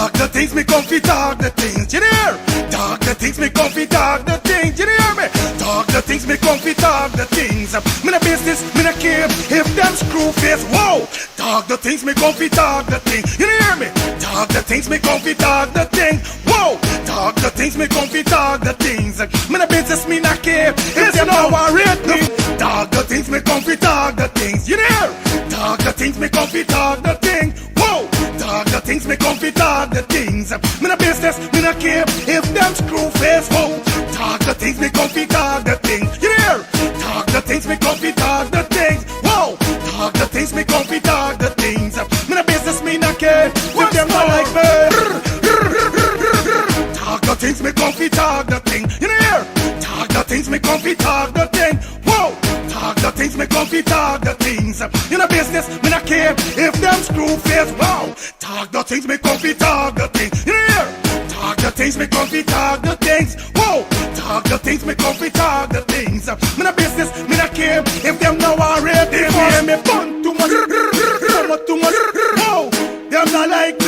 Talk the things, me come fi talk the things, you hear? Talk the things, me come fi talk the things, you hear me? Talk the things, me come fi talk the things. Me no business, me no care if them screw face, whoa. Talk the things, me come fi talk the things, you hear me? Talk the things, me come fi talk the things, whoa. Talk the things, me come fi talk the things. Me no business, me no care if them no worried me. Talk the things, me come fi talk the things, you hear? Talk the things, me come fi talk the things, whoa. Talk the things, me come fi talk the things. Me no business, me no care if them screw face, whoa. Talk the things, me come fi talk the things, you hear? Talk the things, me come fi talk the things, whoa. Talk the things, me come fi talk the things. Me no business, me no care if them not like me. Talk the things, me come fi talk the thing, you hear? Talk the things, me come fi talk the thing, whoa. Talk the things, me come fi talk the things. You know business, me no care if them screw face, wow. Talk the things, me come fi talk the things, you hear? Talk the things, me come fi talk the things, whoa. Talk the things, me come fi talk the things. Me no business, me no care if them no worried. They hear me fun too much, too much, whoa. Them not like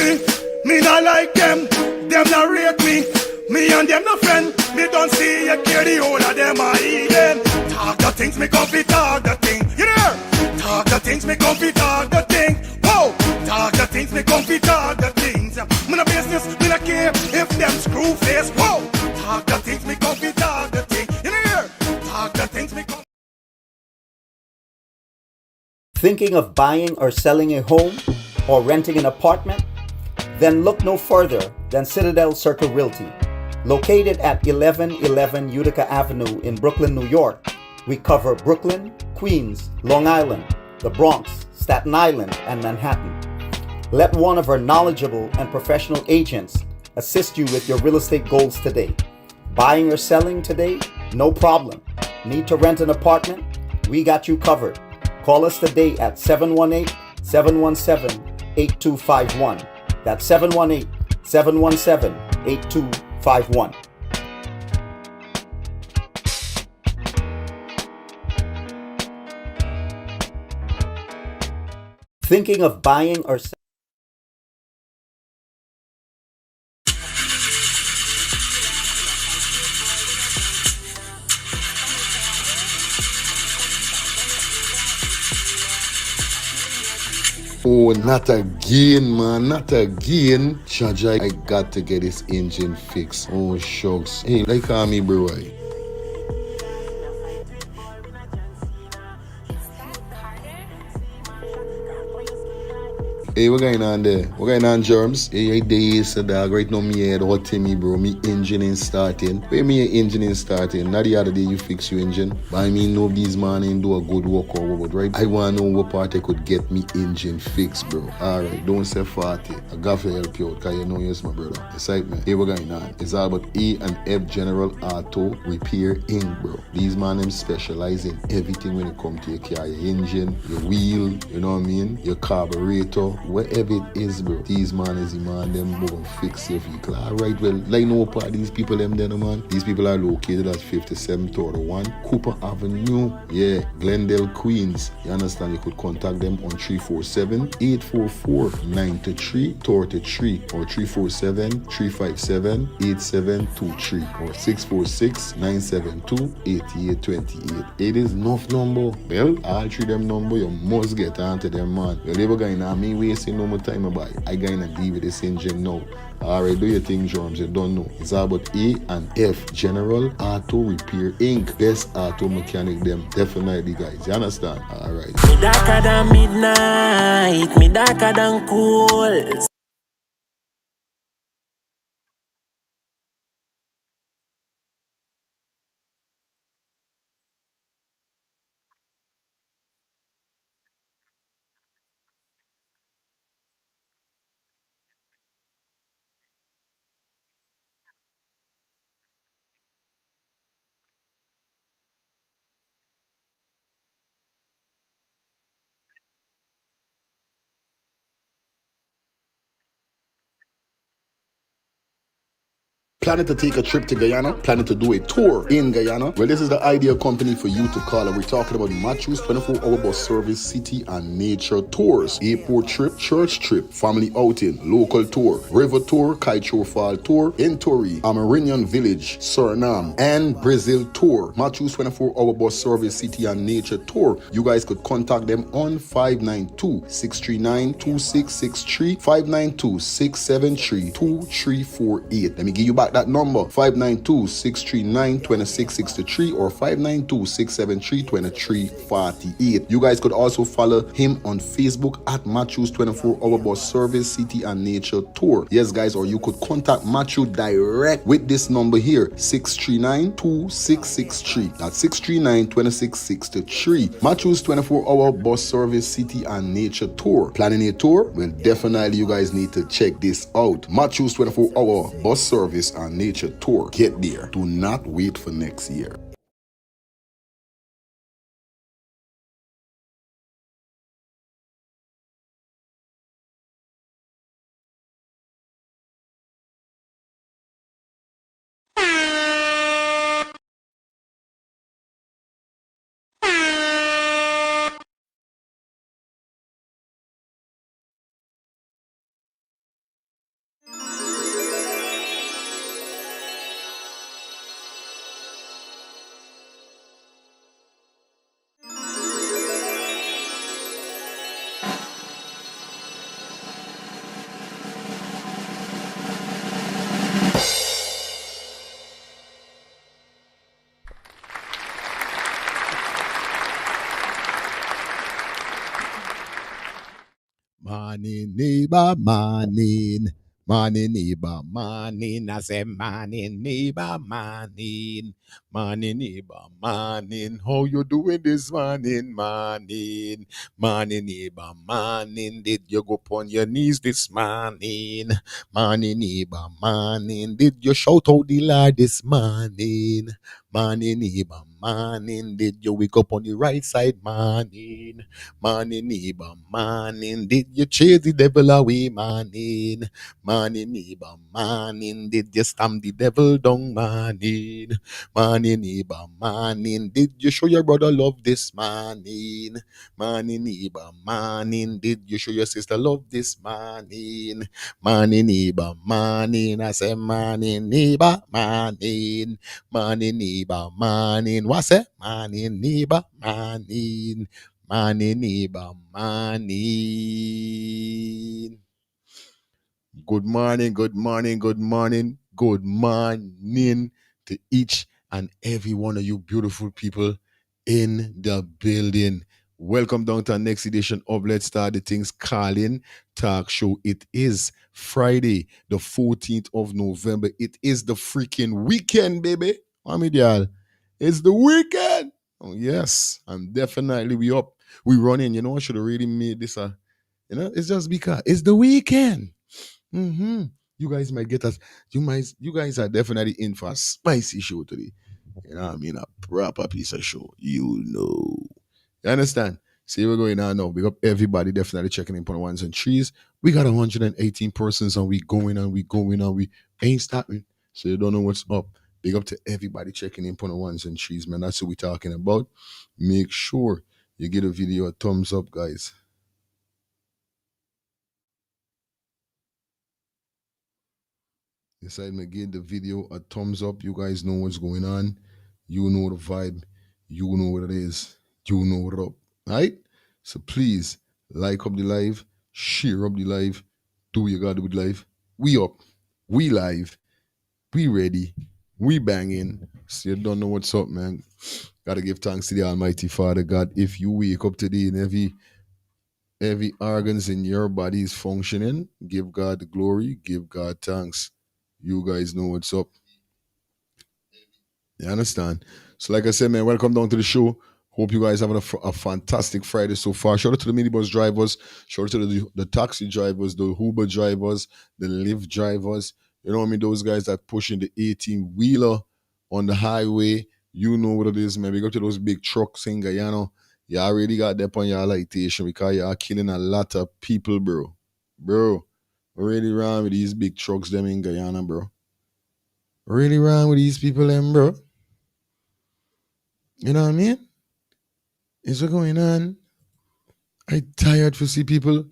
me not like them. Them not rate me. Me and them no friend. Me don't see you care the whole of them are eating. Talk the things, me come fi talk the thing, you hear? Talk the things, me come fi talk the thing, whoa. Talk the things, me come fi talk the things. Me no business, me no care if them screw face, whoa. Talk the things, me come fi talk the thing, you hear? Talk the things, me come. Thinking of buying or selling a home or renting an apartment? Then look no further than Citadel Circle Realty. Located at 1111 Utica Avenue in Brooklyn, New York, we cover Brooklyn, Queens, Long Island, the Bronx, Staten Island, and Manhattan. Let one of our knowledgeable and professional agents assist you with your real estate goals today. Buying or selling today? No problem. Need to rent an apartment? We got you covered. Call us today at 718-717-8251. That's 718-717-8251. Thinking of buying or selling? Oh, not again, man, not again. Chaja, I got to get this engine fixed. Oh, shucks. Hey, like call me, bro. Hey, what going on there? What going on, Germs? Hey, days, dog. Right now, me head hot to me, bro. Me engine ain't starting. Where me engine ain't starting? Not the other day you fix your engine. But I mean, nobody's man ain't do a good work or what, right? I want to know what part I could get me engine fixed, bro. Alright, don't say 40. I got to help you out, because you know you're my brother. Excitement. Hey, what going on? It's all about E and F General Auto Repair Inc., bro. These man, them specialize in everything when it comes to your car, your engine, your wheel, you know what I mean? Your carburetor. Whatever it is, bro, these man is the man them go and fix your vehicle. Alright, well, like no part these people them there, man. These people are located at 5731 Cooper Avenue, yeah, Glendale, Queens. You understand? You could contact them on 347-844-9333 or 347-357-8723 or 646-972-8828. It is enough number. Well, all three them number, you must get onto them, man. Well, they were going on me wasting no more time about it. I gonna deal with this engine now. Alright, do your thing, Germs. You don't know. It's all about E and F General Auto Repair Inc. Best auto mechanic them. Definitely, guys. You understand? Alright. Me darker than midnight. Me darker than cool. Planning to take a trip to Guyana? Planning to do a tour in Guyana? Well, this is the ideal company for you to call. And we're talking about Matthew's 24-hour bus service, city and nature tours, airport trip, church trip, family outing, local tour, river tour, Kaichor Fall tour, Entori, Amarinian Village, Suriname, and Brazil tour. Matthew's 24-hour bus service, city and nature tour. You guys could contact them on 592-639-2663, 592-673-2348. Let me give you back that number, 592-639-2663 or 592-673-2348. You guys could also follow him on Facebook at Matthew's 24-hour bus service, city and nature tour. Yes, guys, or you could contact Matthew direct with this number here, 639-2663. That's 639-2663. Matthew's 24-hour bus service, city and nature tour. Planning a tour? Well, definitely you guys need to check this out. Matthew's 24-hour bus service and nature tour. Get there. Do not wait for next year. Morning, neighbor, morning. Morning, neighbor, morning. I say morning, neighbor, morning. Morning, neighbor, morning. How you doing this morning, morning? Morning, neighbor, morning. Did you go on your knees this morning? Morning, neighbor, morning. Did you shout out the Lord this morning? Morning, neighbor, morning. Did you wake up on the right side, morning? Morning, neighbor, morning. Did you chase the devil away, morning? Morning, neighbor, morning. Did you stamp the devil down, morning? Morning, neighbor, morning. Did you show your brother love this morning? Morning, neighbor, morning. Did you show your sister love this morning? Morning, neighbor, morning. I say morning, neighbor, morning. Morning, neighbor, morning. What's it? Morning, neighbor, morning. Morning, neighbor, morning. Good morning, good morning, good morning, good morning to each and every one of you beautiful people in the building. Welcome down to our next edition of Let's Start the Things Calling Talk Show. It is Friday, the 14th of November. It is the freaking weekend, baby. Mommy dear, it's the weekend. Oh, yes. And definitely we up. We running. You know, I should have really made this it's just because it's the weekend. You guys might get us. You guys are definitely in for a spicy show today. You know what I mean? A proper piece of show. You know. You understand? See, we're going on now. Big up everybody definitely checking in on the ones and threes. We got 118 persons and we going on. We ain't stopping. So you don't know what's up. Big up to everybody checking in on the ones and threes, man. That's what we're talking about. Make sure you give a video a thumbs up, guys. Decide to give the video a thumbs up. You guys know what's going on. You know the vibe. You know what it is. You know what up. Right? So please like up the live, share up the live, do what you gotta do with live. We up, we live, we ready, we banging. So you don't know what's up, man. Gotta give thanks to the Almighty Father God. If you wake up today and every organs in your body is functioning, give God the glory, give God thanks. You guys know what's up. You understand? So, like I said, man, welcome down to the show. Hope you guys having a fantastic Friday so far. Shout out to the minibus drivers. Shout out to the taxi drivers, the Uber drivers, the Lyft drivers. You know what I mean? Those guys that pushing the 18-wheeler on the highway. You know what it is, man. We go to those big trucks in Guyana. You already got that on your lightation because you are killing a lot of people, bro. Already around with these big trucks them in Guyana, bro. really wrong with these people, them, bro. You know what I mean? Is what going on? I tired to see people.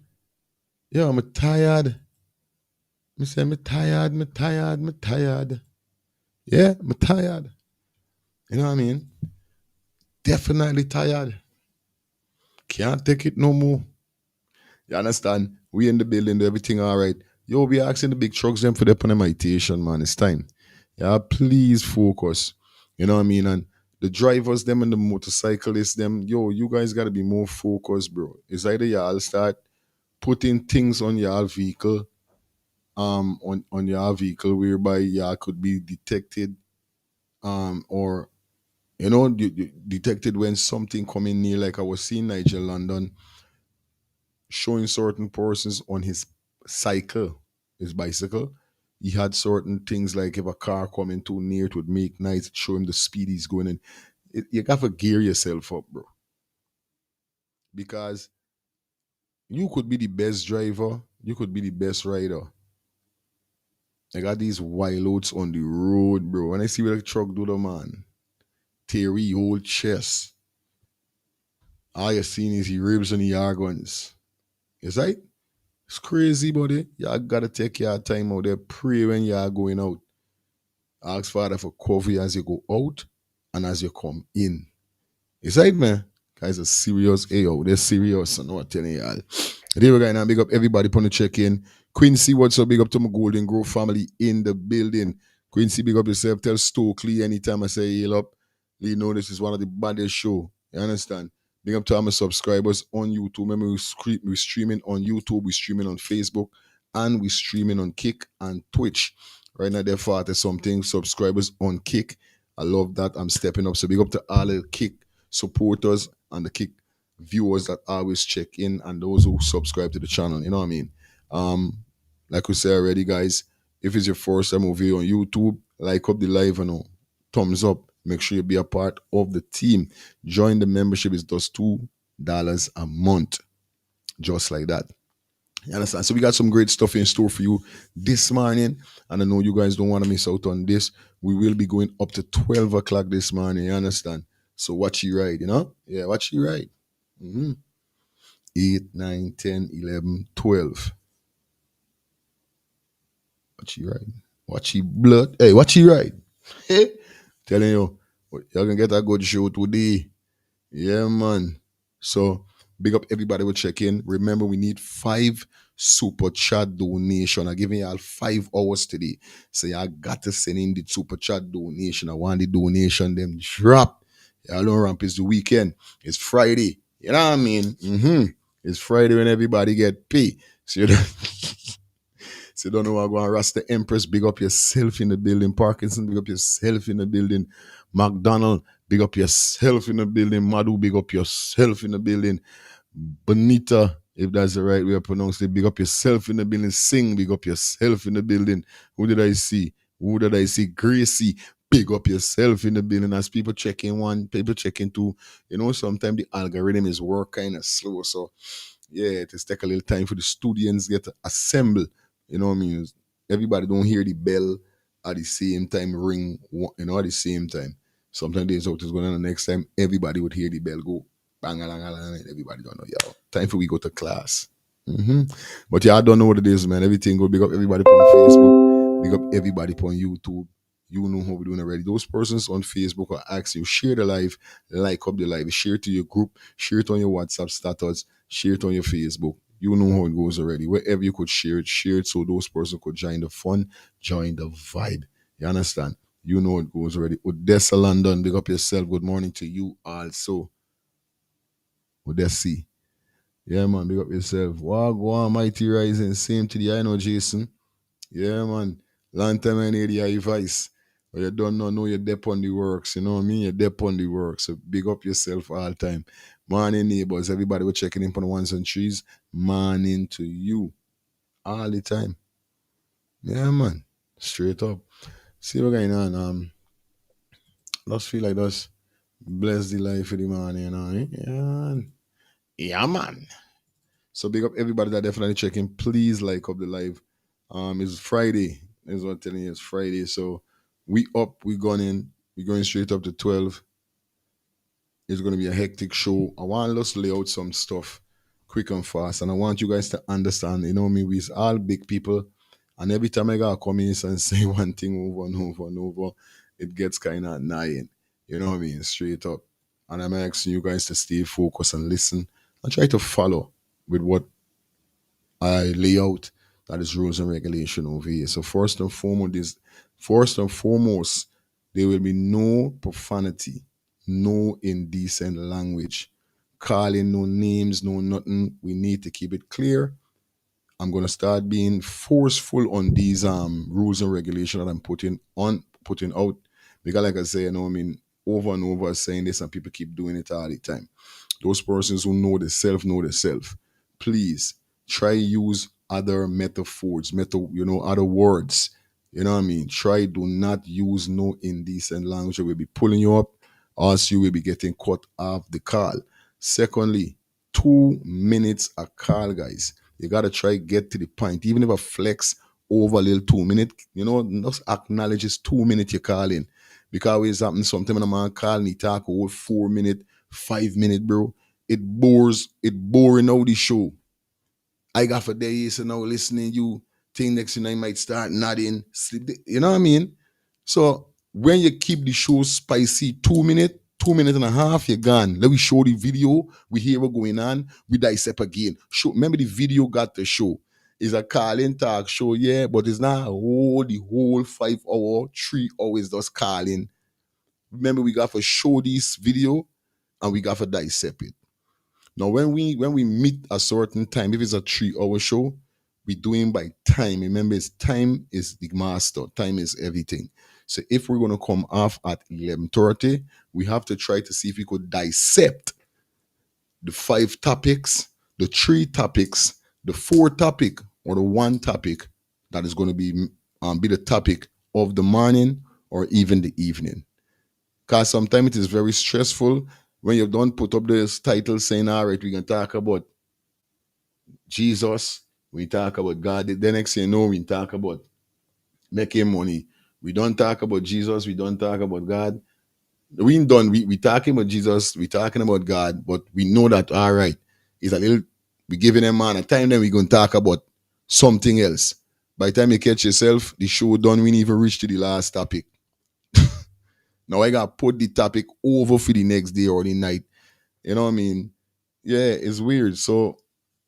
Yo, I'm tired. Me say me tired, me tired, me tired. Yeah, me tired. You know what I mean? Definitely tired. Can't take it no more. You understand? We in the building, everything all right. Yo, we asking the big trucks them for their meditation, man. It's time. Yeah, please focus. You know what I mean? And the drivers, them and the motorcyclists, them, yo, you guys gotta be more focused, bro. It's either y'all start putting things on your vehicle, on your vehicle whereby y'all could be detected, or detected when something coming near, like I was seeing Nigel London showing certain persons on his cycle, his bicycle. He had certain things like if a car coming too near, it would make noise, it show him the speed he's going in. You got to gear yourself up, bro. Because you could be the best driver, you could be the best rider. I got these wild on the road, bro. When I see what a truck do the man, Terry whole chest. All you seen is he ribs and the organs. Is right? It's crazy, buddy. Y'all gotta take your time out there. Pray when y'all going out. Ask Father for cover you as you go out and as you come in. It's right, man. Guys are serious. Hey, yo, they're serious. I know what I'm telling y'all. There we go now. Big up everybody upon the check-in. Quincy, what's up? Big up to my Golden Grove family in the building. Quincy, big up yourself. Tell Stokely anytime I say heal up. You know this is one of the baddest show. You understand? Big up to all my subscribers on YouTube. Remember, we streaming on YouTube, we streaming on Facebook, and we streaming on Kick and Twitch. Right now, they're 40 something subscribers on Kick. I love that. I'm stepping up. So big up to all the Kick supporters and the Kick viewers that always check in and those who subscribe to the channel. You know what I mean? Like we said already, guys, if it's your first time over here on YouTube, like up the live and thumbs up. Make sure you be a part of the team. Join the membership. It's just $2 a month. Just like that. You understand? So we got some great stuff in store for you this morning. And I know you guys don't want to miss out on this. We will be going up to 12 o'clock this morning. You understand? So watch you ride, you know? Yeah, watch you ride. 8, 9, 10, 11, 12. Watch you ride. Watch you blood. Hey, watch you ride. Hey, telling you, you're going to get a good show today. Yeah, man. So big up everybody will check in. Remember, we need 5 super chat donation. I'm giving y'all 5 hours today. So y'all got to send in the super chat donation. I want the donation them drop. Y'all don't ramp. It's the weekend. It's Friday. You know what I mean? It's Friday when everybody get paid. So you don't, so you don't know what I'm going to Rasta Empress. Big up yourself in the building. Parkinson, big up yourself in the building. McDonald, big up yourself in the building. Madu, big up yourself in the building. Bonita, if that's the right way to pronounce it, big up yourself in the building. Sing, big up yourself in the building. Who did I see? Who did I see? Gracie, big up yourself in the building. As people checking one, people checking two. You know, sometimes the algorithm is work kind of slow. So, yeah, it just take a little time for the students get to assemble. You know what I mean? Everybody don't hear the bell at the same time ring, you know, at the same time. Sometimes there's what is going on the next time. Everybody would hear the bell go bang, bang, bang, bang. Everybody don't know, yo. Time for we go to class. But yeah, I don't know what it is, man. Everything go big up everybody on Facebook, big up everybody on YouTube. You know how we're doing already. Those persons on Facebook will ask you, share the live, like up the live, share it to your group, share it on your WhatsApp status, share it on your Facebook. You know how it goes already. Wherever you could share it so those persons could join the fun, join the vibe. You understand? You know it goes already. Odessa London, big up yourself. Good morning to you also. Odessa. Yeah, man, big up yourself. Wagwan, Mighty Rising. Same to the I know, Jason. Yeah, man. Long time I need your advice. But you don't know you're dep on the works. You know what I mean? You're dep on the works. So big up yourself all the time. Morning, neighbors. Everybody was checking in on the ones and trees. Morning to you. All the time. Yeah, man. Straight up. See what's going on. Just feel like that's bless the life of the man, you know. Yeah, man. So big up everybody that definitely checking. Please like up the live. It's Friday. Is what I'm telling you. It's Friday. So We up, we going straight up to 12. It's gonna be a hectic show. I want us to lay out some stuff quick and fast. And I want you guys to understand, you know me, we're all big people. And every time I gotta come in and say one thing over and over and over, it gets kinda annoying. You know what I mean? Straight up. And I'm asking you guys to stay focused and listen and try to follow with what I lay out, that is rules and regulation over here. So first and foremost, there will be no profanity, no indecent language, calling no names, no nothing. We need to keep it clear. I'm gonna start being forceful on these rules and regulation that I'm putting out. Because like I say, you know, I mean, over and over saying this and people keep doing it all the time. Those persons who know themselves. Please try use other metaphors, other words. You know what I mean? Try do not use no indecent language that will be pulling you up, or else you will be getting cut off the call. Secondly, 2 minutes a call, guys. You gotta try get to the point. Even if a flex over a little 2 minute, just acknowledge it's 2 minutes you're calling. Because it's happening sometimes when a man call and he talk over 4 minutes, 5 minutes, bro. It boring out the show. I got for days and now listening you think next thing I might start nodding, sleep. You know what I mean? So when you keep the show spicy, 2 minutes, 2 minutes and a half, you're gone. Let me show the video. We hear what's going on. We dissect again. Show. Remember the video got the show. It's a calling talk show, yeah, but it's not the whole 5 hour, 3 hours just calling. Remember, we got to show this video and we got to dissect it. Now, when we meet a certain time, if it's a 3 hour show, we doing by time. Remember, time is the master. Time is everything. So if we're gonna come off at 11:30, we have to try to see if we could dissect the 5 topics, the 3 topics, the 4 topic, or the 1 topic that is going to be the topic of the morning or even the evening. Because sometimes it is very stressful when you don't put up this title saying, all right, we can talk about Jesus, we talk about God. The next thing you know, we talk about making money. We don't talk about Jesus, we don't talk about God. We done, we talking about Jesus, we talking about God, but we know that, all right, it's a little, we giving them man a time, then we're going to talk about something else. By the time you catch yourself, the show done, we never reach to the last topic. Now I got to put the topic over for the next day or the night. You know what I mean? Yeah, it's weird. So,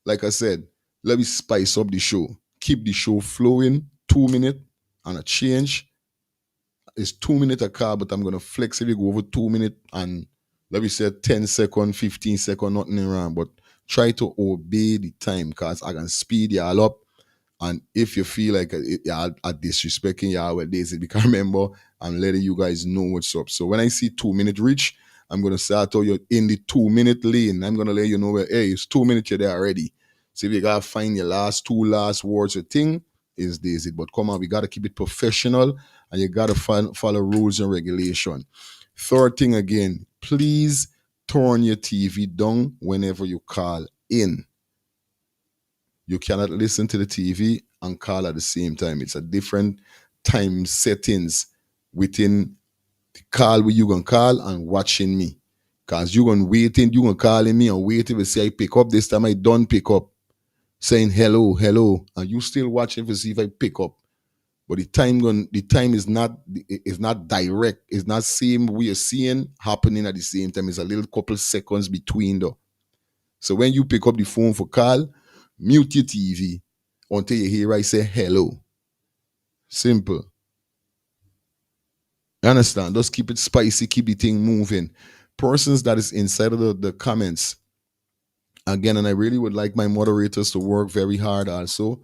like I said, let me spice up the show. Keep the show flowing. 2 minutes and a change. It's 2 minutes a car, but I'm going to flexibly go over 2 minutes and let me say 10 seconds, 15 seconds, nothing around. But try to obey the time because I can speed y'all up. And if you feel like y'all are disrespecting y'all, well, this is because remember, I'm letting you guys know what's up. So when I see 2 minutes reach, I'm going to start out you in the 2 minute lane. I'm going to let you know, hey, it's 2 minutes, you're there already. So if you got to find your last words or thing, is this it. But come on, we got to keep it professional and you got to follow rules and regulation. Third thing again, please turn your TV down whenever you call in. You cannot listen to the TV and call at the same time. It's a different time settings within the call where you going to call and watching me. Because you going to waiting, you going to calling me and waiting to see I pick up. This time I don't pick up. Saying hello, hello. And you still watching to see if I pick up. But the time is not direct. It's not same we are seeing happening at the same time. It's a little couple seconds between though. So when you pick up the phone for call, mute your TV until you hear I say hello. Simple. You understand? Just keep it spicy, keep the thing moving. Persons that is inside of the comments, again, and I really would like my moderators to work very hard also.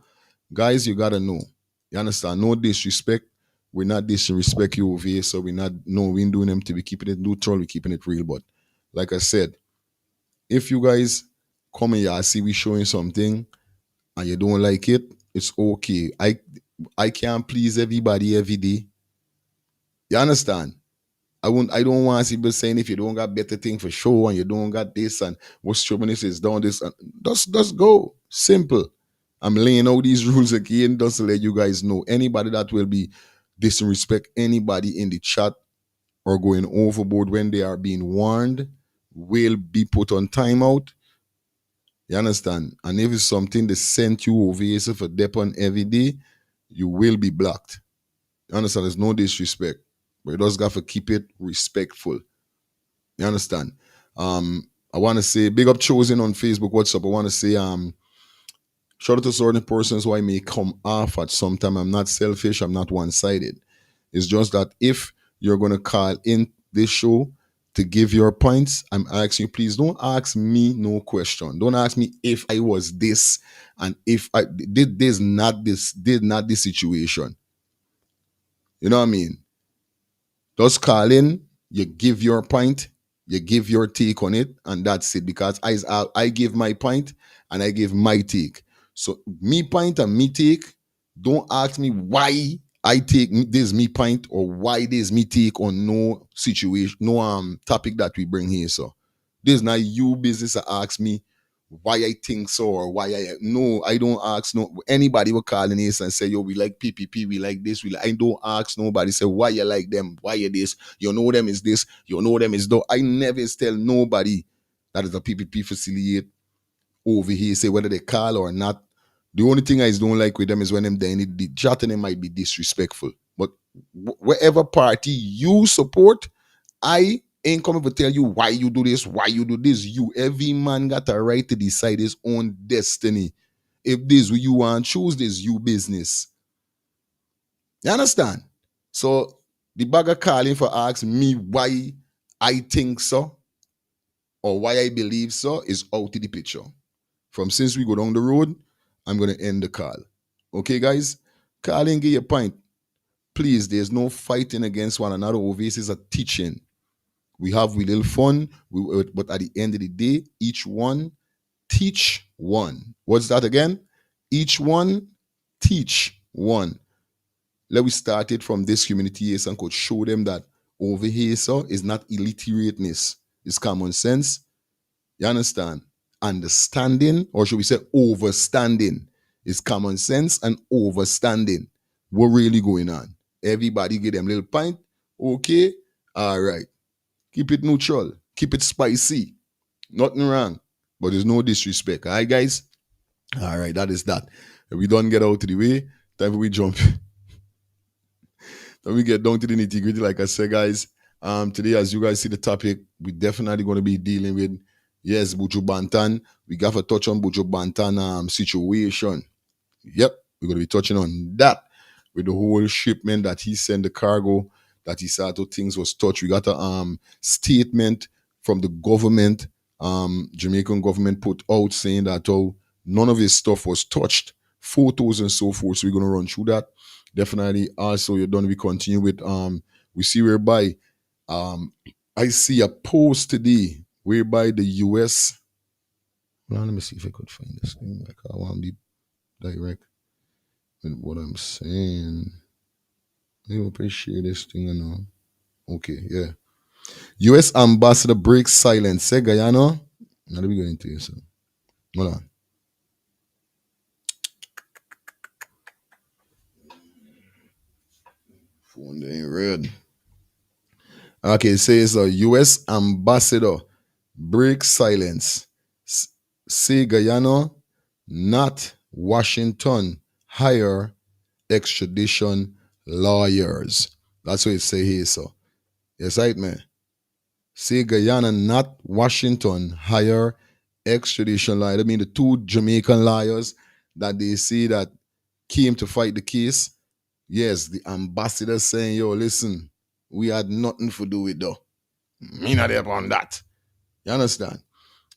Guys, you gotta know. You understand? No disrespect. We're not disrespect you over here, so we're doing them to be keeping it neutral, we're keeping it real. But like I said, if you guys come here, I see we showing something and you don't like it, it's okay. I can't please everybody every day. You understand? I don't want to see people saying if you don't got better thing for show and you don't got this and what's chauvinist is down this and just go. Simple. I'm laying out these rules again just to let you guys know. Anybody that will be disrespect anybody in the chat or going overboard when they are being warned will be put on timeout. You understand? And if it's something they sent you over here for depon every day, you will be blocked. You understand? There's no disrespect. But you just got to keep it respectful. You understand? I want to say big up Chosen on Facebook, what's up? I want to say shout out to certain persons who I may come off at some time. I'm not selfish, I'm not one-sided. It's just that if you're gonna call in this show to give your points, I'm asking you, please don't ask me no question. Don't ask me if I was this and if I did this, not this, did not this situation. You know what I mean? Just call in, you give your point, you give your take on it, and that's it. Because I give my point and I give my take. So me point and me take, don't ask me why I take this me point or why this me take on no situation, no topic that we bring here. So this is not you business to ask me why I think so or why I don't ask no anybody will call in this and say, yo, we like PPP, we like this, I don't ask nobody say why you like them, why you this, you know them is this, you know them is though. I never tell nobody that is a PPP affiliate over here say whether they call or not. The only thing I don't like with them is when them then the chatting them might be disrespectful. But whatever party you support, I ain't coming to tell you why you do this, why you do this. You, every man got a right to decide his own destiny. If this what you want, choose this, you business. You understand? So the bagger calling for ask me why I think so or why I believe so is out of the picture. From since we go down the road, I'm gonna end the call. Okay, guys? Call and get your point. Please, there's no fighting against one another. This is a teaching. We have we little fun, but at the end of the day, each one teach one. What's that again? Each one teach one. Let me start it from this community here and could show them that over here, so is not illiterateness, it's common sense. You understand? Understanding, or should we say overstanding, is common sense and overstanding. What really going on? Everybody get them little pint. Okay, all right. Keep it neutral. Keep it spicy. Nothing wrong. But there's no disrespect. All right, guys? All right, that is that. If we don't get out of the way, time for we jump. Then we get down to the nitty gritty. Like I said, guys, today, as you guys see the topic, we definitely going to be dealing with, yes, Buju Banton. We got to touch on Buju Banton situation. Yep, we're going to be touching on that with the whole shipment that he sent the cargo that he said to things was touched. We got a statement from the government, Jamaican government put out saying that none of his stuff was touched, photos and so forth. So we're going to run through that. Definitely. Also, you're done. We continue with we see whereby I see a post today whereby the US. Well, let me see if I could find this thing. Like I want to be direct with what I'm saying. You appreciate this thing, you know. Okay, yeah. US ambassador breaks silence. Say Guyana. Now let me go into this. Hold on. Phone ain't red. Okay, it says US ambassador breaks silence. Say Guyana, not Washington, hire extradition lawyers. That's what it say here, so. Yes, right, man. Say Guyana, not Washington, hire extradition lawyer. I mean, the two Jamaican lawyers that they see that came to fight the case. Yes, the ambassador saying, yo, listen, we had nothing to do with though. Me not there on that. You understand?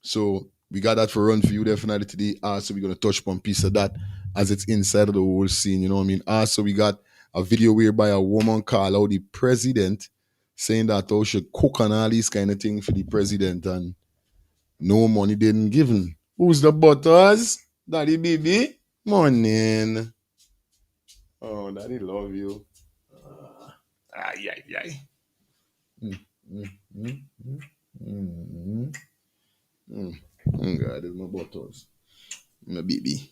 So we got that for run for you definitely today. Also, we're going to touch upon piece of that as it's inside of the whole scene. You know what I mean? Also, we got a video whereby a woman called out the president saying that should cook and all these kind of things for the president and no money didn't given. Who's the butters? Daddy baby? Morning. Oh, daddy love you. Ay, ay, ay. God, it's my butters. My baby.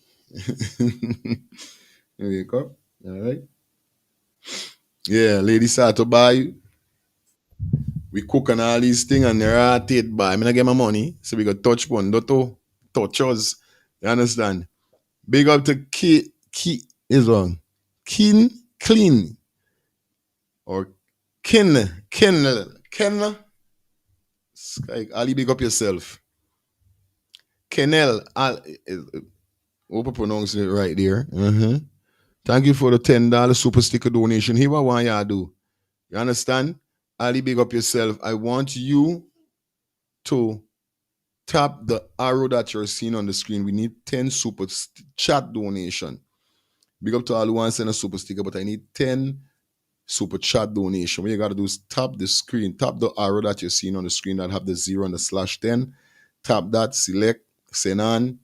You wake up. All right. Yeah, lady start to buy. We cook and all these things and they're all take buy. I mean, I get my money, so we got touch one, don't touch us. You understand? Big up to Key is wrong. Clean or Ken. Ali, big up yourself. Kenel, hope I pronounce it right there. Thank you for the $10 super sticker donation. Here, what I want y'all do. You understand? Ali, big up yourself. I want you to tap the arrow that you're seeing on the screen. We need 10 super chat donation. Big up to all who want to send a super sticker, but I need 10 super chat donation. What you got to do is tap the screen, tap the arrow that you're seeing on the screen that have the 0 and the /10. Tap that, select, send on.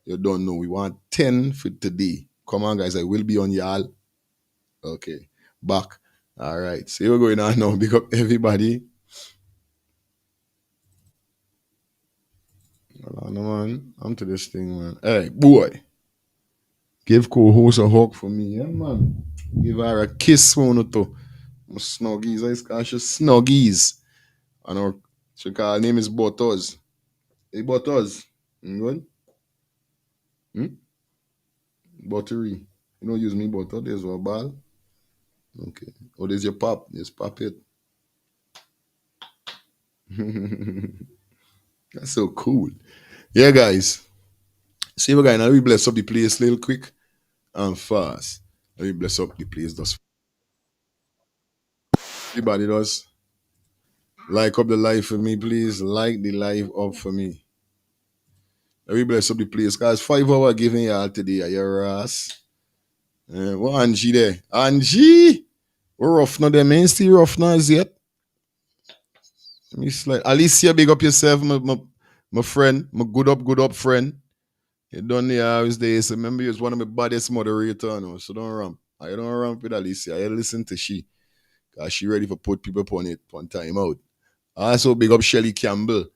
You don't know. We want 10 for today. Come on, guys. I will be on y'all. Okay. Back. All right. So we're going on now. Big up everybody. Hold on, man. I'm to this thing, man. Hey, boy. Give co-host a hug for me, yeah, man. Give her a kiss for no to. Snuggies, I call she Snuggies. And her she call her name is Butters. Hey, Butters. You good? Buttery. You don't use me butter. There's one ball. Okay. Oh, there's your pop. There's pop it. That's so cool. Yeah, guys. See what guy now we bless up the place little quick and fast. Let me bless up the place just everybody does. Like up the life for me, please. Like the life up for me. Let me bless up the place. Guys, 5 hours giving y'all today. Are you ass? What Angie there? Angie! We're rough now, them ain't still rough now as yet. Let me slide. Alicia, big up yourself, my friend, my good up friend. You done the hours days. So remember, you're one of my baddest moderator now, so don't ramp. I don't ramp with Alicia. I listen to she. Cause she ready for put people upon it one time out. Also, big up Shelly Campbell.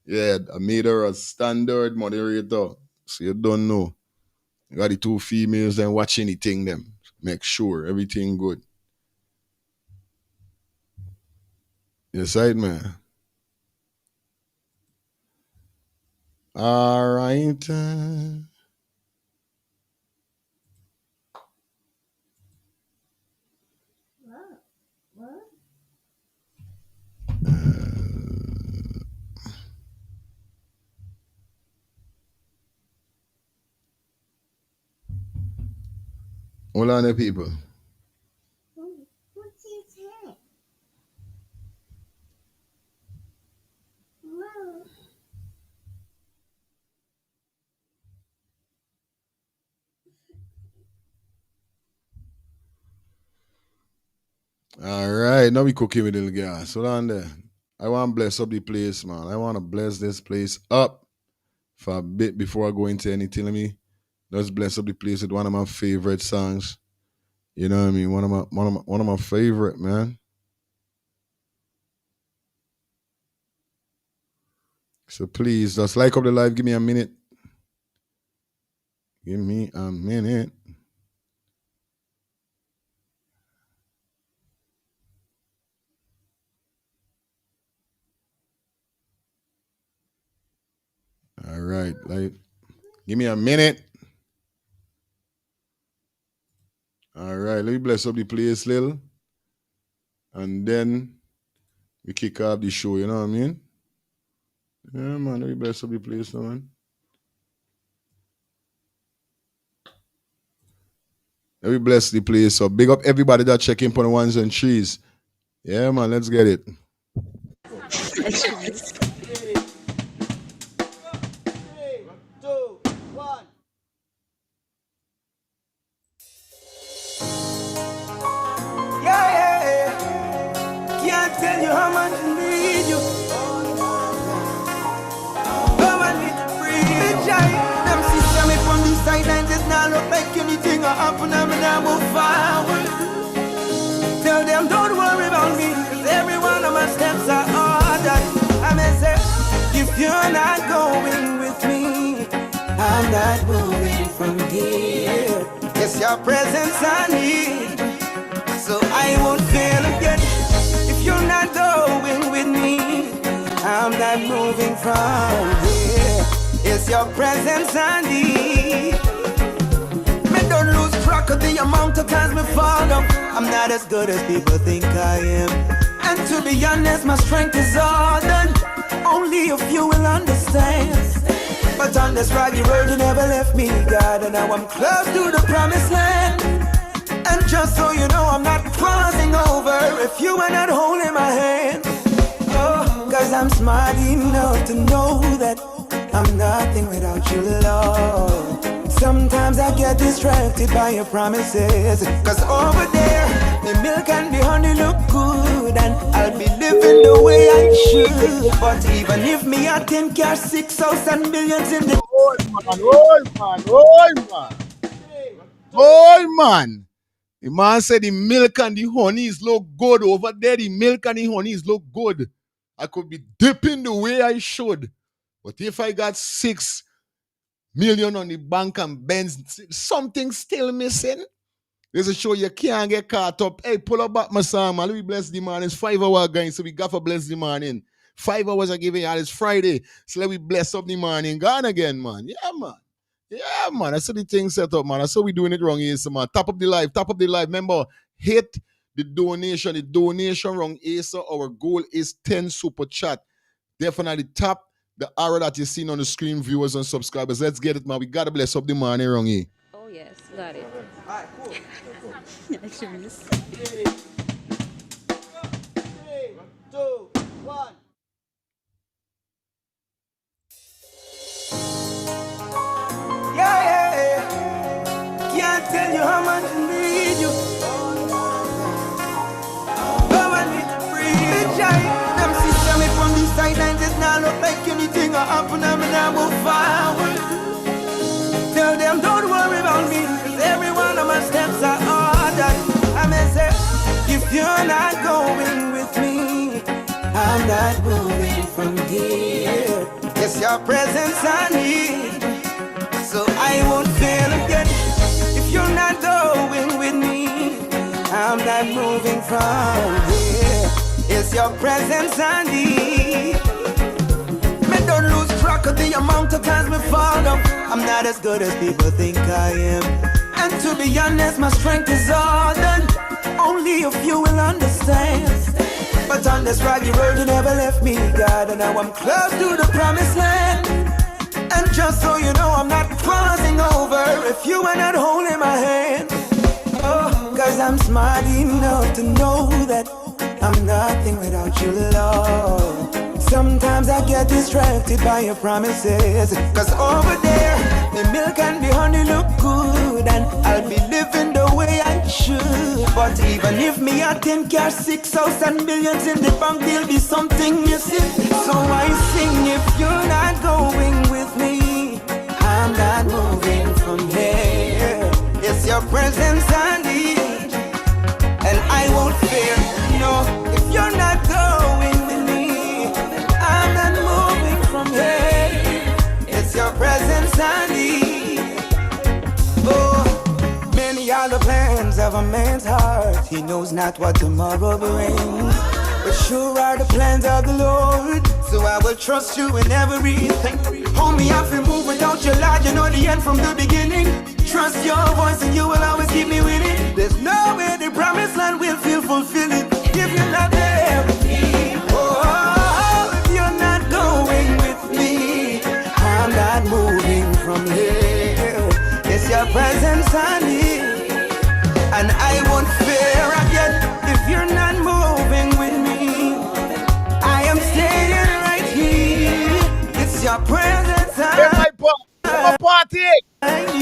Yeah, I made her a standard moderator. So you don't know. You got the 2 females and watch anything them. Make sure everything good. Yes, right, man. All right. Hold on there, people. All right, now we cooking with little gas. Hold on there. I want to bless up the place, man. I want to bless this place up for a bit before I go into anything. Let me just bless up the place with one of my favorite songs. You know what I mean? One of my favorite, man. So please, just like up the live. Give me a minute. Give me a minute. All right, like, give me a minute. All right, let me bless up the place, little, and then we kick off the show. You know what I mean? Yeah, man. Let me bless up the place, man. Let me bless the place. So big up everybody that check in on the 1s and 3s. Yeah, man. Let's get it. Can't tell you how much I need you. Come on, little free. Them sister me from the sideline just now look like anything will happen and me now move forward. Tell them don't worry about me, cause every one of my steps are ordered. I may say, if you're not going with me, I'm not moving from here. It's your presence I need. so I won't fail again. If you're not going with me, I'm not moving from here. It's your presence I need. Me don't lose track of the amount of times me fall down. I'm not as good as people think I am. And to be honest, my strength is all done. Only a few will understand. But on this rocky road you never left me, God. And now I'm close to the promised land. And just so you know, I'm not crossing over if you are not holding my hand. Oh, cause I'm smart enough to know that I'm nothing without you, Lord. Sometimes I get distracted by your promises. Cause over there, the milk and the honey look good. And I'll be living the way I should. But even if me I think you're 6,000 millions in the... Oh man. The man said the milk and the honeys look good over there. The milk and the honeys look good. I could be dipping the way I should. But if I got 6 million on the bank and Benz, something still missing. There's a show you can't get caught up. Hey, pull up back my son, man. Let me bless the morning. It's 5 hours, guys, so we got for bless the morning. 5 hours I give you, it's Friday. So let me bless up the morning. Gone again, man. Yeah, man. Yeah, man. I saw the thing set up, man. I saw we doing it wrong here, so man. Top up the live. Remember, hit the donation. The donation wrong here, so our goal is 10 super chat. Definitely tap the arrow that you're seeing on the screen, viewers and subscribers. Let's get it, man. We gotta bless up the morning wrong here. Oh yes, got it. Alright, cool. I should miss. 3, 2, 1. Yeah. Can't tell you how much I need you. But I need to breathe. Them sister me from the sidelines, it now look like anything will happen and me now move forward. Tell them don't worry about me, cause every one of my steps are ordered. I may say, if you're not going with me, I'm not moving from here. It's your presence I need, so I won't fail again. If you're not going with me, I'm not moving from here. It's your presence I need. Me don't lose track of the amount of times me fall down. I'm not as good as people think I am. And to be honest, my strength is all done. Only a few will understand. But on this rocky road you never left me, God. And now I'm close to the promised land. And just so you know, I'm not crossing over if you are not holding my hand. Oh, cause I'm smart enough to know that I'm nothing without you, Lord. Sometimes I get distracted by your promises. Cause over there, the milk and the honey look good. And I'll be living the way I should. But even if me I think you're 6,000 millions in the bank, there'll be something missing. So I sing, if you're not going with me, I'm not moving from here. It's your presence I need, and I won't fear. No, if you're not going with me, I'm not moving from here. It's your presence I need. Oh, many are the plans of a man's heart. He knows not what tomorrow brings, but sure are the plans of the Lord. So I will trust you in everything. Hold me off and move without your light. You know the end from the beginning. Trust your voice and you will always keep me winning. There's no way the promised land will feel fulfilling if you're not there with me. Oh, if you're not going with me, I'm not moving from here. It's your presence I need, and I won't fear again. If you're not moving with me, I am staying right here. It's your presence I Party!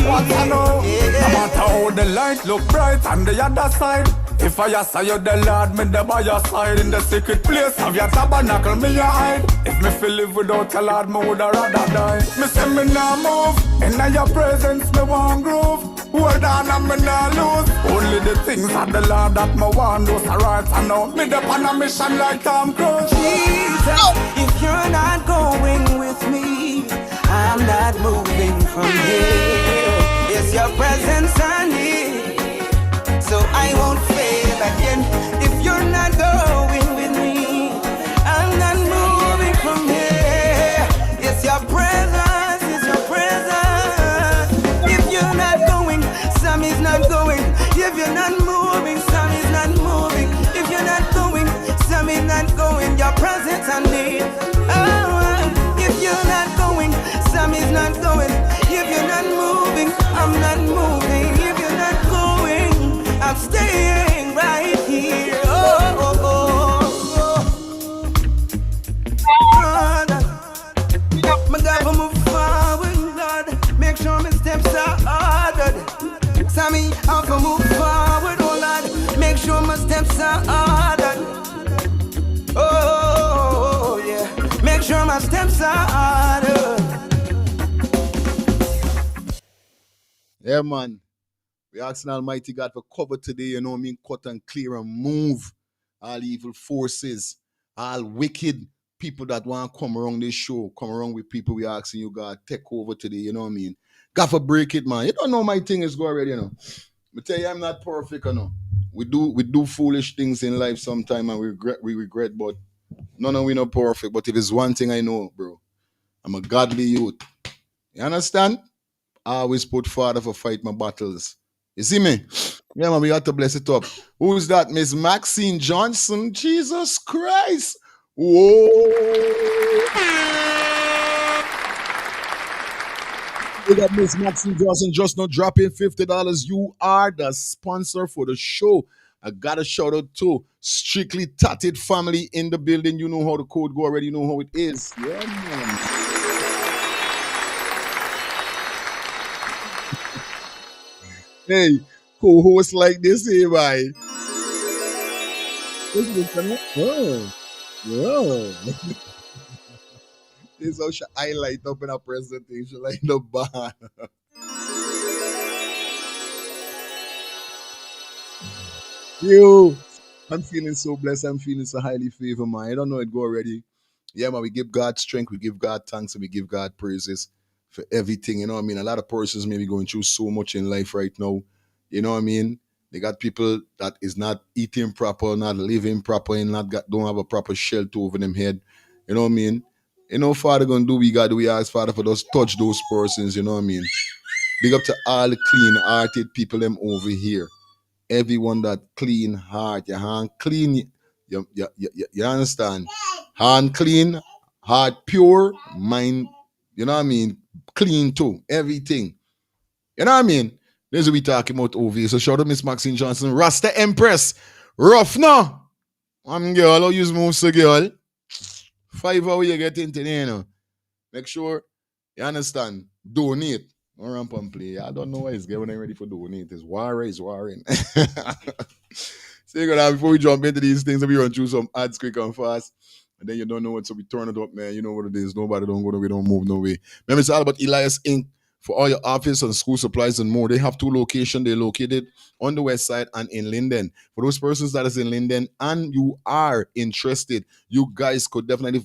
What I know, no matter how the light look bright on the other side. If I saw you the Lord, me there by your side. In the secret place of your tabernacle, me your hide. If me feel live without your Lord, me woulda rather die. Me say me nah move, in your presence me want groove. Hold on and me nah lose. Only the things of the Lord that me want do. So right I know, me dey on a mission like Tom Cruise. Jesus, if you're not going with me, I'm not moving from here. It's your presence I need, so I won't fail again. going, if you're not moving, Sammy's not moving. If you're not going, Sammy's not going. Your presence I need. Oh, if you're not going, Sammy's not going. If you're not moving, I'm not moving. If you're not going, I'm staying right here. Oh, oh, oh, oh. My God, we move forward, Lord. Make sure my steps are ordered. Sammy, I can move forward, oh Lord. Make sure my steps are ordered. Oh, yeah. Make sure my steps are ordered. Yeah, man. We asking Almighty God for cover today, you know what I mean? Cut and clear and move all evil forces, all wicked people that want to come around this show, come around with people we asking you, God, take over today, you know what I mean? God for break it, man. You don't know my thing is go already, you know. I tell you, I'm not perfect, you know. We do foolish things in life sometime and we regret, but none of we not perfect. But if it's one thing I know, bro, I'm a godly youth. You understand? I always put Father for fight my battles. You see me? Yeah, man, we got to bless it up. Who's that? Miss Maxine Johnson? Jesus Christ. Whoa. We got Miss Maxine Johnson just not dropping $50. You are the sponsor for the show. I got a shout out to Strictly Tatted Family in the building. You know how the code go already. You know how it is. Yeah, man. Hey, co-host like this, hey, bye. Oh, this is how she highlight up in a presentation like the bar. Yo, I'm feeling so blessed. I'm feeling so highly favored, man. I don't know it go already. Yeah, man, we give God strength, we give God thanks, and we give God praises for everything. You know what I mean? A lot of persons may be going through so much in life right now. You know what I mean? They got people that is not eating proper, not living proper, and don't have a proper shelter over them head. You know what I mean? You know, Father gonna do we ask Father for those touch those persons, you know what I mean? Big up to all the clean-hearted people them over here. Everyone that clean heart, your hand clean, you understand? Hand clean, heart pure, mind, you know what I mean? Clean too, everything. You know what I mean? This is what we talking about over here. So shout out Miss Maxine Johnson, Rasta Empress. Rough no. Girl, how use moves so girl. 5 hours you get into there, you know. Make sure you understand. Donate. Don't ramp and play. I don't know why it's getting ready for donate. It's warring. So you gotta before we jump into these things, we run through some ads quick and fast. And then you don't know what, so we turn it up, man. You know what it is. Nobody don't go no way, don't move no way. Remember, it's all about Elias Inc. For all your office and school supplies and more. They have 2 locations. They're located on the west side and in Linden. For those persons that is in Linden and you are interested, you guys could definitely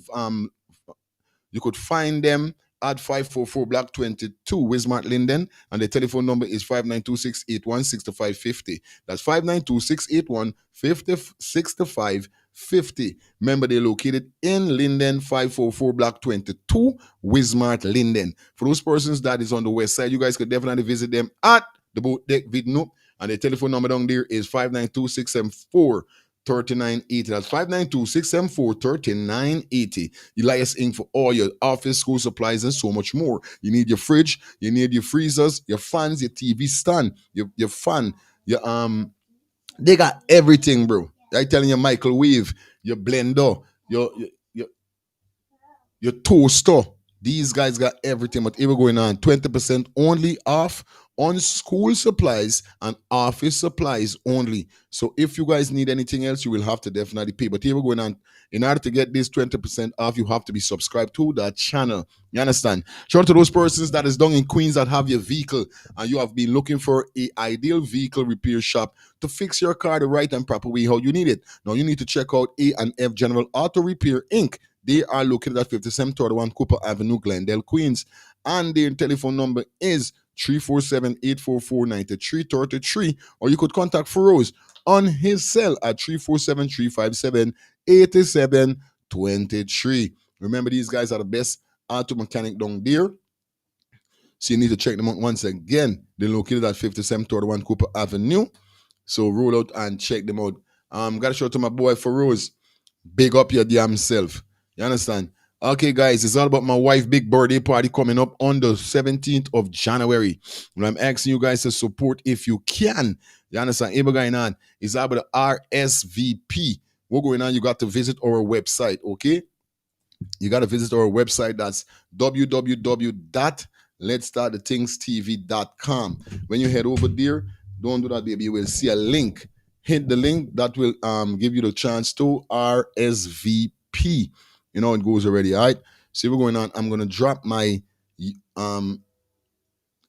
you could find them at 544 Block 22, Wismart, Linden, and the telephone number is 592-681-6550. That's 592-681-6550. Remember, they're located in Linden, 544 Block 22, Wismart, Linden. For those persons that is on the west side, you guys could definitely visit them at the Boat Deck Vidno, and the telephone number down there is 592-674-3980. That's 592-674-3980. Elias Inc. for all your office, school supplies, and so much more. You need your fridge, you need your freezers, your fans, your TV stand, your fan, your they got everything, bro. I telling you, microwave, your blender, your toaster. These guys got everything, but ever going on 20% only off on school supplies and office supplies only. So if you guys need anything else, you will have to definitely pay. But here we're going on. In order to get this 20% off, you have to be subscribed to that channel. You understand? Shout out to those persons that is down in Queens that have your vehicle and you have been looking for a ideal vehicle repair shop to fix your car the right and proper way how you need it. Now you need to check out A&F General Auto Repair Inc. They are located at 5731 Cooper Avenue, Glendale, Queens. And their telephone number is 347-844-9333. Or you could contact Feroz on his cell at 347-357-8723. Remember, these guys are the best auto mechanic down there. So you need to check them out once again. They're located at 5731 Cooper Avenue. So roll out and check them out. Gotta show out to my boy Feroz. Big up your damn self. You understand? Okay, guys, it's all about my wife's big birthday party coming up on the 17th of January. And I'm asking you guys to support if you can. You understand? What's going on? It's about the RSVP. What's going on? You got to visit our website, okay? You got to visit our website. That's www.letsstartthethingsTV.com. When you head over there, don't do that, baby. You will see a link. Hit the link that will give you the chance to RSVP. You know it goes already, all right? See what's going on. I'm going to drop my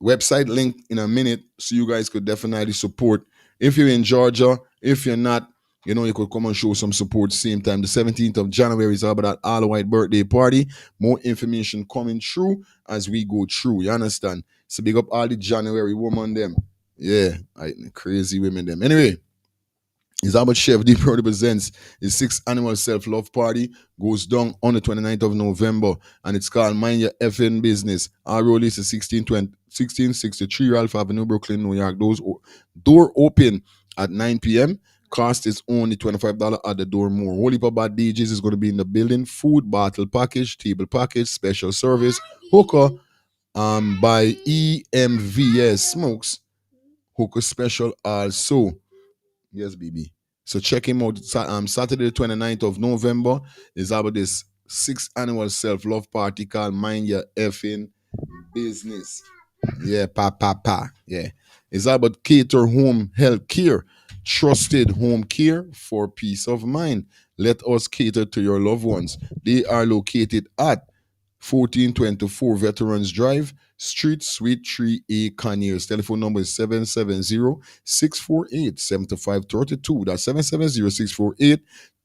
website link in a minute so you guys could definitely support. If you're in Georgia, if you're not, you know, you could come and show some support same time. The 17th of January is about that all white birthday party. More information coming through as we go through. You understand? So big up all the January women them. Yeah, crazy women them. Anyway, it's about Chef D Pro presents his 6th annual self-love party. Goes down on the 29th of November, and it's called Mind Your Effing Business. Our road is 1663 Ralph Avenue, Brooklyn, New York. Door open at 9 p.m. Cost is only $25 at the door more. Whole heap of bad DJs is going to be in the building. Food, bottle package, table package, special service, hookah by EMVS Smokes. Hookah special also. Yes, baby. So check him out. Saturday, the 29th of November is about this 6th annual self-love party called Mind Your Effing Business. Yeah, pa. Yeah. It's about cater home health care. Trusted home care for peace of mind. Let us cater to your loved ones. They are located at 1424 Veterans Drive, Street Suite 3A, Conyers. Telephone number is 770-648-7532. That's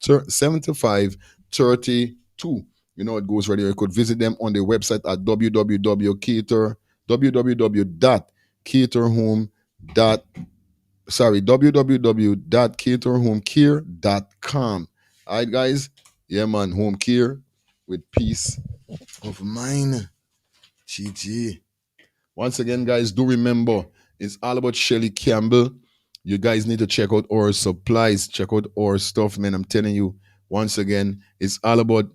770-648-7532. You know it goes right here. You could visit them on their website at www.caterhomecare.com. All right, guys. Yeah, man. Home care with peace of mine. GG. Once again, guys, do remember, it's all about Shelly Campbell. You guys need to check out our supplies, check out our stuff, man. I'm telling you, once again, it's all about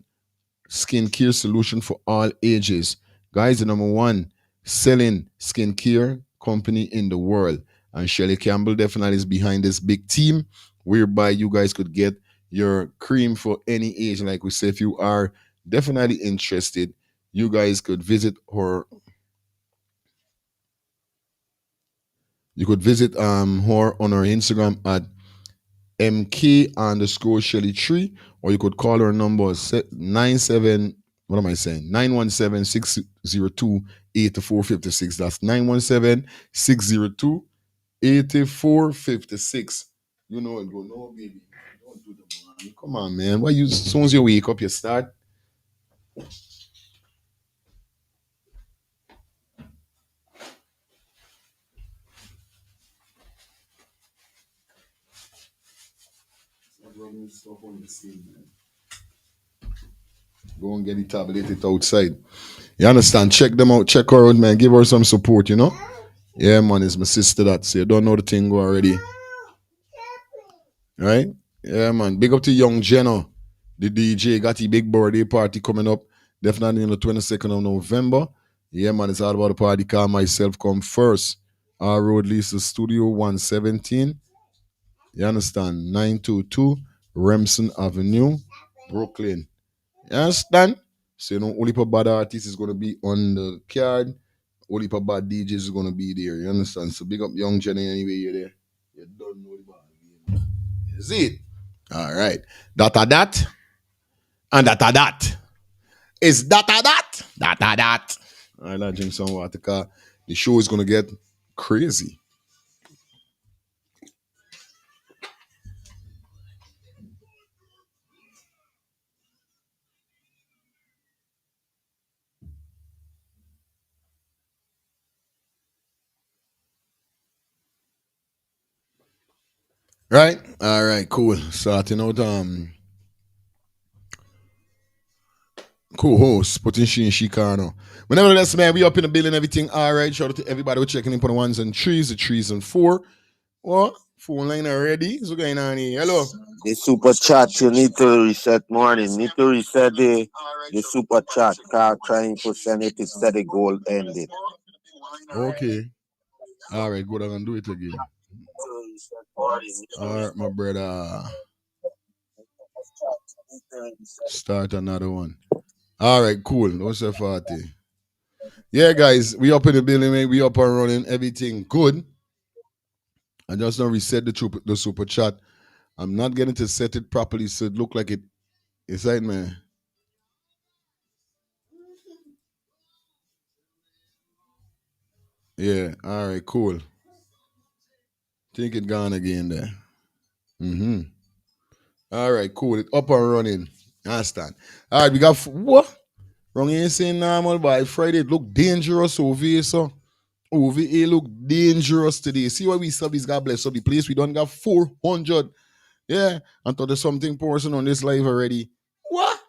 skincare solution for all ages. Guys, the number one selling skincare company in the world. And Shelly Campbell definitely is behind this big team, whereby you guys could get your cream for any age. Like we said, if you are definitely interested, you guys could visit her. You could visit her on her Instagram at mk_Shelly3, or you could call her number 917-602-8456. That's 917-602-8456. You know it go. No, baby. Don't do the man. Come on, man. Why you, as soon as you wake up, you start? Stuff on the scene, man. Go and get it tabulated outside. You understand? Check them out. Check her out, man. Give her some support, you know? Yeah, man. It's my sister that. So you don't know the thing go already. Right? Yeah, man. Big up to Young Jenna. The DJ got the big birthday party coming up. Definitely on the 22nd of November. Yeah, man. It's all about the party. Call Myself Come First. Our Road Lisa Studio 117. You understand? 922 Remsen Avenue, Brooklyn. You understand? So, you know, only for bad artists is going to be on the card. Only for bad DJs is going to be there. You understand? So, big up Young Jenny anyway you're there. You don't know the bad game. You see it? All right. That. And that. It's that. That. All right, I'll drink some water because the show is going to get crazy. Right? All right, cool. Starting out co-host, putting she in she car now. But nevertheless, man, we up in the building, everything all right. Shout out to everybody who checking in for the ones and threes, the threes and four. What? Phone line already? What's going on here? Hello. The super chat, you need to reset morning. Need to reset the super chat. Car trying to send it instead the goal ended. Okay. All right, good. I'm gonna do it again. All right, my brother. Start another one. All right, cool. No say 40. Yeah, guys, we up in the building, man. We up and running. Everything good. I just now reset the super chat. I'm not getting to set it properly, so it look like it. It's right, man. Yeah. All right. Cool. Think it gone again there. Mm-hmm. All right. Cool. It up and running. Understand. All right. We got what? Wrong ain't saying normal, but Friday it look dangerous over here, so. Over here look dangerous today. See why we service, God bless up the place. We done got 400. Yeah. I thought there's something person on this live already. What?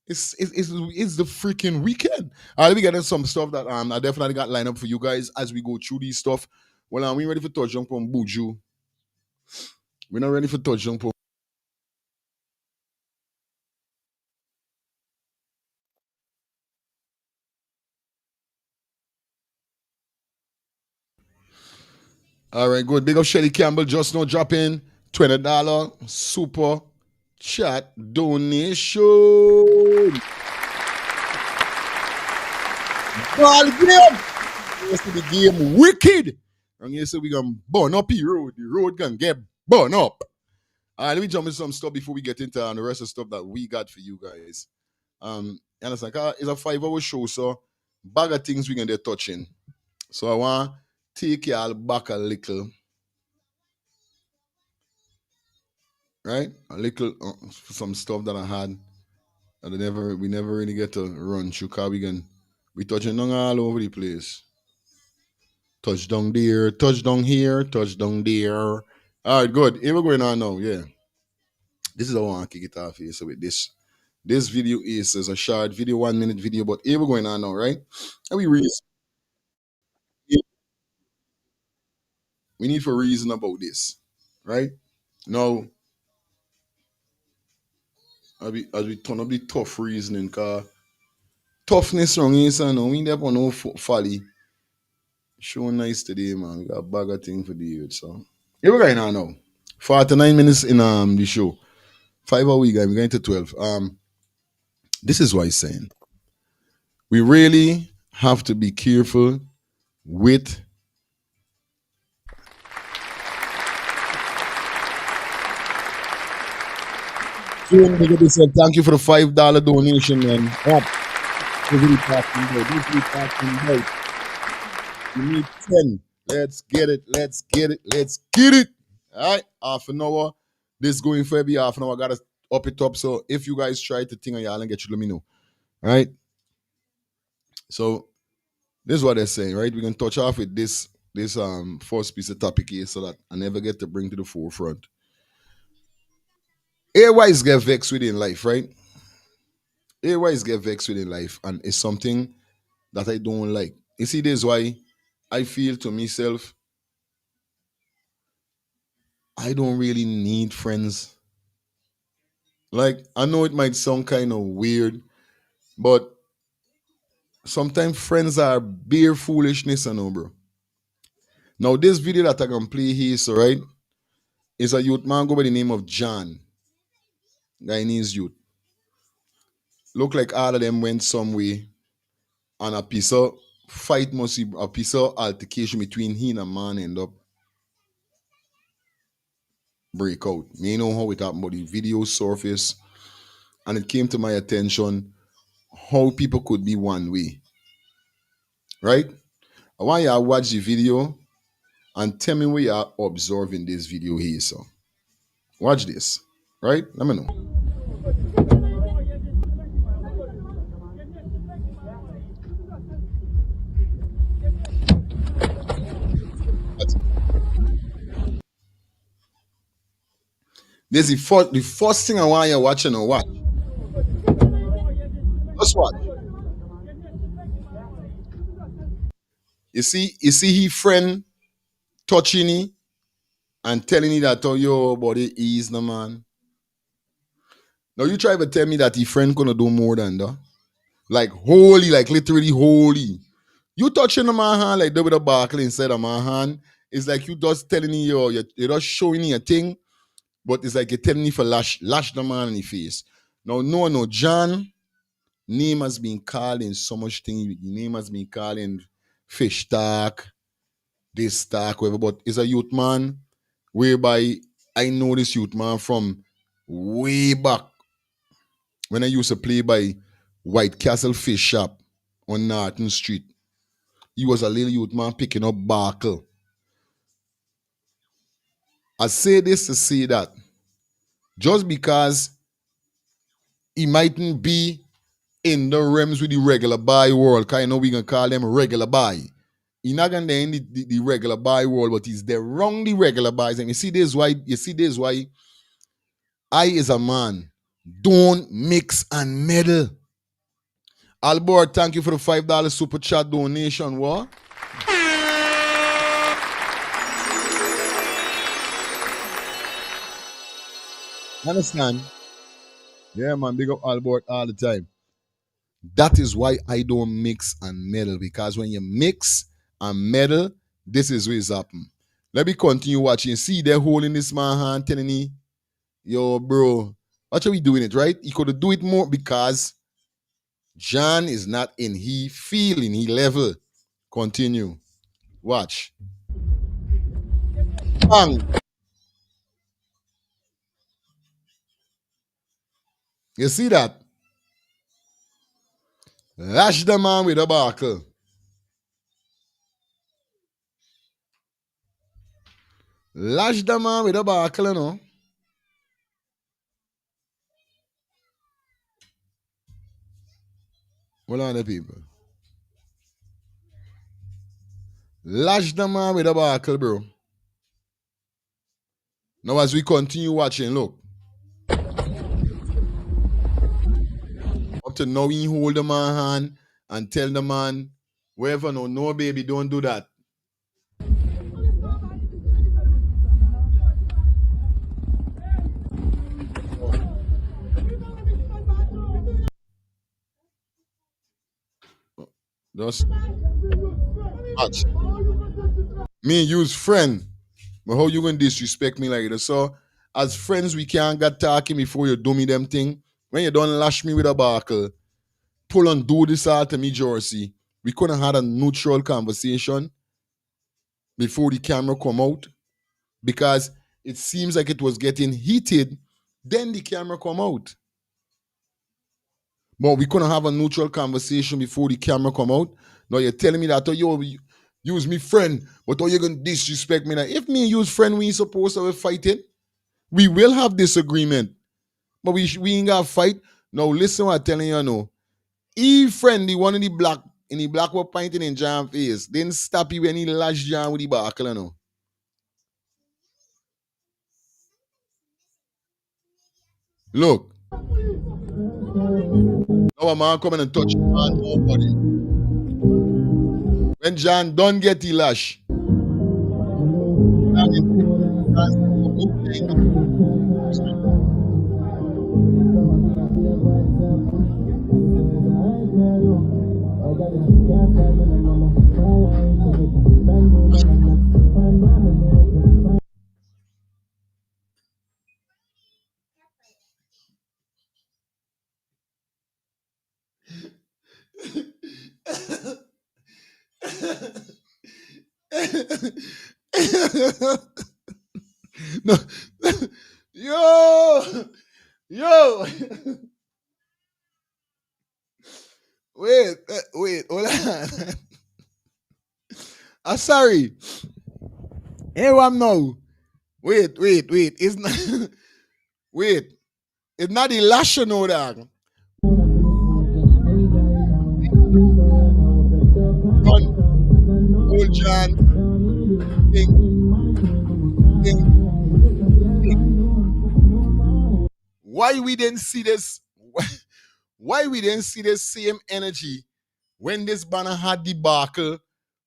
It's the freaking weekend. All right, we getting some stuff that I definitely got lined up for you guys as we go through these stuff. Well, we ready for touch jump on Buju. We're not ready for touch jump on. All right, good. Big up Shelly Campbell, just now drop in $20 super chat donation. Ball game. Yes, the game wicked. And you say we gonna burn up the road. The road gonna get burned up. All right, let me jump into some stuff before we get into the rest of the stuff that we got for you guys. And it's like it's a 5-hour show, so bag of things we gonna get touching. So I want to take y'all back a little, right? A little for some stuff that I had that we never really get to run through. Cause we touching on all over the place. Touchdown there, touchdown here, touchdown there. All right, good. Here we're going on now. Yeah, this is how I want to kick it off here. So with this video is a short video, 1 minute video, but here we're going on now, right? And we need for reason about this, right? Now, as we turn up the tough reasoning, cause toughness wrong is no. We never no folly. Show nice today, man. We got a bag of thing for the youth. So here we're going on now. 49 minutes in the show. 5 hour week, we're going to 12. This is what I'm saying. We really have to be careful with thank you for the $5 donation, man. Up. You need 10. Let's get it. All right, half an hour. This going for every half an hour. I gotta up it up. So if you guys try to think on y'all and get you, let me know. All right. So this is what they're saying, right? We're gonna touch off with this first piece of topic here so that I never get to bring to the forefront. Airwise get vexed within life, right? Airwise get vexed within life, and it's something that I don't like. You see, this is why I feel to myself, I don't really need friends. Like, I know it might sound kind of weird, but sometimes friends are bare foolishness, I know, bro. Now, this video that I can play here, so right, is a youth man go by the name of John. Guyanese youth. Look like all of them went some way, and a piece of fight must be a piece of altercation between he and a man end up break out. Me know how it happened, but the video surfaced, and it came to my attention how people could be one way. Right? I want you to watch the video and tell me what you're observing this video here. So watch this. Right? Let me know. This is the first thing I want you watching or what? Just what? You see he friend touching he and telling he that oh yo body ease no man. Now you try to tell me that he friend gonna do more than that. Like holy, like literally holy. You touching the man hand like David Barkley inside of my hand. It's like you just telling me you're just showing me a thing, but it's like you're telling me for lash the man in the face. Now, no, John, name has been called in so much thing. Name has been called in fish talk, this talk, whatever, but it's a youth man whereby I know this youth man from way back when I used to play by White Castle Fish Shop on Norton Street. He was a little youth man picking up barkle. I say this to say that just because he mightn't be in the realms with the regular buy world, because I know we gonna call them regular buy. He's not gonna end the regular buy world, but he's there wrong the regular buys. And you see this why I is a man. Don't mix and meddle. Albert, thank you for the $5 super chat donation. What? Understand? Yeah, man, big up Albert all the time. That is why I don't mix and meddle, because when you mix and meddle, this is what is happening. Let me continue watching. See, they're holding this man hand, telling me, yo, bro, watch how we doing it, right? He could do it more because John is not in he feeling, he level. Continue. Watch. Bang. You see that? Lash the man with a buckle. Lash the man with a buckle, you know. Hold on, the people. Lash the man with a buckle, bro. Now, as we continue watching, look. Up to now, he hold the man hand and tell the man, wherever, no, baby, don't do that. Just watch. Me use friend. But how you gonna disrespect me like that? So, as friends, we can't get talking before you do me them thing. When you don't lash me with a buckle, pull and do this out to me, Jersey. We couldn't have had a neutral conversation before the camera come out, because it seems like it was getting heated. Then the camera come out. But we couldn't have a neutral conversation before the camera come out. Now you're telling me that, oh, yo, use me friend, but oh, you're going to disrespect me now. If me and use friend, we ain't supposed to be fighting. We will have disagreement, but we ain't got to fight. Now listen what I'm telling you now. Friend, the one in the black was pointing in John face, didn't stop you when he lashed John with the buckle, you know. Look. Now a man coming and touch John nobody. When John don't get the lash, no, yo, wait, hold on. I'm sorry. Here I'm now. Wait. It's not. Wait. It's not the lash, you know that. Old John. Why we didn't see this? Why we didn't see the same energy when this banner had debacle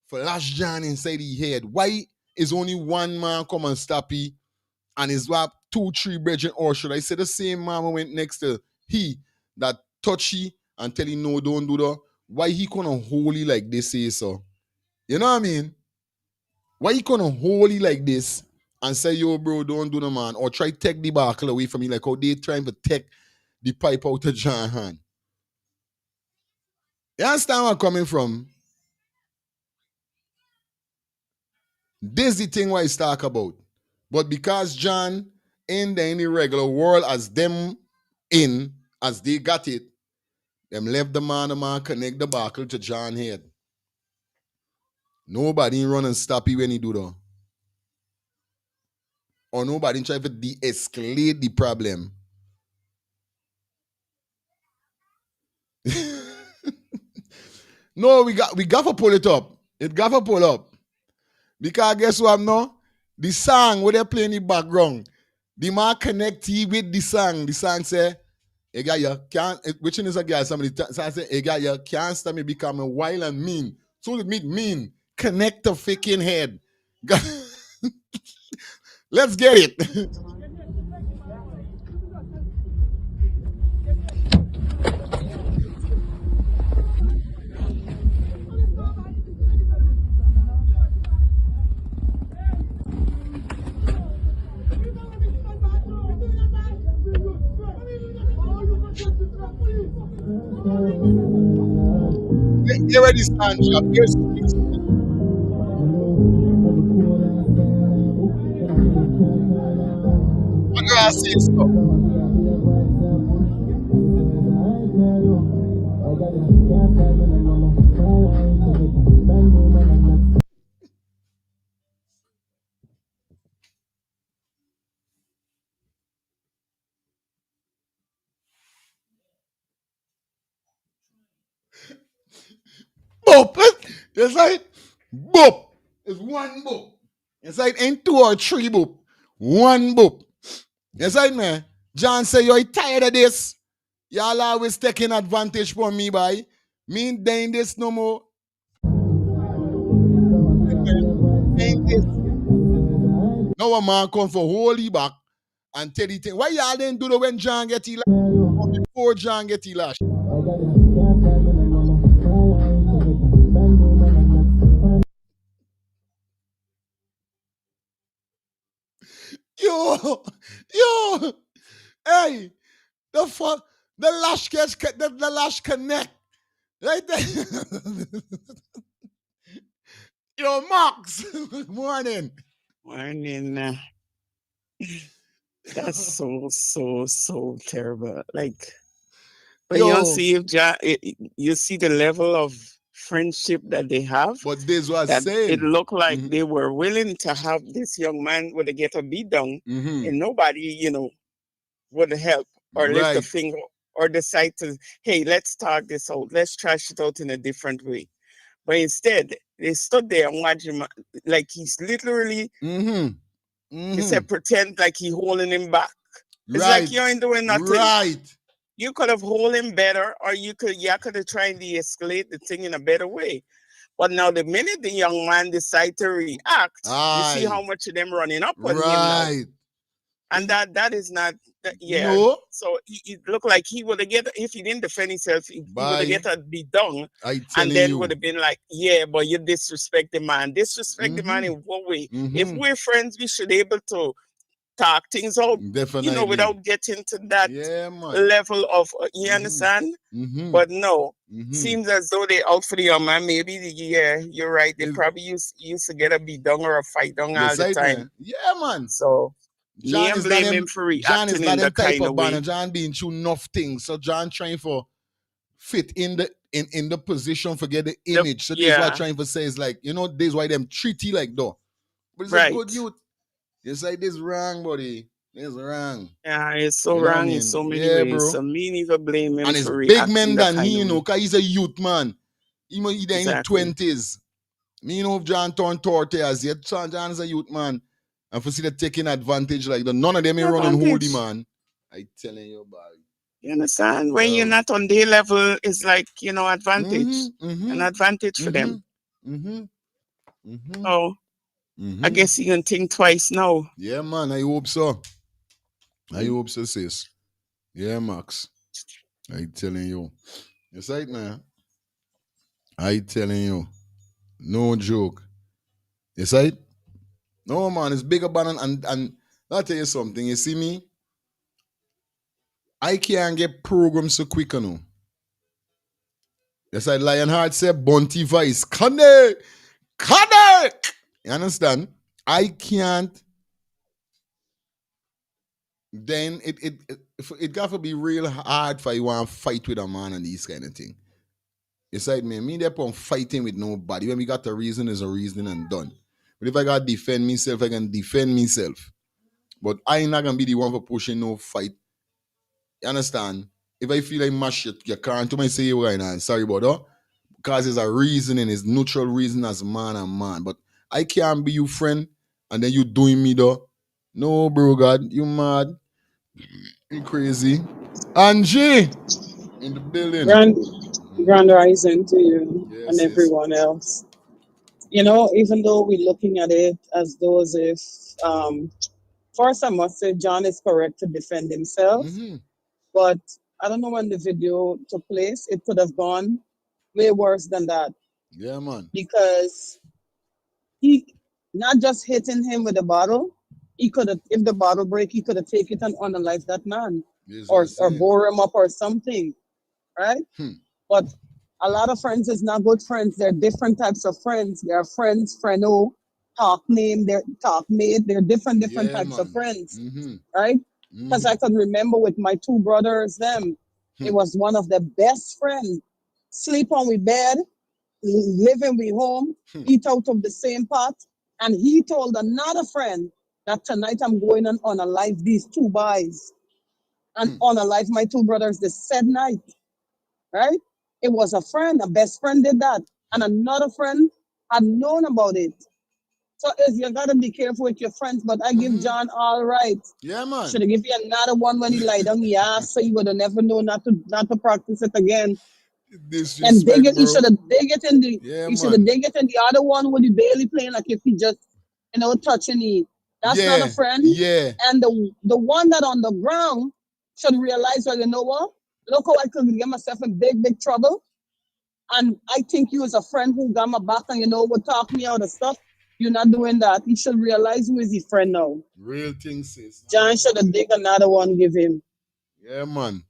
for Lash John inside the head? Why is only one man come and stop he and his wap 2-3 brethren, or should I say the same man who went next to he that touchy and tell him no, don't do that? Why he gonna holy like this say so? You know what I mean? Why he gonna holy like this and say, yo, bro, don't do no man, or try take the buckle away from me like how they trying to take the pipe out of John hand? You understand where I'm coming from? This is the thing why he's talk about. But because John in the any regular world as them in, as they got it, them left the man connect the buckle to John head. Nobody run and stop you when he do that. Or nobody try to de-escalate the problem. No, we got to pull it up. It got to pull up. Because guess what now? The song where they play in the background, the man connect with the song. The song say, hey guy, you can't, which one is a guy? Somebody say, hey guy, you can't stop me becoming wild and mean. So it mean, connect the freaking head. Let's get it. They already stand up. Here's what do I say stuff? Boop. It's like boop. It's one boop. It's like ain't 2 or 3 boop. One boop. It's like man. John say you're tired of this. Y'all always taking advantage from me, boy. Me ain't doing this no more. Ain't this. Now a man come for holy back and tell the thing. Why y'all didn't do that when John get he or before John get he lash? Yo, hey, the lash gets the lash connect right there. Yo, Max, good morning. Morning. That's so terrible. Like, but Yo. you see if you see the level of friendship that they have. But this was that saying it looked like they were willing to have this young man would get a beat down, and nobody, would help or lift a finger or decide to, hey, let's talk this out, let's trash it out in a different way. But instead, they stood there and watched him like he's literally. He said, pretend like he holding him back. It's like you ain't doing nothing. Right. You could have hold him better, or you could have tried to de-escalate the thing in a better way. But now the minute the young man decide to react, you see how much of them running up on him now. And that is not, No. So it looked like he would have get, if he didn't defend himself, he would have get a be done. And then would have been like, yeah, but you disrespect the man. Disrespect the man in what way? If we're friends, we should be able to talk things out, definitely, without getting to that level of, you understand? But no, seems as though they out for the young man. Maybe, you're right. They probably used to get a beat down or a fight down all the time. Man. Yeah, man. So John is blame him for reacting in the kind of way. John being through enough things, so John trying for fit in the position, forget the image. So this is what I'm trying to say is like, this is why them treaty like though. But it's a good youth. It's like this wrong, buddy. It's wrong. Yeah, it's so wrong in so many ways. Bro. So me neither blame him. And it's for big men than he, because he's a youth man. He's in his 20s. Me if John turned 30 as yet. John is a youth man. And for see the taking advantage like that. None of them ain't running holy, man. I telling you about it. You understand? When you're not on their level, it's like, advantage. An advantage for them. So I guess you can think twice now. Yeah, man, I hope so. I hope so, sis. Yeah, Max. I telling you. It's right, man. I telling you. No joke. It's right? No, man, it's bigger Banton. And I'll tell you something. You see me? I can't get programs so quick, you know. That's like Lionheart said, Bunty Vice. Connect! You understand? I can't. Then it got to be real hard for you want to fight with a man and these kind of thing. It's like me there upon fighting with nobody. When we got a reason, is a reason and done. But if I got to defend myself, I can defend myself. But I ain't not gonna be the one for pushing no fight. You understand? If I feel like mash your car into my say right now, sorry about that. Because there's a reason and it's neutral reason as man and man. But I can't be your friend and then you doing me though. No, bro, God, you mad. You crazy. Angie in the building. Grand rising to you and Yes, yes. everyone else. Even though we're looking at it as though as if, first I must say John is correct to defend himself, but I don't know when the video took place. It could have gone way worse than that Yeah, man. because he not just hitting him with a bottle. He could have, if the bottle break, he could have taken it and unalive that man Yes, or bore him up or something, right? But a lot of friends is not good friends. They're different types of friends. There are friends, friendo, talk name, they're talk mate. They're different types of friends, right? Because I can remember with my two brothers, it was one of the best friends. Sleep on we bed, living we home, eat out of the same pot. And he told another friend that tonight I'm going on a live these two boys. And on a live my two brothers the said night, right? It was a friend, a best friend did that. And another friend had known about it. So you gotta be careful with your friends, but I give John all right. Yeah, man. Should have give you another one when he lie down the ass so he would have never known not to practice it again. And dig it, he should have dig it in the he should have dig it in the other one when he barely playing like if he just touching it. That's not a friend. Yeah. And the one that on the ground should realize, well, you know what? Look how I could get myself in big trouble. And I think you as a friend who got my back and would talk me out of stuff. You're not doing that. He should realize who is his friend now. Real thing, sis. John should have dig another one, give him. Yeah, man.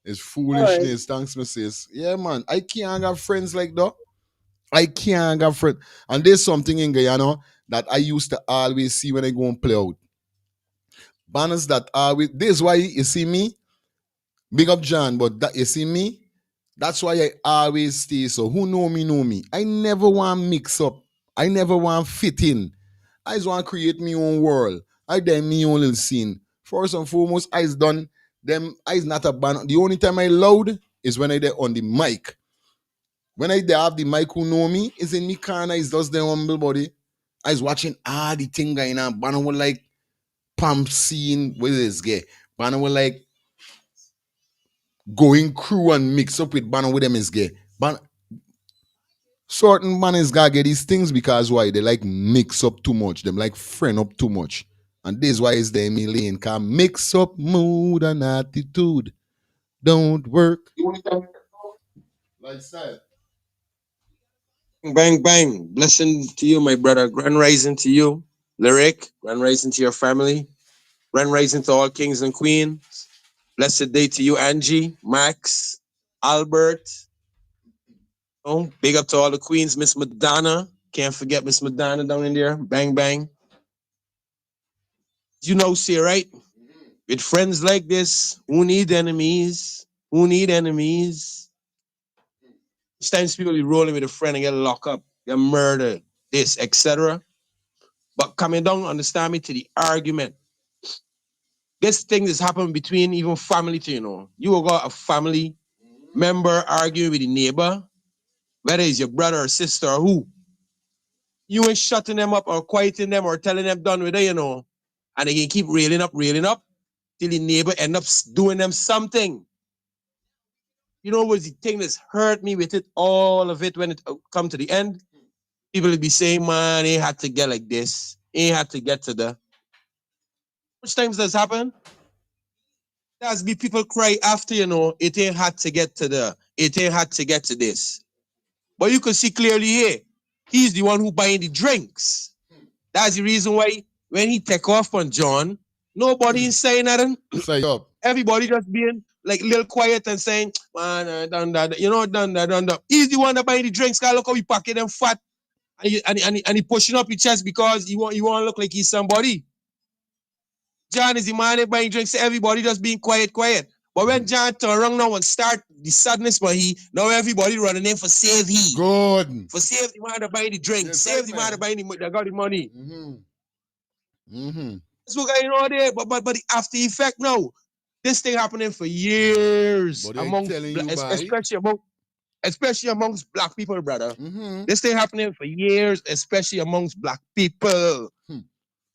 It's foolishness. Thanks, my sis. Yeah, man. I can't have friends like that. I can't have friends. And there's something in Guyana that I used to always see when I go and play out. Banners that always. This is why you see me. Big up John, but that you see me. That's why I always stay. So who know me, know me. I never want mix up. I never want fit in. I just want to create my own world. I done me own little scene. First and foremost, I's done them. I's not a band. The only time I loud is when I there on the mic. When I there have the mic who know me, is in me corner, is just the humble body. I's watching the thing going on. Banner will like pump scene with this guy. Banner will like going crew and mix up with Banner with them is gay. Certain banners gotta get these things because why? They like mix up too much. Them like friend up too much. And this is why it's the million. Cause mix up mood and attitude don't work. Lifestyle. Bang, bang. Blessing to you, my brother. Grand rising to you. Lyric. Grand rising to your family. Grand rising to all kings and queens. Blessed day to you, Angie, Max, Albert. Oh, big up to all the queens. Miss Madonna. Can't forget Miss Madonna down in there. Bang, bang. You know, see, right? With friends like this, who need enemies? Who need enemies? Sometimes people be rolling with a friend and get locked up, get murdered, this, etc. But coming down, understand me, to the argument. This thing is happening between even family to, You will got a family member arguing with the neighbor, whether it's your brother or sister or who. You ain't shutting them up or quieting them or telling them done with it, And they can keep railing up, till the neighbor end up doing them something. You know what's the thing that's hurt me with it, all of it, when it come to the end? People will be saying, man, he had to get like this. He had to get to the. Which times does happen? There's be people cry after, it ain't had to get to the, it ain't had to get to this. But you can see clearly here, he's the one who buying the drinks. That's the reason why when he take off on John, nobody is saying nothing. Say up. Everybody just being like a little quiet and saying, man, done that. He's the one that buying the drinks. Cause look how he packing them fat. And he pushing up his chest because you want to look like he's somebody. John is the man that buying drinks. Everybody just being quiet. But when John turn around now and start the sadness, but now everybody running in for save he. Good. For save the man that buying the drinks. Yes, save the man that buying that got the money. That's what going on there. But the after effect now. This thing happening for years amongst, especially amongst black people, brother. This thing happening for years, especially amongst black people,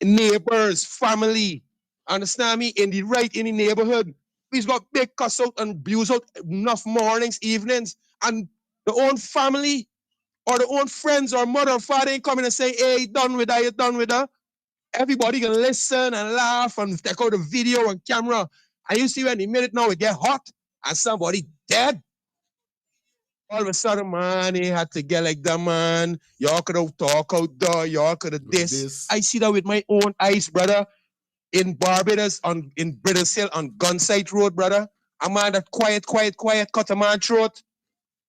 neighbors, family. Understand me? In the neighborhood, we've got big cuss out and abuse out enough mornings, evenings, and the own family or the own friends or mother or father ain't coming and say, "Hey, done with that, you done with that." Everybody can listen and laugh and take out the video and camera. And you see when the minute now it get hot and somebody dead, all of a sudden, man, he had to get like that, man. Y'all could have talk out there, y'all could have this. I see that with my own eyes, brother. In Barbados, in British Hill, on Gunsight Road, brother. A man that quiet, cut a man throat.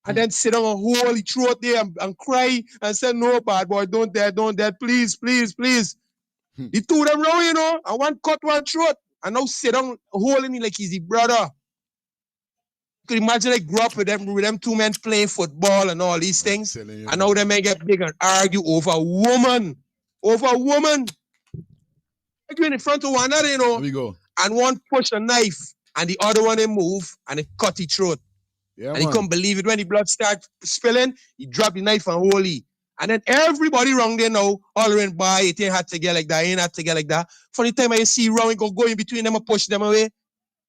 And then sit on a holy throat there and cry and say, "No, bad boy, don't dead, please. The two of them round, and one cut one throat. And now sit down holding him like he's the brother. You could imagine I grew up with them two men playing football and all these things. And now them men get big and argue over a woman. Arguing in front of one another, There we go. And one push a knife and the other one they move and it cut his throat. Yeah, and he couldn't believe it. When the blood started spilling, he dropped the knife and holy. And then everybody wrong there now, all around by, it ain't had to get like that, ain't had to get like that. For the time I see wrong, go in between them and push them away.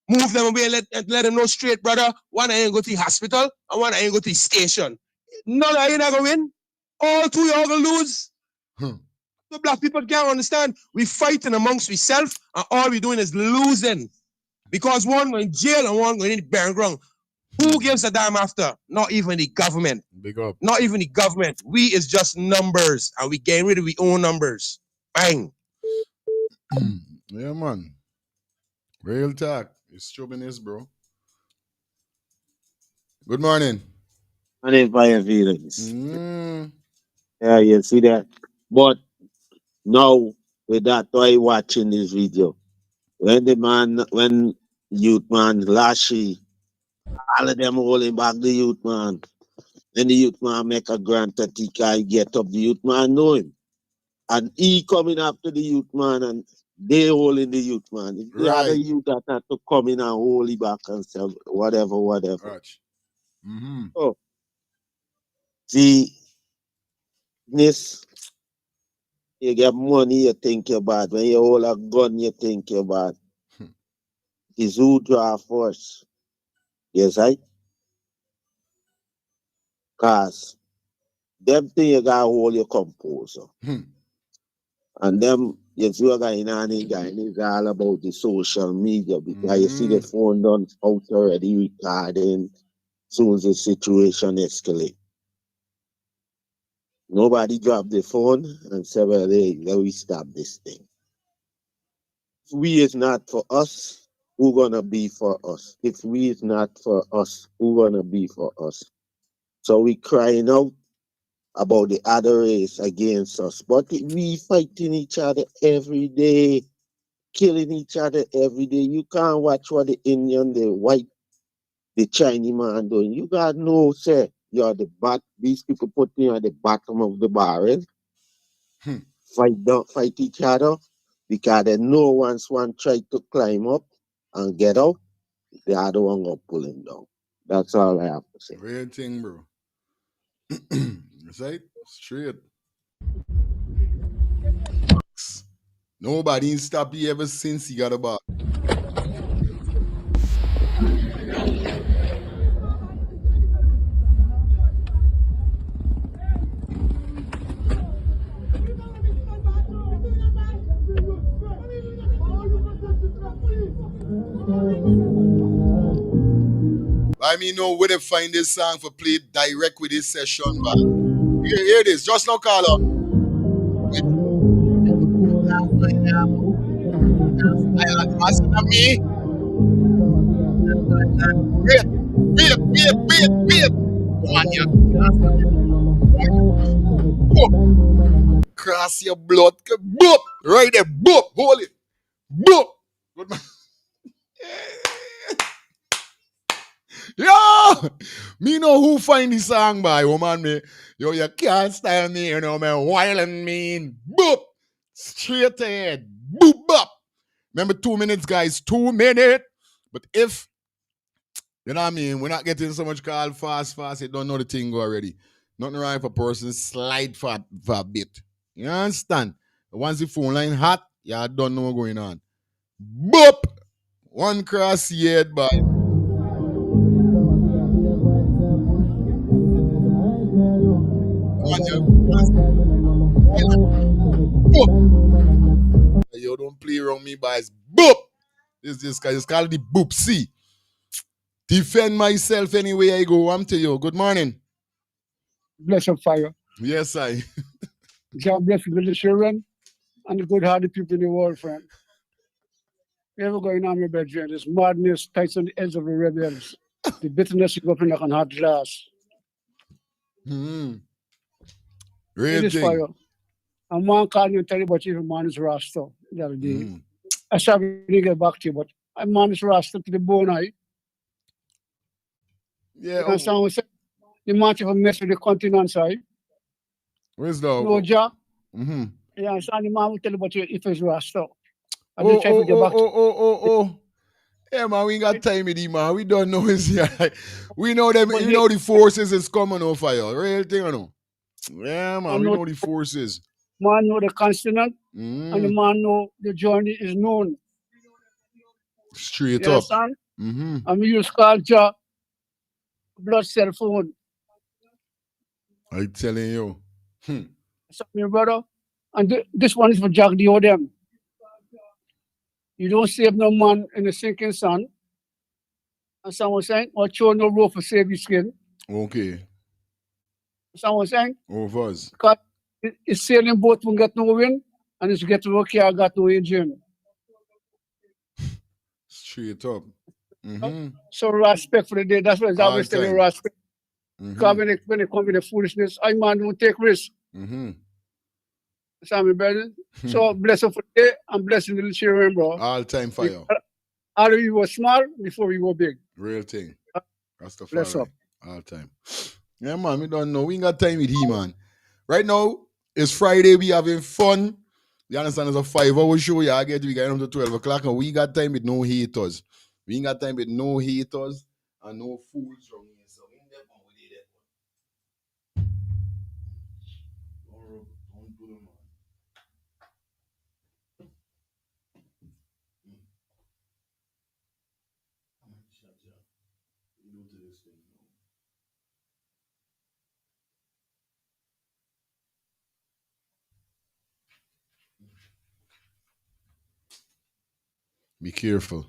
Move them away and let them know straight, brother. One I ain't go to the hospital and one I ain't go to the station. None I ain't gonna win. All two y'all gonna lose. The black people can't understand. We fighting amongst ourselves and all we doing is losing. Because one going in jail and one going in the barren ground. Who gives a damn after? Not even the government. Big up. Not even the government. We is just numbers and we getting rid of our own numbers. Bang. Yeah, man. Real talk. It's stubbornness, bro. Good morning. My name is Brian Felix. Yeah, you see that? But now, with that, why watching this video? When youth man, Lashy, all of them holding back the youth man. And the youth man make a grant that he can get up, the youth man know him. And he coming after the youth man and they holding the youth man. If the other youth that had to come in and hold it back and say whatever. Oh, see, this, you get money, you think you're bad. When you hold a gun, you think you're bad. It's who draw first. Yes, right? Cause them thing you gotta hold your composure. And them, yes, you are going on it's all about the social media because you see the phone done out already recording soon as the situation escalate. Nobody drop the phone and say, well, hey, let me stop this thing. If we is not for us, who gonna be for us? If we is not for us, who gonna be for us? So we crying out about the other race against us. But we fighting each other every day, killing each other every day. You can't watch what the Indian, the white, the Chinese man doing. You gotta know, say, you're these people put you at the bottom of the barrel. Fight each other because they know once one try to climb up and get out, the other one gonna pull him down. That's all I have to say. Real thing, bro. That's right. Straight. Nobody stop you ever since he got a bar. I mean, know where to find this song for play direct with this session, man. Here it is. Just now, call up. Me. Wait. Come on, here. Cross your blood. Boop. Right there. Boop. Hold it. Boop. Good man. Yo! Me know who find the song by woman me. Yo, you can't style me, you know, man. Wildin' mean. Boop. Straight ahead. Boop up. Remember 2 minutes, guys. 2 minutes. But if, you know what I mean, we're not getting so much call fast. You don't know the thing go already. Nothing wrong if a person slide for a bit. You understand? Once the phone line hot, you don't know what's going on. Boop! One cross head by. Yo, don't play around me, boys. Boop! This guy is called the boop. See? Defend myself anyway I go. I'm to you. Good morning. Bless up fire. Yes, I. God bless the little children and the good-hearted people in the world, friend. Ever going on, my brethren? This madness tights on the edge of the rebels. The bitterness is open like an hot glass. Real it is thing. fire. And one called me and tell you about your man is Rasta the other day. I said, I didn't get back to you, but my man is Rasta to the bone eye. Yeah. You understand what I'm saying? The man have mess with the continent side. Where's the no job? Mm-hmm. You understand? The man will tell you about you if it's Rasta. Yeah, man, we ain't got time with him, man. We don't know his here. We know them. We know the forces is coming on fire. Real thing, or no? Yeah, man. We know the forces. Man know the continent, and the man know the journey is known. Straight you up. Understand? And we use culture, blood cell phone. I'm telling you. So, my brother, and this one is for Jack the Odem. You don't save no man in the sinking sun. And someone saying, or throw no rope for save your skin. Okay. Someone saying? Overs. Because it's sailing boat won't get no wind, and it's get to work here, got no engine. Straight up. So respect for the day. That's what I always tell you, respect. Because when it comes to the foolishness, I man don't take risks. So, so blessing for the day and blessing the little children, bro. All time fire. All of you were small before you were big. Real thing. That's the Bless up. All time. Yeah, man, we don't know. We ain't got time with him, man. Right now, it's Friday. We having fun. You understand? It's a 5-hour show. Yeah, we get him to 12 o'clock, and we ain't got time with no haters. We ain't got time with no haters and no fools from here. So we ain't that one with it. Don't do them, man. Be careful.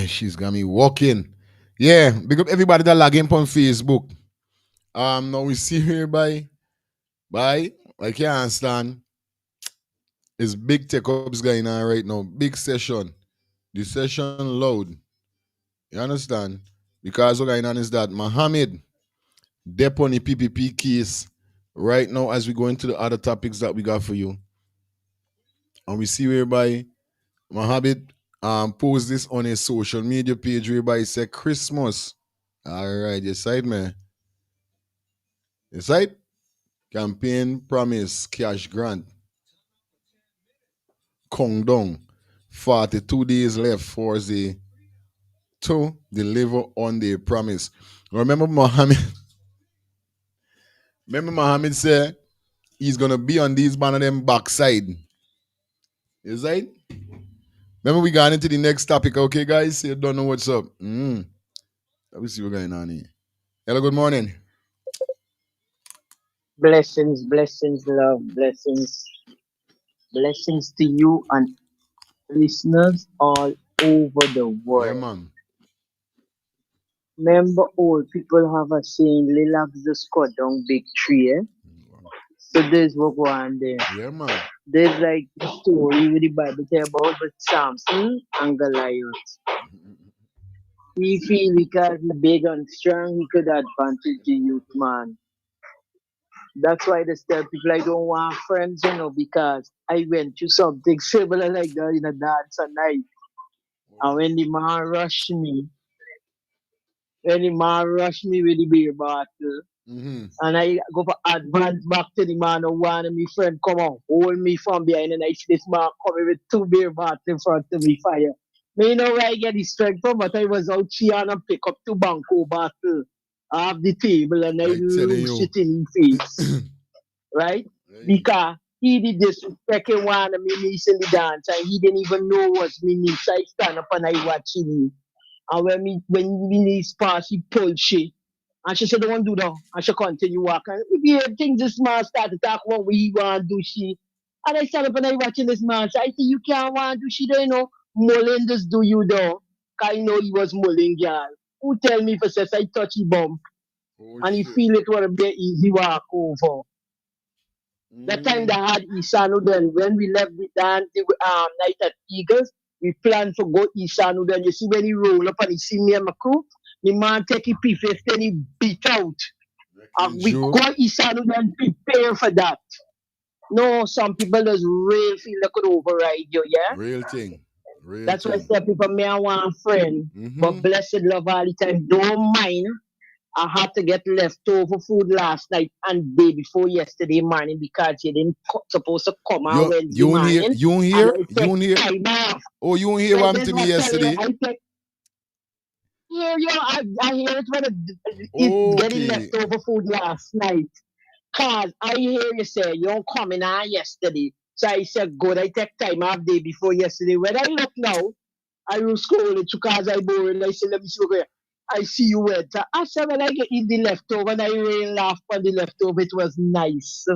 She's got me walking. Yeah, big up everybody that log in on Facebook. Now we see here by I can't understand. It's big take-ups going on right now. Big session. The session loud. You understand? Because what's going on is that Mohammed dep on the PPP case right now as we go into the other topics that we got for you. And we see whereby Mohammed post this on his social media page whereby he said Christmas. All right, you side, man. You side? Campaign promise cash grant. Kong down. 42 days left for the to deliver on their promise. Remember Mohammed said he's gonna be on these man of them backside. Is that? Remember we got into the next topic, okay, guys? You don't know what's up. Let me see what's going on here. Hello, good morning. Blessings, love, blessings to you and listeners all over the world. Yeah, man. Remember, old people have a saying, "Relax the squat down big tree." Eh? So there's what go on there. Yeah, man. There's like the story with the Bible tell about with Samson and Goliath. He feel because he's big and strong, he could advantage the youth man. That's why they tell people I don't want friends, because I went through something similar like that in a dance at night. And when the man rushed me with the beer bottle, and I go for advance back to the man and one of my friend come on, hold me from behind and I see this man coming with 2 beer bottles in front of me fire. Me know where I get the strength from, but I was out here and pick up 2 banco bottle off the table and I loose it in his face. Right? Because he did disrespect one of me niece in the dance and he didn't even know what's me niece. I stand up and I watching him. And when me niece passed, he pulled shit. And she said, don't do that. And she continue walking. If you hear things, this man start to talk what we want to do shit. And I stand up and I watching this man. So I say, you can't want to do shit, Mulling just do you though. Cause I know he was mulling, girl. Who tell me for says I touch his bump. And he feel it would be easy walk over. That time they had Isanu then. When we left the dance, the night at Eagles, we planned to go Isanu then. You see when he roll up and he see me and my crew, the man take his P50 and he beat out. And we go Isanu then prepare for that. No, some people just real feel they could override you, yeah? Real thing. That's why I say people may want a friend, but blessed love all the time. Don't mind. I had to get leftover food last night and day before yesterday morning because you didn't supposed to come on Wednesday morning. You don't hear? Oh, you don't hear what happened to me yesterday? I hear it when it's getting leftover food last night. Cause I hear you say you don't come in on yesterday. So I said, good, I take time off day before yesterday. When I look now, I will scroll it because I bored. I said, let me see where I see you went. I said, when I get in the leftover, and I really laugh on the leftover, it was nice.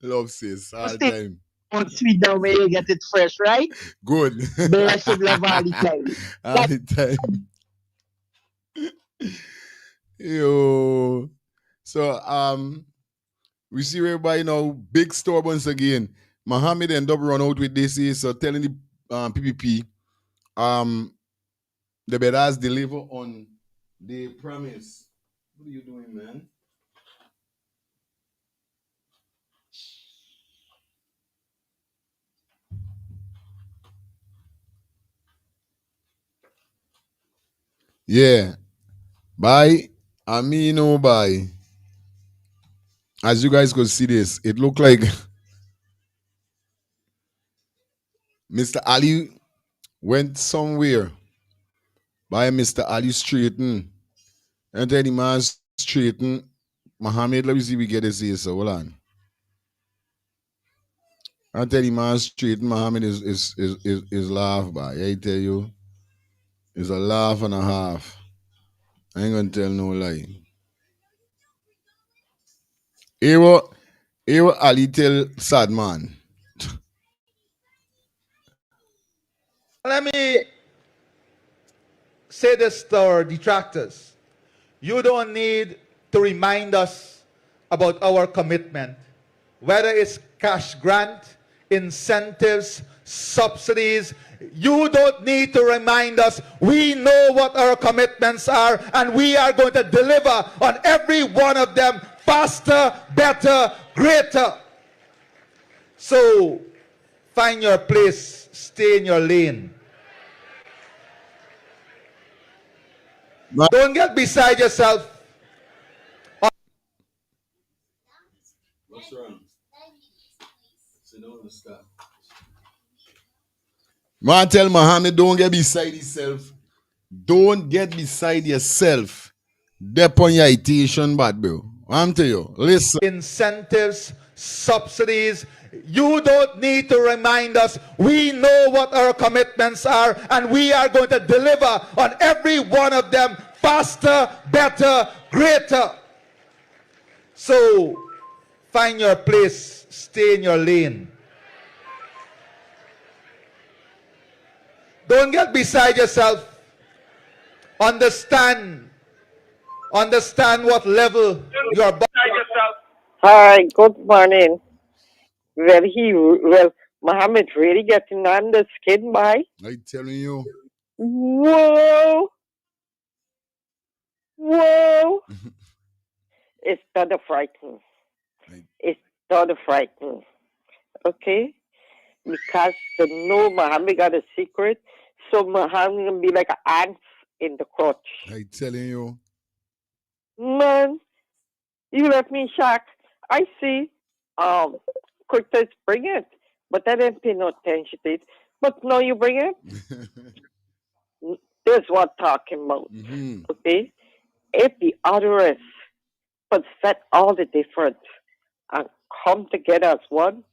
Love sis, all the time. On sweet down where you get it fresh, right? Good. Blessed love all the time. All the time. Yo. So, we see everybody now, big store once again. Mohammed and double run out with this is so telling the PPP, the betters deliver on the promise. What are you doing, man? Yeah. Bye. Amino bye. As you guys could see this, it looked like Mr. Ali went somewhere by Mr. Ali Straighten. And then the man straighten. Mohammed, let me see if we get this here. So hold on. I tell you, man, straighten Mohammed is laugh by. I tell you, it's a laugh and a half. I ain't gonna tell no lie. Here Ali tell sad man. Let me say this to our detractors. You don't need to remind us about our commitment, whether it's cash grant, incentives, subsidies. You don't need to remind us. We know what our commitments are, and we are going to deliver on every one of them faster, better, greater. So find your place, stay in your lane. Don't get beside yourself. What's wrong? Sit down and stop. Man, tell Mohammed, don't get beside yourself. Don't get beside yourself. Dep on your attention, bad bro. I'm telling you, listen. Incentives, subsidies. You don't need to remind us. We know what our commitments are, and we are going to deliver on every one of them faster, better, greater. So find your place, stay in your lane. Don't get beside yourself. Understand what level you are. Hi, good morning. Muhammad really getting on the skin by? I'm telling you. Whoa! Whoa! It's not a frightening. It's not a frightening. Okay? Because they know Muhammad got a secret, so Muhammad gonna be like an ant in the crotch. I'm telling you. Man, you left me shocked. I see. Curtis bring it, but I didn't pay no attention to it. But now you bring it. This is what I'm talking about. Okay? If the others but set all the difference and come together as one,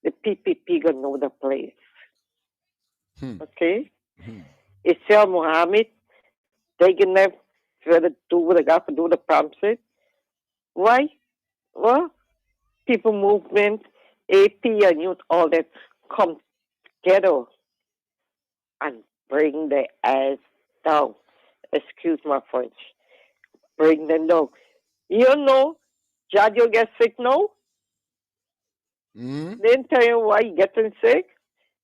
the PPP gonna know the place. Okay? It's still Muhammad, they can have to do what they got to do the promises. Why? Well, people movement, AP and youth, all that come together and bring their ass down. Excuse my French. Bring them down. You know, Jadio gets sick now. Didn't tell you why he getting sick.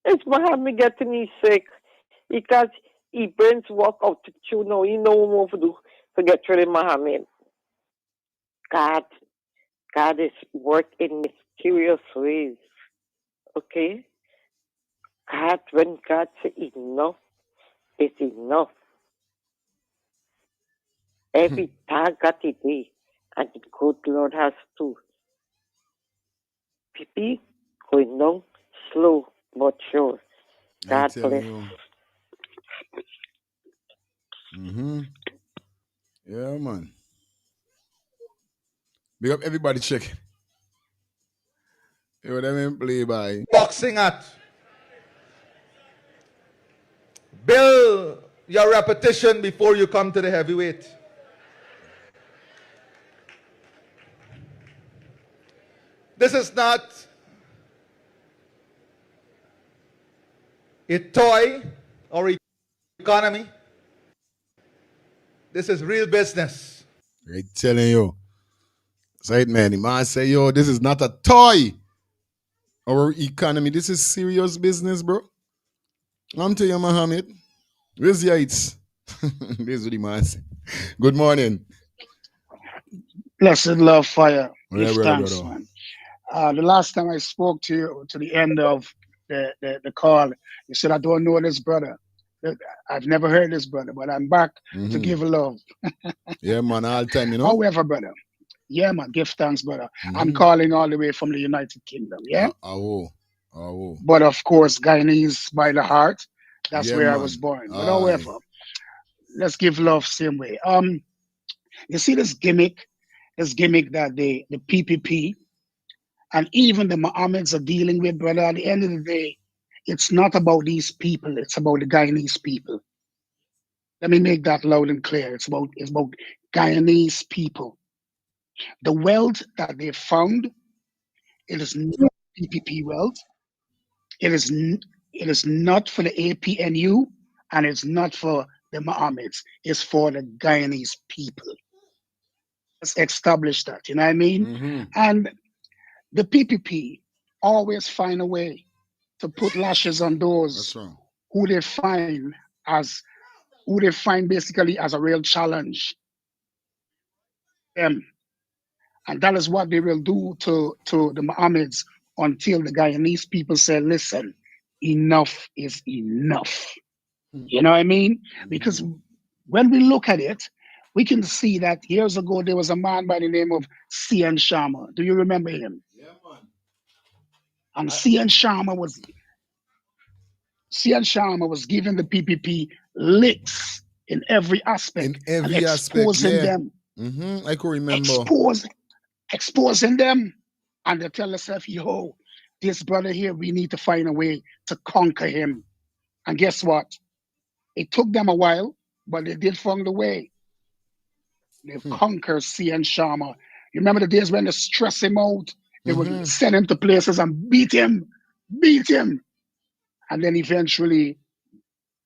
It's Muhammad getting he sick because he brings work out to you know. He know what to do to get rid of Muhammad. God is work in mysterious ways. Okay? When God says enough, it's enough. Every time got it day, and the good Lord has to. People going down slow but sure. God bless. Yeah, man. Big up everybody checking. You know what I mean? Play by. Boxing at. Build your repetition before you come to the heavyweight. This is not a toy or economy. This is real business. I'm telling you. Say it, man. The man say, yo, this is not a toy. Our economy, this is serious business, bro. I'm telling you, Muhammad. Where's the heights? This is what the man say. Good morning. Blessed love fire. Yeah, Give brother, thanks, brother. man. The last time I spoke to you, to the end of the call, you said, I don't know this brother. I've never heard this brother, but I'm back to give love. Yeah, man, all time, you know? However, brother, yeah, man, give thanks, brother. I'm calling all the way from the United Kingdom, yeah? But of course, Guyanese by the heart. That's Yeah, where I man. was born. But Aye. however, let's give love same way. You see this gimmick that the PPP and even the Mohammeds are dealing with, brother. At the end of the day, it's not about these people. It's about the Guyanese people. Let me make that loud and clear. It's about Guyanese people. The wealth that they found, it is not PPP wealth. It is not for the APNU, and it's not for the Mohammeds. It's for the Guyanese people. Let's establish that. You know what I mean? And the PPP always find a way to put lashes on those who they find basically as a real challenge. And that is what they will do to the Mohammeds until the Guyanese people say, listen, enough is enough. You know what I mean? Because when we look at it, we can see that years ago there was a man by the name of C.N. Sharma. Do you remember him? Yeah, man. And C.N. Sharma was giving the PPP licks in every aspect. In every aspect, yeah. Them. I could remember. Exposing them. And they tell themselves, yo, this brother here, we need to find a way to conquer him. And guess what? It took them a while, but they did find a way. They've conquered C.N. Sharma. You remember the days when they stress him out? They would send him to places and beat him. And then eventually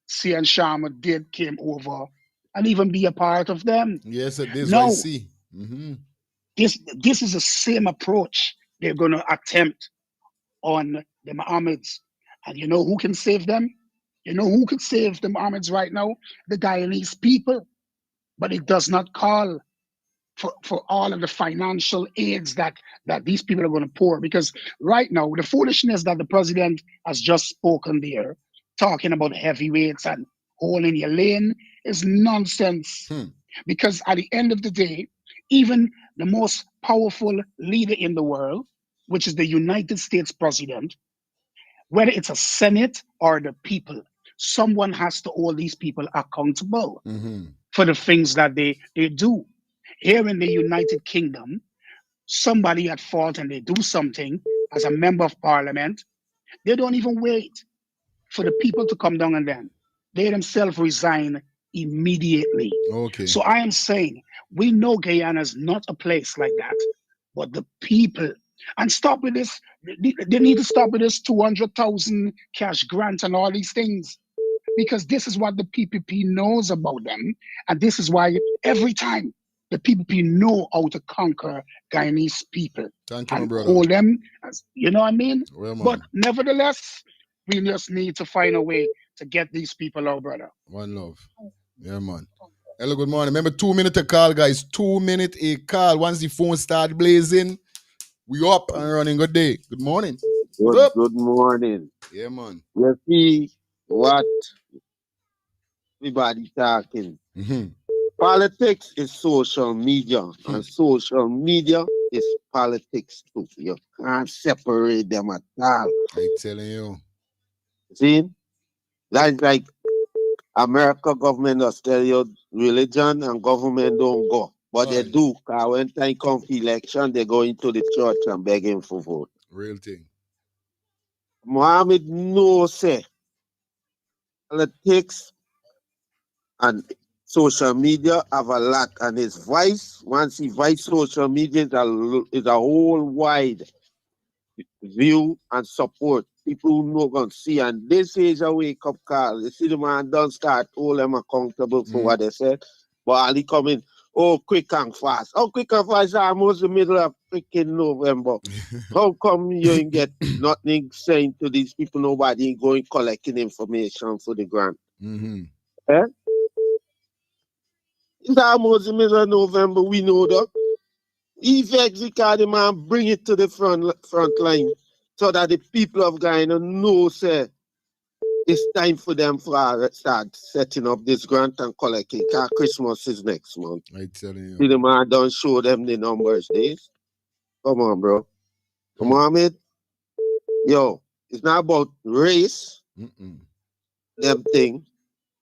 CN Sharma came over and even be a part of them. Yes, it is. I No, see. this is the same approach they're going to attempt on the Mohammeds. And you know who can save them? You know who could save the Mohammeds right now? The Guyanese people. But it does not call for all of the financial aids that these people are going to pour. Because right now, the foolishness that the president has just spoken there, talking about heavyweights and holding your lane, is nonsense. Because at the end of the day, even the most powerful leader in the world, which is the United States president, whether it's a Senate or the people, someone has to hold these people accountable for the things that they do. Here in the United Kingdom, somebody at fault and they do something as a member of parliament, they don't even wait for the people to come down on them. They themselves resign immediately. Okay. So I am saying, we know Guyana is not a place like that, but the people, and stop with this, they need to stop with this 200,000 cash grant and all these things, because this is what the PPP knows about them. And this is why every time the PPP know how to conquer Guyanese people. Thank you, my and brother. hold them, as, you know what I mean? Well, man. But nevertheless, we just need to find a way to get these people out, brother. One love. Yeah, man. Hello, good morning. Remember, 2 minute a call, guys. 2 minute a call. Once the phone start blazing, we up and running. Good day. Good morning. Good morning. Yeah, man. You see what everybody talking. Politics is social media, and social media is politics too. You can't separate them at all. I'm telling you. See? That's like America government does tell you religion and government don't go. But they do, because when time comes for election, they go into the church and begging for vote. Real thing. Mohammed no say politics and social media have a lot, and his voice, once he voice social media is a whole wide view and support. People who know going to see, and this is a wake up call. You see the man don't start hold them accountable for what they said, but all he come in, oh, quick and fast. Oh, quick and fast is almost the middle of freaking November. How come you ain't get nothing saying to these people, nobody ain't going collecting information for the grant? Eh? It's almost the middle of November, we know that. If execute the man, bring it to the front line so that the people of Guyana know, say, it's time for them to start setting up this grant and collecting. Because Christmas is next month. I telling you. See the man don't show them the numbers days. Come on, bro. Come on, mate. Yo, it's not about race, them thing,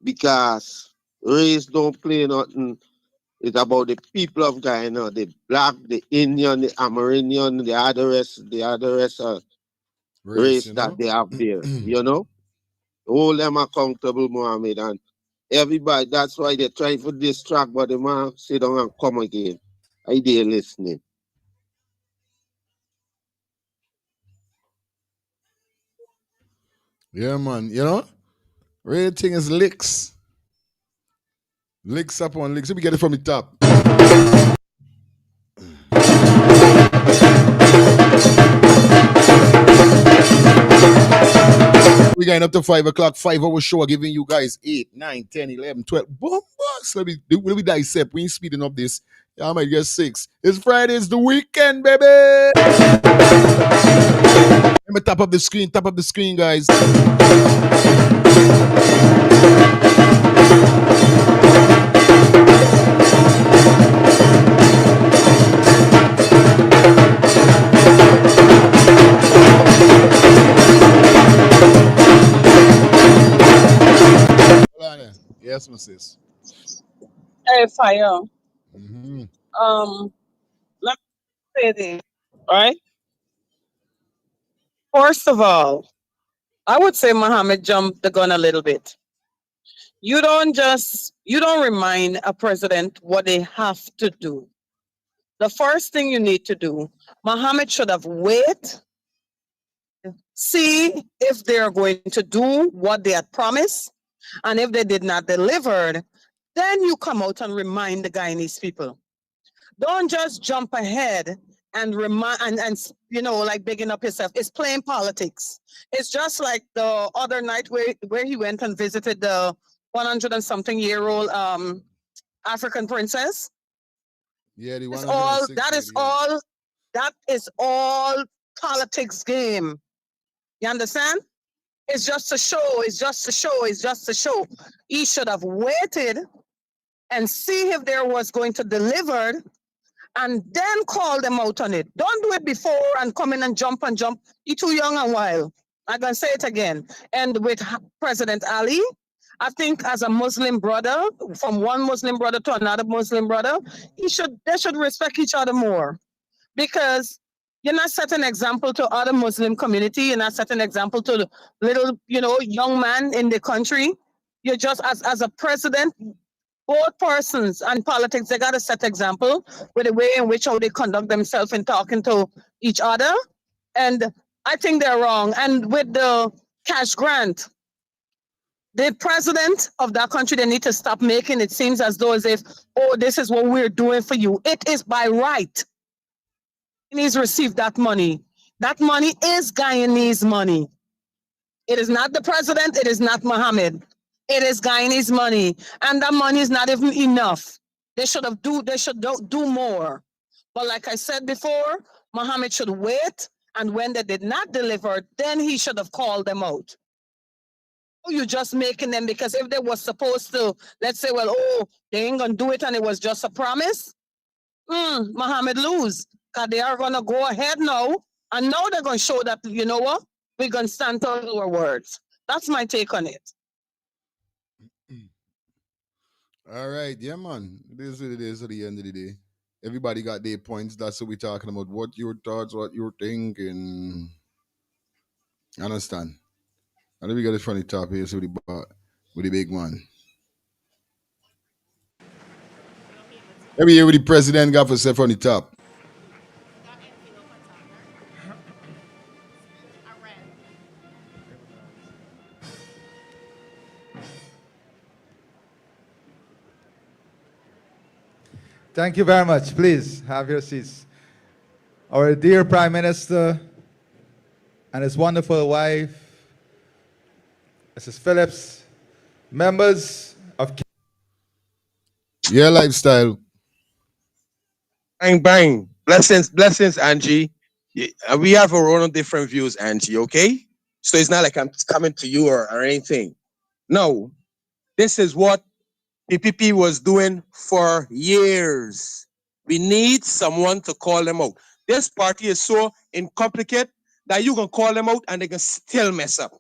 because race don't play nothing. It's about the people of Guyana, the black, the Indian, the Amerindian, the other rest race that they have there, you know? Hold them accountable, Mohammed, and everybody, that's why they're trying to distract, but the man sit down and come again. I there listening. Yeah, man. You know? Real thing is licks. Licks upon licks. Let me get it from the top. We going up to 5 o'clock, 5-hour show, giving you guys 8, 9, 10, 11, 12. Boom, boss. Let me dissect. We ain't speeding up this. Yeah, I might get 6. It's Friday, it's the weekend, baby. Let me tap up the screen, guys. Yes, my sis. Hey, Fire. Let me say this, right? First of all, I would say Mohammed jumped the gun a little bit. You don't remind a president what they have to do. The first thing you need to do, Mohammed should have waited, see if they're going to do what they had promised, And if they did not deliver, then you come out and remind the Guyanese people. Don't just jump ahead and remind and you know, like bigging up yourself. It's playing politics. It's just like the other night where he went and visited the 100 and something year old African princess. Yeah, the It's 106. that is all politics game. You understand? It's just a show. It's just a show. It's just a show. He should have waited and see if there was going to deliver and then call them out on it. Don't do it before and come in and jump and jump. You're too young and wild. I'm going to say it again. And with President Ali, I think as a Muslim brother, from one Muslim brother to another Muslim brother, they should respect each other more. Because you're not setting example to other Muslim community. You're not setting example to the little, young man in the country. You're just, as a president, both persons and politics, they got to set example with the way in which how they conduct themselves in talking to each other. And I think they're wrong. And with the cash grant, the president of that country, they need to stop making it seems as though as if, oh, this is what we're doing for you. It is by right. Guyanese receive that money. That money is Guyanese money. It is not the president. It is not Mohammed. It is Guyanese money, and that money is not even enough. They should do more. But like I said before, Mohammed should wait, and when they did not deliver, then he should have called them out. You're just making them because if they were supposed to, let's say, well, oh, they ain't gonna do it, and it was just a promise. Mohammed lose. Because they are going to go ahead now, and now they're going to show that, you know what, we're going to stand on our words. That's my take on it. All right, yeah, man. It is what it is at the end of the day. Everybody got their points. That's what we're talking about. What your thoughts, what you're thinking. Understand? And then we got a funny top here so with the big man. Every year with the president got for self on the top. Thank you very much. Please have your seats. Our dear Prime Minister and his wonderful wife, Mrs. Phillips, members of... Yeah, lifestyle. Bang, bang. Blessings, Angie. We have our own different views, Angie, okay? So it's not like I'm coming to you or anything. No, this is what PPP was doing for years. We need someone to call them out. This party is so incomplicated that you can call them out and they can still mess up.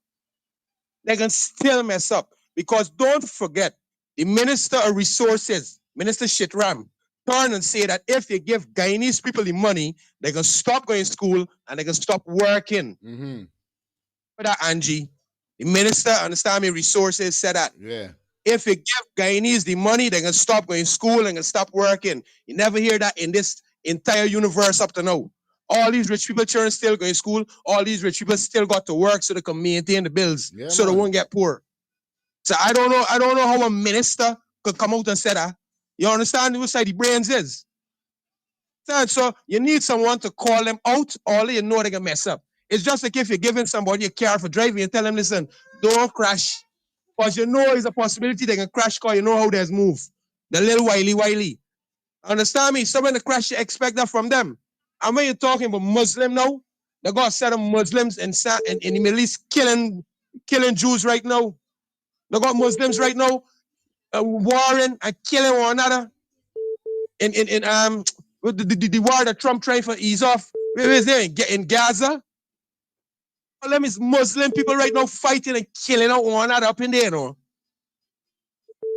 They can still mess up. Because don't forget, the Minister of Resources, Minister Shitram, turn and say that if you give Guyanese people the money, they can stop going to school and they can stop working. For that, Angie, the Minister, understand me, Resources said that. Yeah. If you give Guyanese the money, they can stop going to school and can stop working. You never hear that in this entire universe up to now. All these rich people children still going to school. All these rich people still got to work so they can maintain the bills, so they won't get poor. So I don't know how a minister could come out and say that. You understand which side the brains is? So you need someone to call them out, or you know they can mess up. It's just like if you're giving somebody a car for driving and tell them, listen, don't crash. Because you know it's a possibility they can crash because you know how there's move. The little wily. Understand me? So when they crash, you expect that from them. And when you're talking about Muslim now, they got a set of Muslims in the Middle East killing Jews right now. They got Muslims right now warring and killing one another. With the war that Trump trying to ease off. Where is it? In Gaza? All them is Muslim people right now fighting and killing out one another up in there, you know.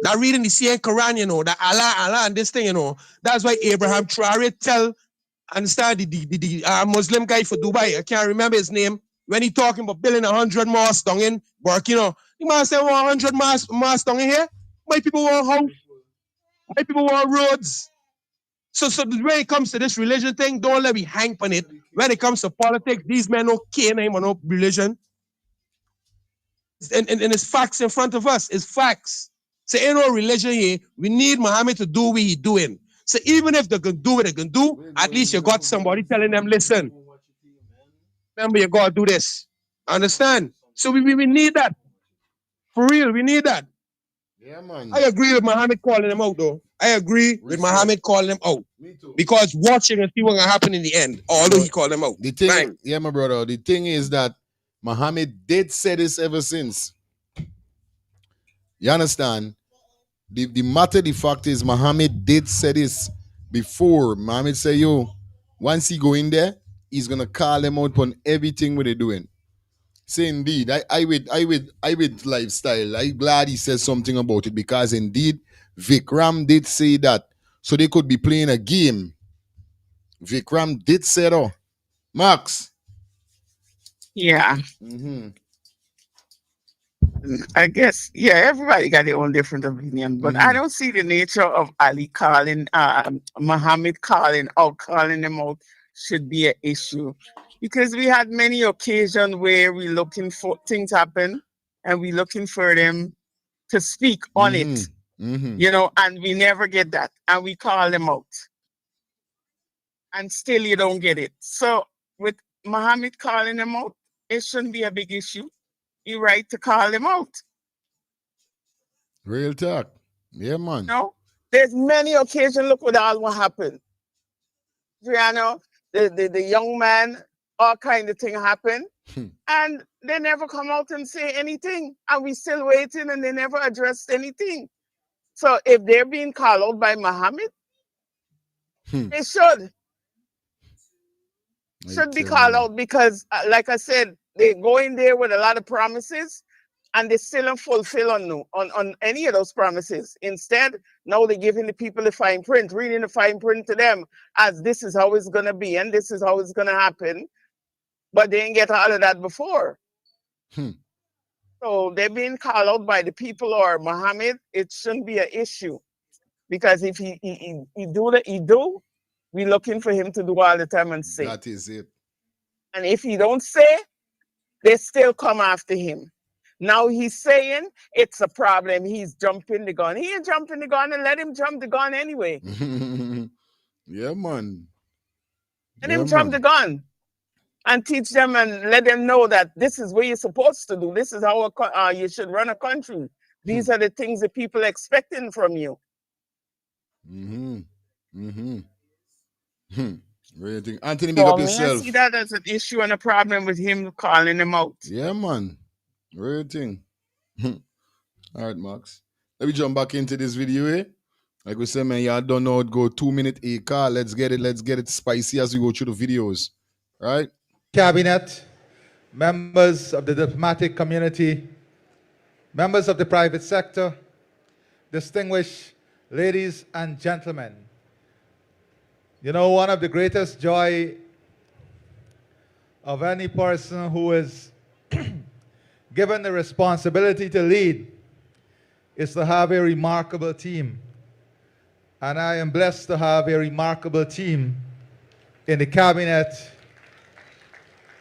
That reading the same Quran, you know, that Allah and this thing, you know. That's why Abraham Traore tell, understand, the Muslim guy for Dubai, I can't remember his name, when he talking about building 100 mosques down in Burkina. You might say 100 mosques down in here. My people want house. My people want roads. So when it comes to this religion thing, don't let me hang on it. When it comes to politics, these men don't care name or no religion. And it's facts in front of us. It's facts. So ain't no religion here. We need Muhammad to do what he doing. So even if they can do what they can do, at least you got somebody telling them, listen, remember you gotta do this. Understand? So we need that. For real, we need that. Yeah, man. I agree with Muhammad calling them out, though. I agree with Muhammad calling them out. Because watching and see what's gonna happen in the end, although he called them out. The thing, Bang. yeah, my brother. The thing is that Muhammad did say this ever since. You understand? The fact is Muhammad did say this before. Muhammad said, yo, once he go in there, he's gonna call them out on everything what they're doing. Say indeed, I with lifestyle. I'm glad he said something about it because indeed Vikram did say that. So they could be playing a game. Vikram did say that. Max. Yeah. Mm-hmm. I guess, yeah, everybody got their own different opinion, but I don't see the nature of Ali calling, Muhammad calling them out should be an issue. Because we had many occasions where we looking for things happen and we looking for them to speak on it, you know, and we never get that. And we call them out. And still you don't get it. So with Muhammad calling them out, it shouldn't be a big issue. You're right to call them out. Real talk. Yeah, man. No, there's many occasions. Look what happened. You know, the young man, all kind of thing happened, and they never come out and say anything, and we still waiting, and they never addressed anything. So if they're being called out by Muhammad, they should be called out because, like I said, they go in there with a lot of promises and they still don't fulfill on any of those promises. Instead, now they're giving the people the fine print, reading the fine print to them as this is how it's going to be and this is how it's going to happen. But they didn't get all of that before. So they're being called out by the people or Muhammad. It shouldn't be an issue because if he do, we're looking for him to do all the time and say. That is it. And if he don't say, they still come after him. Now he's saying it's a problem. He's jumping the gun. He ain't jumping the gun and let him jump the gun anyway. Yeah, man. Let him jump the gun and teach them and let them know that this is what you're supposed to do. This is how you should run a country. These are the things that people are expecting from you. Really Anthony, big up yourself. I see that as an issue and a problem with him calling them out. Yeah, man. Real thing. All right, Max. Let me jump back into this video here. Like we said, man, y'all don't know it go 2 minute a car. Let's get it spicy as we go through the videos. Right? Cabinet, members of the diplomatic community, members of the private sector, distinguished ladies and gentlemen. You know, one of the greatest joy of any person who is given the responsibility to lead is to have a remarkable team. And I am blessed to have a remarkable team in the cabinet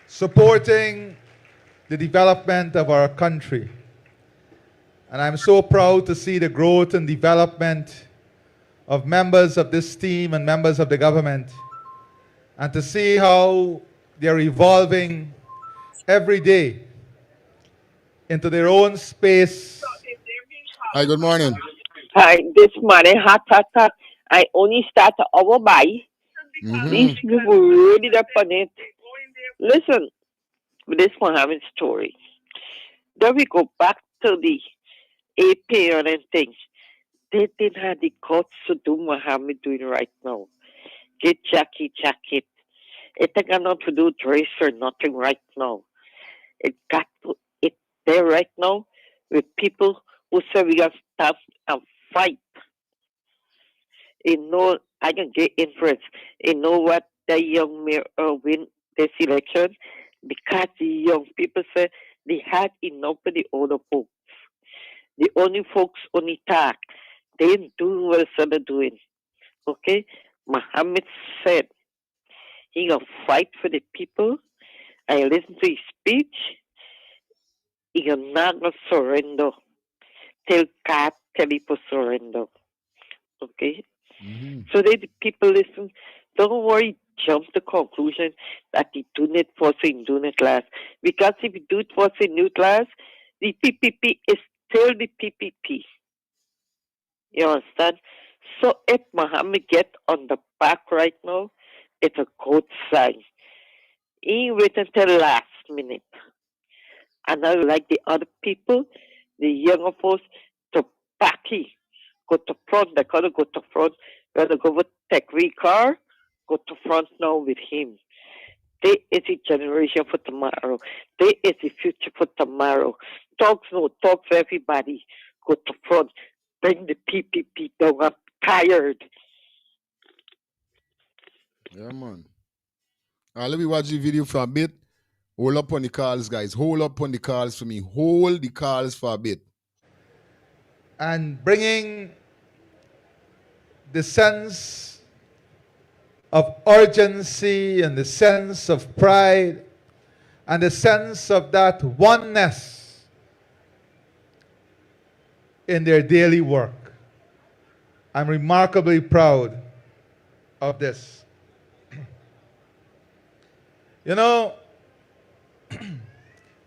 supporting the development of our country. And I'm so proud to see the growth and development of members of this team and members of the government, and to see how they're evolving every day into their own space. Hi, good morning. Hi, this morning, hot. I only start an hour by. These people really up on it. Listen, this Muhammad story. Then we go back to the APN and things. They didn't have the guts to do Muhammad doing right now. Get jacket. It ain't got nothing to do with race or nothing right now. It there right now with people who say we got to stop and fight. I can get inference. You know what the young mayor win this election? Because the young people say they had enough of the older folks. The only folks only talk. They ain't doing what they're doing. Okay? Muhammad said he gonna fight for the people. I listened to his speech. you're not going to surrender till God tell you to surrender. Okay? So that the people listen, don't worry, jump to conclusion that he doing it first and doing it last. Because if you do it first and do it last, the PPP is still the PPP. You understand? So if Muhammad get on the back right now, it's a good sign. He wait until last minute. And I would like the other people, the younger folks, to back it. Go to front, they gotta go to front. Rather go with tech car, go to front now with him. They is the generation for tomorrow. They is the future for tomorrow. Talk for everybody. Go to front. Bring the PPP down. I'm tired. Yeah, man. Let me watch the video for a bit. Hold up on the calls, guys. Hold up on the calls for me. Hold the calls for a bit. And bringing the sense of urgency and the sense of pride and the sense of that oneness in their daily work. I'm remarkably proud of this. You know,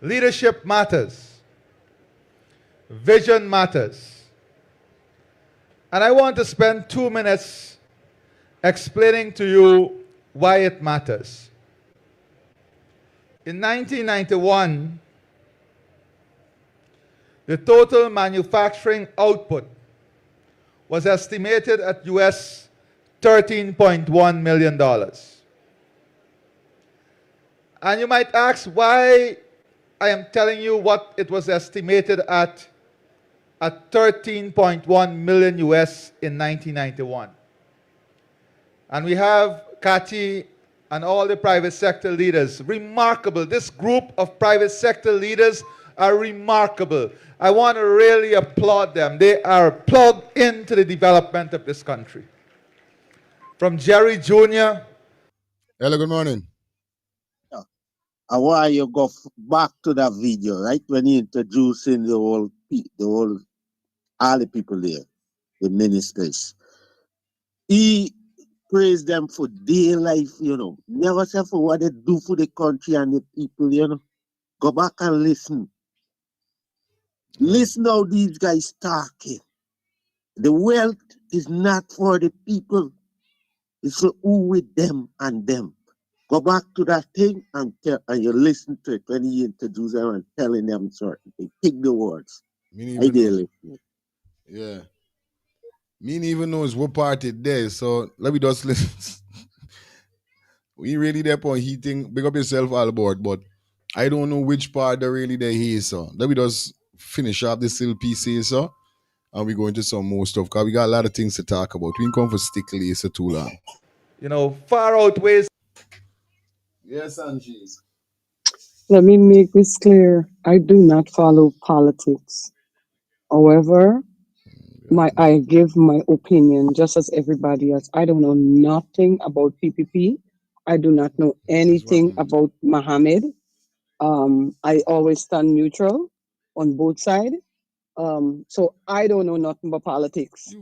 leadership matters. Vision matters. And I want to spend 2 minutes explaining to you why it matters. In 1991, the total manufacturing output was estimated at US $13.1 million. And you might ask why I am telling you what it was estimated at 13.1 million US in 1991. And we have Kati and all the private sector leaders. Remarkable. This group of private sector leaders are remarkable. I want to really applaud them. They are plugged into the development of this country. From Jerry Jr. Hello, good morning. I want you go back to that video, right? When he introducing all the people there, the ministers. He praised them for their life, you know. Never say for what they do for the country and the people, you know. Go back and listen. Listen how these guys talking. The wealth is not for the people. It's for who with them and them. Go back to that thing and you listen to it when he introduced them and telling them certain things. Pick the words. Ideally. Yeah. Me didn't even know it's what party there, so let me just listen. We really there on heating. Big up yourself all aboard, but I don't know which part they're really there here, so let me just finish up this little piece here, so and we go into some more stuff because we got a lot of things to talk about. We can come for stickly, it's too long. You know, far outweighs. Yes, Angie. Let me make this clear. I do not follow politics. However, I give my opinion just as everybody else. I don't know nothing about PPP. I do not know anything about Mohammed. I always stand neutral on both sides. So I don't know nothing about politics.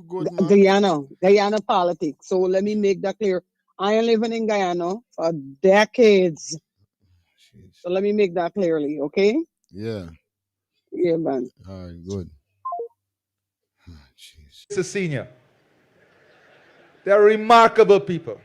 Guyana politics. So let me make that clear. I am living in Guyana for decades. So let me make that clearly, okay? Yeah. Yeah, man. All right, good. It's a senior. They're remarkable people.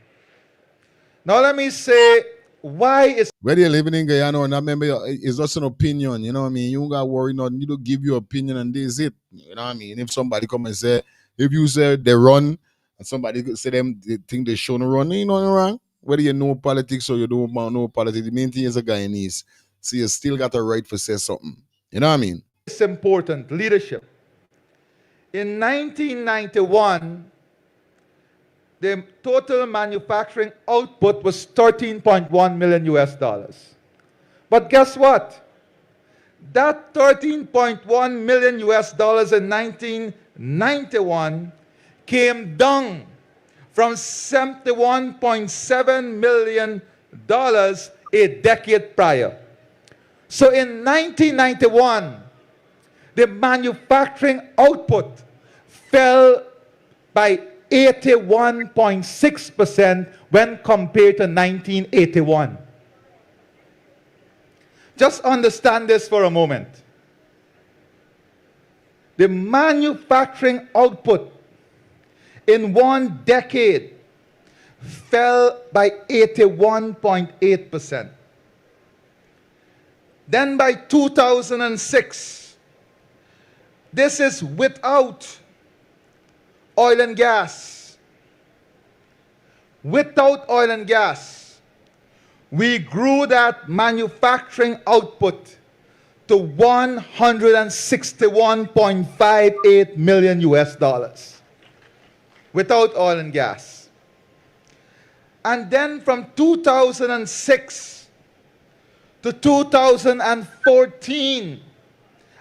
Now let me say why is whether you're living in Guyana or not, remember it's just an opinion, you know what I mean? You don't gotta worry nothing, you don't give your opinion and this is it. You know what I mean? If somebody come and say, if you say they run and somebody say them they think they shouldn't run, ain't nothing wrong. Whether you know politics or you don't know politics, the main thing is a Guyanese. So you still got a right to say something. You know what I mean? It's important, leadership. In 1991, the total manufacturing output was 13.1 million US dollars. But guess what? That 13.1 million US dollars in 1991 came down from $71.7 million a decade prior. So in 1991, the manufacturing output fell by 81.6% when compared to 1981. Just understand this for a moment. The manufacturing output in one decade fell by 81.8%. Then by 2006, this is without oil and gas. Without oil and gas, we grew that manufacturing output to 161.58 million US dollars. Without oil and gas. And then from 2006 to 2014,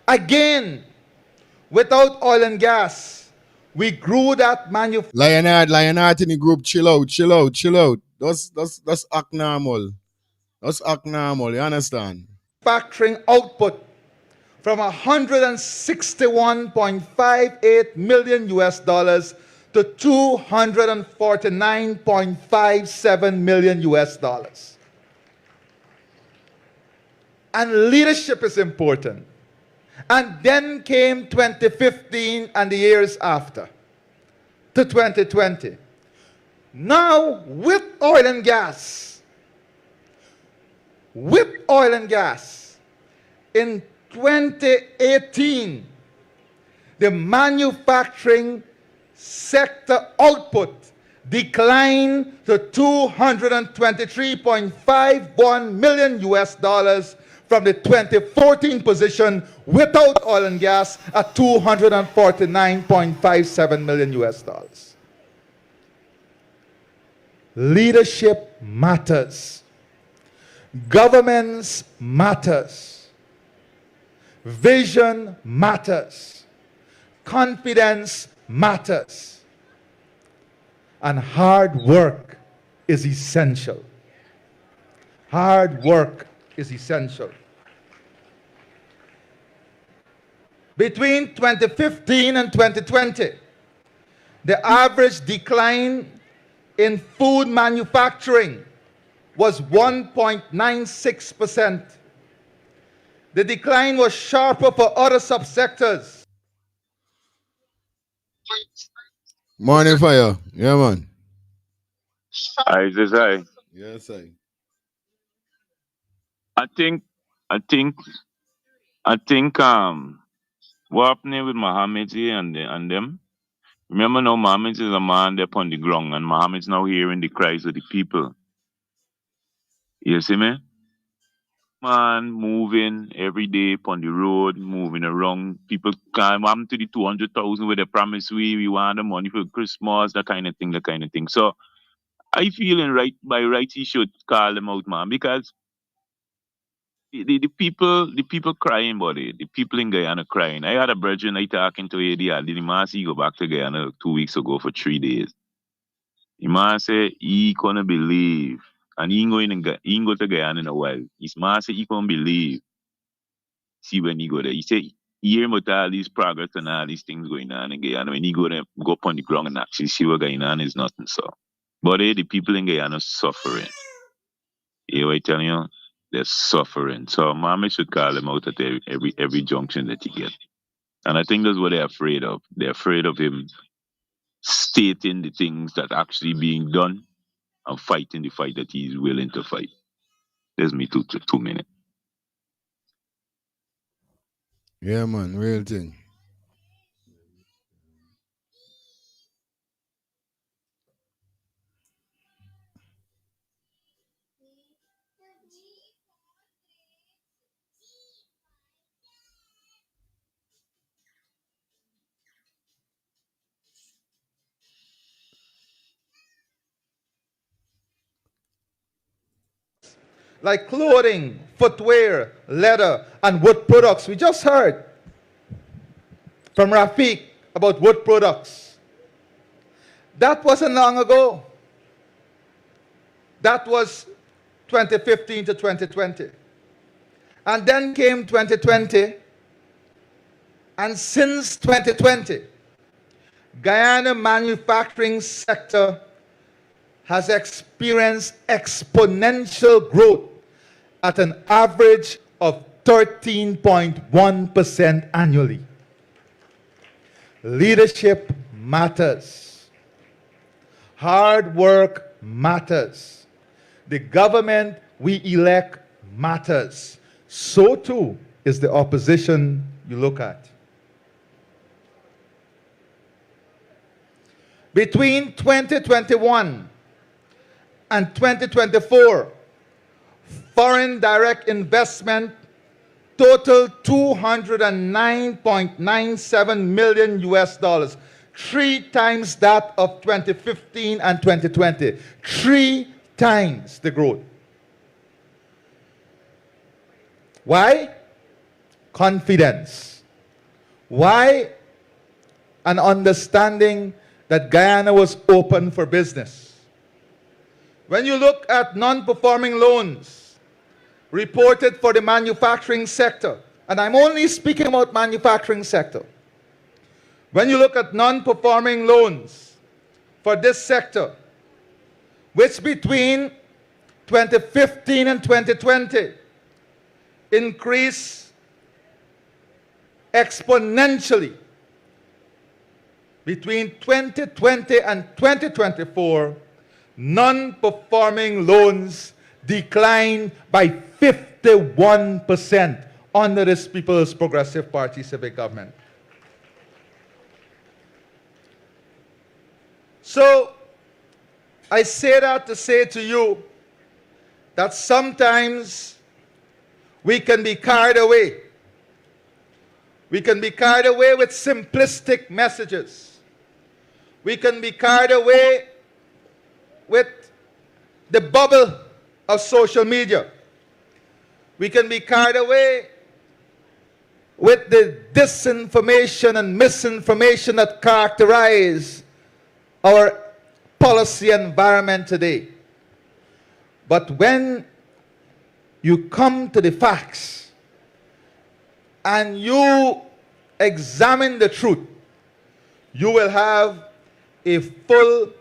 again, without oil and gas, we grew that manufacturing. Lionheart in the group, chill out. That's act normal. That's act normal, you understand? Manufacturing output from 161.58 million US dollars to 249.57 million US dollars. And leadership is important. And then came 2015 and the years after to 2020. Now with oil and gas, in 2018, the manufacturing sector output declined to 223.51 million US dollars from the 2014 position without oil and gas at 249.57 million US dollars. Leadership matters. Governments matters. Vision matters. Confidence matters. And hard work is essential. Hard work is essential. Between 2015 and 2020, the average decline in food manufacturing was 1.96%. The decline was sharper for other subsectors. Morning fire. Yeah, man. I just I. Yes, I. I think what happening with Mohammed and them. Remember now Mohammed is a man there upon the ground and Mohammed's now hearing the cries of the people. You see me? Man moving every day upon the road, moving around. People come up to the 200,000 with the promise we want the money for Christmas, that kind of thing. So I feeling right by right he should call them out, man, because the people crying, buddy. The people in Guyana crying. I had a brethren I talking to ADR. The man say he go back to Guyana 2 weeks ago for 3 days. The man say he couldn't believe. And he ain't go to Guyana in a while. His man say he couldn't believe. See when he go there. He say he hear about all these progress and all these things going on in Guyana. When he go there, go up on the ground and actually see what Guyana is nothing so. But the people in Guyana suffering. You know what I telling you? They're suffering. So Mama should call them out at every junction that he get. And I think that's what they're afraid of. They're afraid of him stating the things that actually being done and fighting the fight that he's willing to fight. There's me 2 minutes. Yeah, man, real thing. Like clothing, footwear, leather, and wood products. We just heard from Rafiq about wood products. That wasn't long ago. That was 2015 to 2020. And then came 2020, and since 2020, Guyana manufacturing sector has experienced exponential growth at an average of 13.1% annually. Leadership matters. Hard work matters. The government we elect matters. So too is the opposition you look at. Between 2021 and 2024, foreign direct investment totaled $209.97 million US dollars, 3 times that of 2015 and 2020, 3 times the growth. Why? Confidence. Why? An understanding that Guyana was open for business. When you look at non-performing loans reported for the manufacturing sector, and I'm only speaking about manufacturing sector. When you look at non-performing loans for this sector, which between 2015 and 2020 increased exponentially. Between 2020 and 2024, non-performing loans declined by 51% under this People's Progressive Party civic government. So, I say that to say to you that sometimes we can be carried away. We can be carried away with simplistic messages. We can be carried away with the bubble of social media. We can be carried away with the disinformation and misinformation that characterize our policy environment today. But when you come to the facts and you examine the truth, you will have a full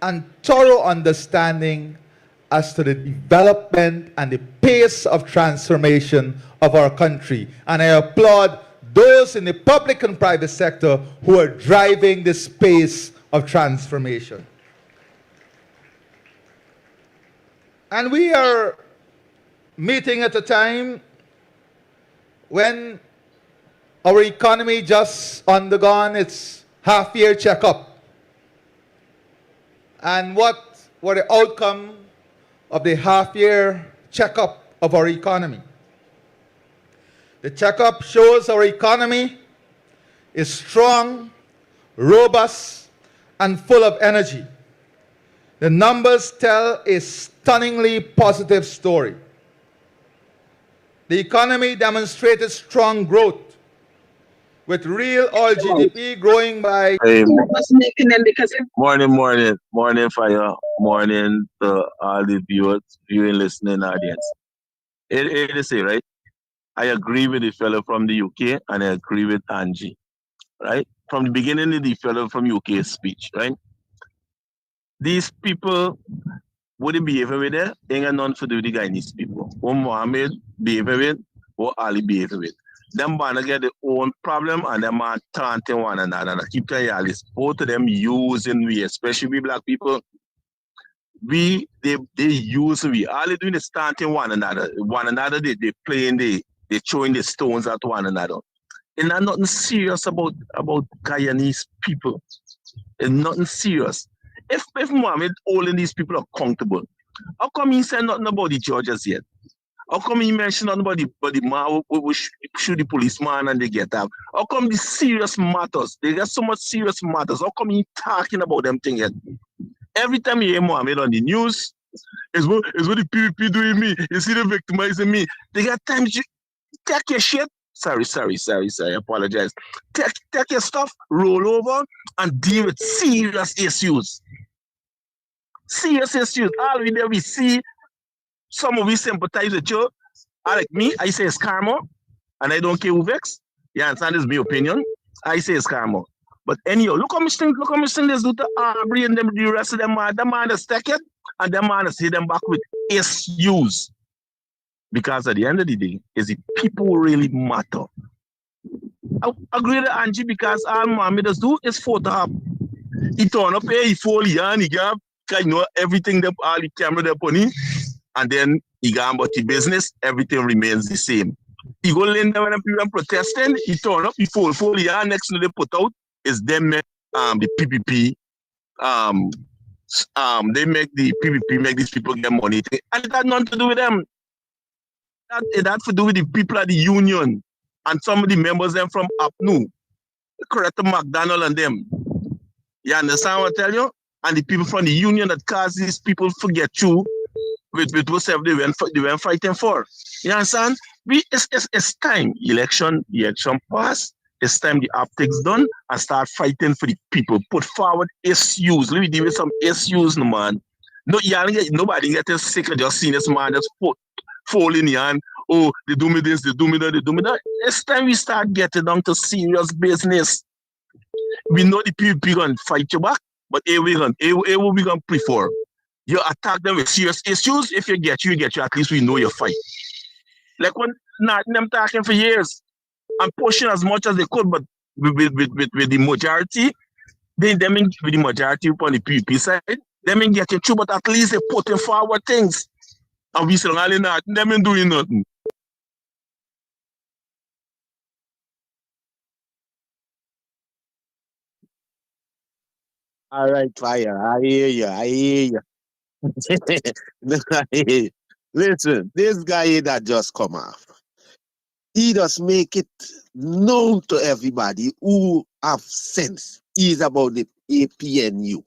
and thorough understanding as to the development and the pace of transformation of our country. And I applaud those in the public and private sector who are driving this pace of transformation. And we are meeting at a time when our economy just undergone its half-year checkup. And what were the outcome of the half-year checkup of our economy? The checkup shows our economy is strong, robust, and full of energy. The numbers tell a stunningly positive story. The economy demonstrated strong growth, with real oil GDP growing by... Morning, fire. Morning to all the viewing, listening audience. It is right? I agree with the fellow from the UK and I agree with Angie, right? From the beginning of the fellow from UK's speech, right? These people, what they behaving with there, ain't got nothing to do with the Guyanese people. What Mohammed behaving with, what Ali behaving with. Them gonna get their own problem and them are taunting one another. And I keep telling you, Alice, both of them using we, especially we black people, they use we. All they doing is taunting one another. One another, they playing, they throwing the stones at one another. And there's nothing serious about Guyanese people. It's nothing serious. If Mohammed holding these people accountable, how come he said nothing about the judges yet? How come he mentioned nothing about the man who shoot the policeman and they get up? How come the serious matters? They got so much serious matters. How come he talking about them things yet? Every time you hear Mohammed on the news, it's what the PVP doing me. You see them victimizing me. They got time to take your shit. Sorry, I apologize. Take your stuff, roll over, and deal with serious issues. Serious issues. All we there we see, some of we sympathize with you, I like me, I say it's karma, and I don't care who vex. You understand? This is my opinion. I say it's karma. But anyhow, look how much thing this do to Aubrey and them, the rest of them man is take it, and them man see them back with issues. Because at the end of the day, is the people who really matter. I agree with Angie because all mommy does do is photo up. He turn up here, he fall here, and he got everything that all the camera they put in, and then he got about the business, everything remains the same. He go in there when people protesting, he turn up, he fall here, next thing they put out is them the PPP, they make the PPP make these people get money, and it had nothing to do with them. It had to do with the people at the union and some of the members them from up new, correct McDonald and them. You understand what I tell you? And the people from the union that cause these people forget you with whatever they went fighting for. You understand? It's time. Election pass. It's time the optics done and start fighting for the people. Put forward issues. Let me deal with some issues, no man. No, nobody getting sick of just seeing this man just fall in the hand. Oh, they do me this, they do me that, they do me that. It's time we start getting down to serious business. We know the people gonna fight you back, but what we gonna prefer? You attack them with serious issues. If you get you, at least we know you fight. Like when them talking for years and pushing as much as they could, but with the majority, with the majority on the PvP side, them ain't getting through, but at least they putting forward things. And we still not, them ain't doing nothing. All right, fire. I hear you. Listen, this guy that just come off, he just make it known to everybody who have sense. He's about the APNU.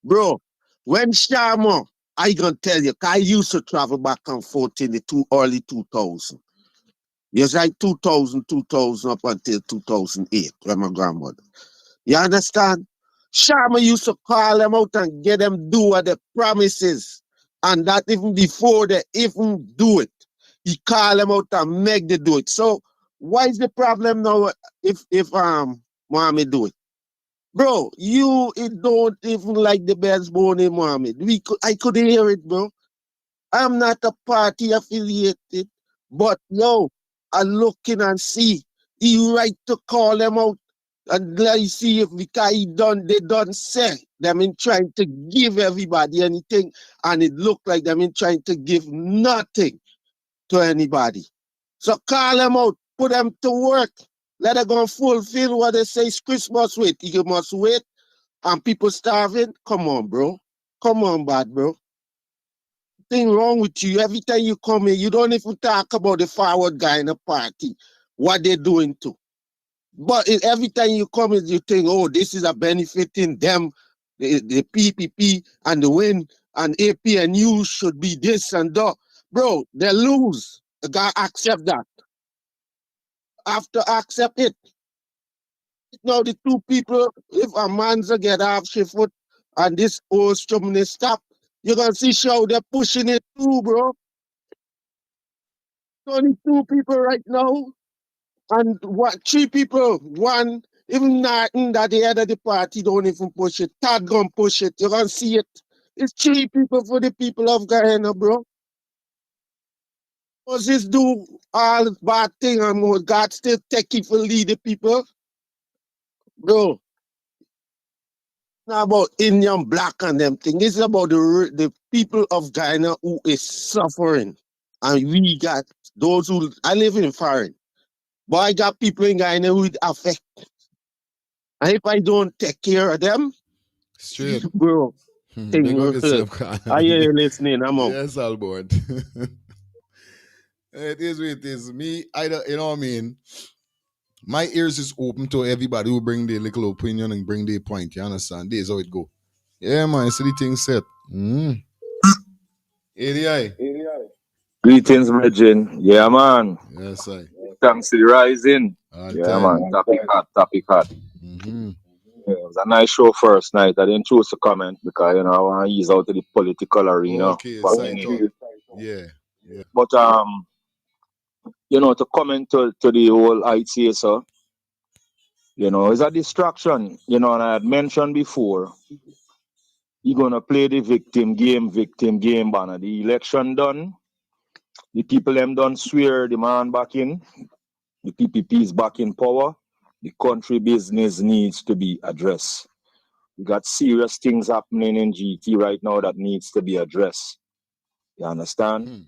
Bro, when Sharma, I gonna tell you, I used to travel back and forth in the early 2000. Yes, like 2000 up until 2008, when my grandmother. You understand? Sharma used to call them out and get them do what the promises. And that even before they even do it. He call them out and make them do it. So why is the problem now if Mohammed do it? Bro, it don't even like the best born in Mohammed. I could hear it, bro. I'm not a party affiliated, but I looking and see. He right to call them out and let see if because they done say them in trying to give everybody anything, and it look like them in trying to give nothing to anybody. So call them out, put them to work. Let them go fulfill what they say is Christmas wait. You must wait and people starving. Come on, bro. Come on, bad bro. Thing wrong with you. Every time you come here, you don't even talk about the forward guy in the party, what they're doing too. But every time you come in, you think, oh, this is a benefiting them, the PPP and the win and AP and you should be this and that. Bro, they lose. You gotta accept that. After accept it. Now the two people, if a man's get half shift foot and this old strumming stop, you're gonna see how they're pushing it too, bro. Only two people right now, and three people. One, even nothing that the head of the party don't even push it. Third gonna push it. You're gonna see it. It's three people for the people of Guyana, bro. Moses do all bad thing and more. God still take it for lead the people. Bro, not about Indian black and them thing. It's about the people of Guyana who is suffering. And we got those who I live in foreign. But I got people in Guyana who it affect. And if I don't take care of them, straight, bro, thing big up will hurt. yourself. Are you listening? I'm out. Yes, all board. It is what it is. Me, I don't, you know what I mean? My ears is open to everybody who bring their little opinion and bring their point. You understand? This is how it go. Yeah, man. See the thing set. ADI. Greetings, Virgin. Yeah, man. Yes, I. Thanks to the rising. All Yeah, time. man. Topic hot, topic hot. Mm-hmm. Yeah, it was a nice show first night. I didn't choose to comment because, I want to ease out to the political arena. Okay, side talk. Yeah. But to comment to the whole ITA, so, it's a distraction, and I had mentioned before, you're going to play the victim game, banner. The election done, the people them done swear the man back in, the PPP is back in power, the country business needs to be addressed. We got serious things happening in GT right now that needs to be addressed. You understand?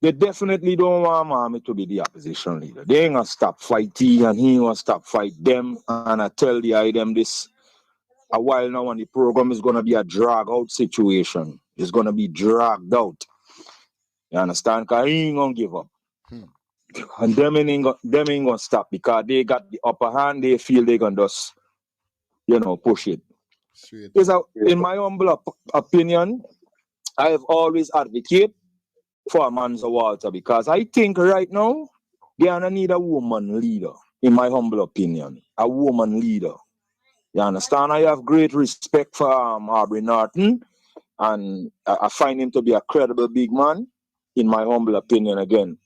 They definitely don't want Mommy to be the opposition leader. They ain't gonna stop fighting and he ain't gonna stop fight them. And I tell the item this a while now, and the program is gonna be a drag out situation. It's gonna be dragged out. You understand? Cause he ain't gonna give up. And them ain't gonna stop because they got the upper hand. They feel they gonna just, push it. In my humble opinion, I have always advocated for Manzo Walter because I think right now they gonna need a woman leader, in my humble opinion. A woman leader. You understand? I have great respect for Aubrey Norton, and I find him to be a credible big man, in my humble opinion again.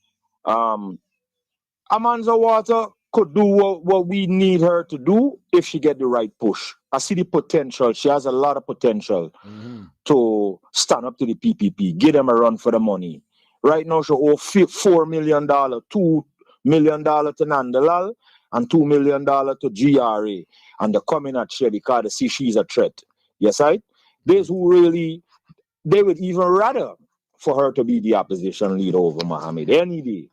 Amanza Water could do what we need her to do if she get the right push. I see the potential. She has a lot of potential to stand up to the PPP, give them a run for the money. Right now, she owe $4 million, $2 million to Nandalal, and $2 million to GRA. And they're coming at her because they see she's a threat. Yes, right? There's who really, they would even rather for her to be the opposition leader over Mohammed any day.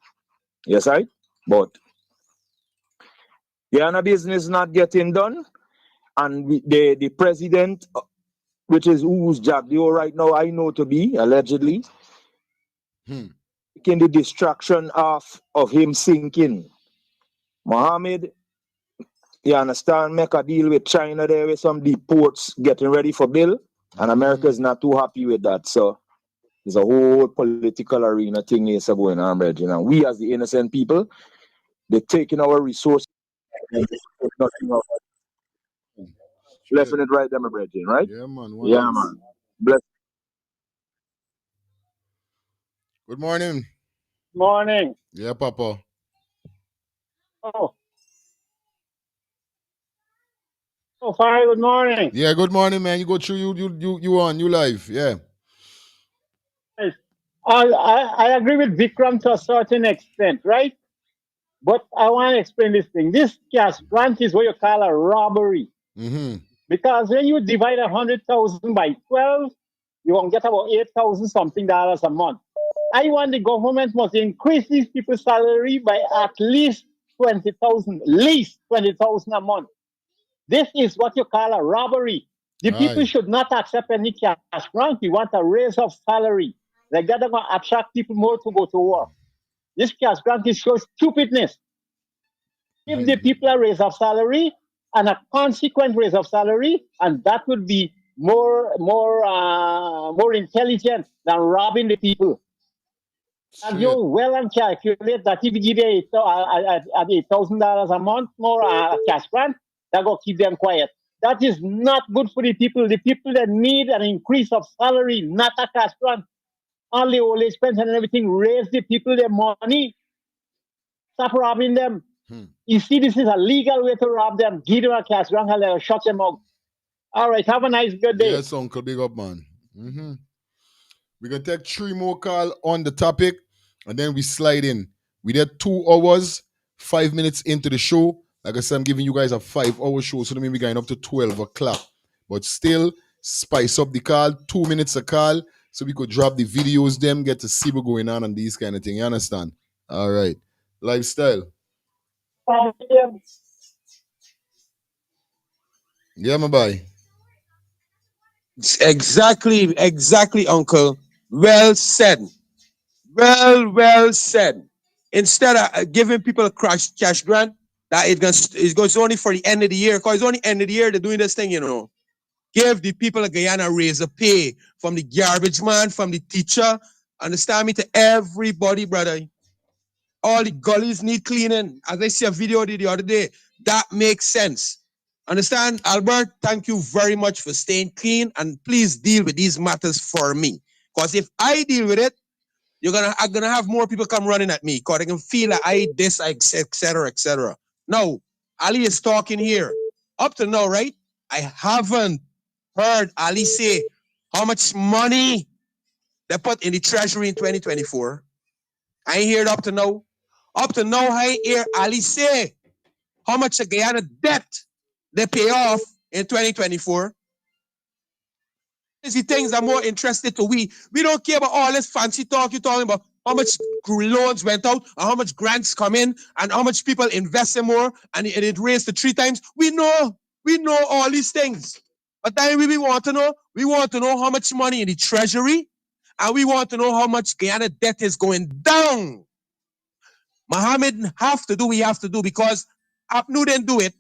Yes, right? But the business not getting done, and the president, which is who's Jack Dio right now, I know to be allegedly, taking the distraction off of him sinking. Mohammed, you understand, make a deal with China there with some deep ports getting ready for bill, and America is not too happy with that. So there's a whole political arena thing is going on, Regina. We as the innocent people, they're taking our resources and nothing of it. Left and right, them, Regina, right? Yeah, man. Yeah, man. Bless. Good morning. Morning. Yeah, Papa. Oh. Oh, fine. Good morning. Yeah, good morning, man. You go through you on, you live. Yeah. Yes. I agree with Vikram to a certain extent, right? But I want to explain this thing. This cash grant is what you call a robbery. Because when you divide 100,000 by 12, you won't get about 8,000 something dollars a month. I want the government must increase these people's salary by at least 20,000, least 20,000 a month. This is what you call a robbery. The people should not accept any cash grant. We want a raise of salary. Like that, are going to attract people more to go to work. This cash grant is so stupidness. Give the people a raise of salary and a consequent raise of salary, and that would be more intelligent than robbing the people. And you well and calculate that if you give $8,000 a month more cash grant, that will keep them quiet. That is not good for the people. The people that need an increase of salary, not a cash grant. Only old age pension and everything, raise the people their money. Stop robbing them. You see, this is a legal way to rob them. Give them a cash grant and they'll shut them out. All right, have a nice, good day. Yes, Uncle, big up, man. We're going to take 3 more calls on the topic, and then we slide in. We did 2 hours, 5 minutes into the show. Like I said, I'm giving you guys a 5-hour show, so that means we're going up to 12 o'clock. But still, spice up the call, 2 minutes a call, so we could drop the videos, them, get to see what's going on and these kind of things. You understand? All right. Lifestyle. Yeah, my boy. Exactly, Uncle. Well said. Well said. Instead of giving people a cash grant, that it goes only for the end of the year. Because it's only end of the year they're doing this thing, Give the people of Guyana raise a pay from the garbage man, from the teacher. Understand me? To everybody, brother. All the gullies need cleaning. As I see a video the other day, that makes sense. Understand? Albert, thank you very much for staying clean, and please deal with these matters for me. Because if I deal with it, I'm gonna have more people come running at me because they can feel that I this, etc., etc. No, Ali is talking here. Up to now, right? I haven't heard Ali say how much money they put in the treasury in 2024. I ain't heard up to now. Up to now, I hear Ali say how much the Guyana debt they pay off in 2024. These things are more interested to we. We don't care about all this fancy talk you're talking about. How much loans went out, and how much grants come in, and how much people invest in more, and it raised to 3 times. We know all these things. But then we want to know how much money in the treasury, and we want to know how much Guyana debt is going down. Mohammed have to do what he have to do because Apnu didn't do it.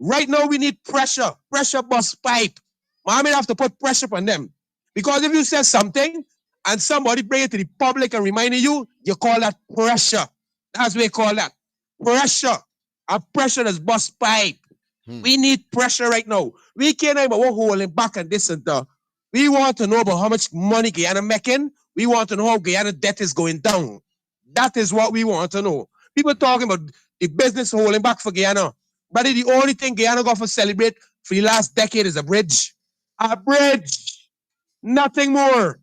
Right now we need pressure bust pipe. Mohammed have to put pressure on them. Because if you say something and somebody bring it to the public and remind you call that pressure. That's what we call that. Pressure. And pressure is bust pipe. We need pressure right now. We can't know about what holding back and this and that. We want to know about how much money Guyana making. We want to know how Guyana debt is going down. That is what we want to know. People talking about the business holding back for Guyana. But the only thing Guyana got for celebrate for the last decade is a bridge. A bridge. Nothing more.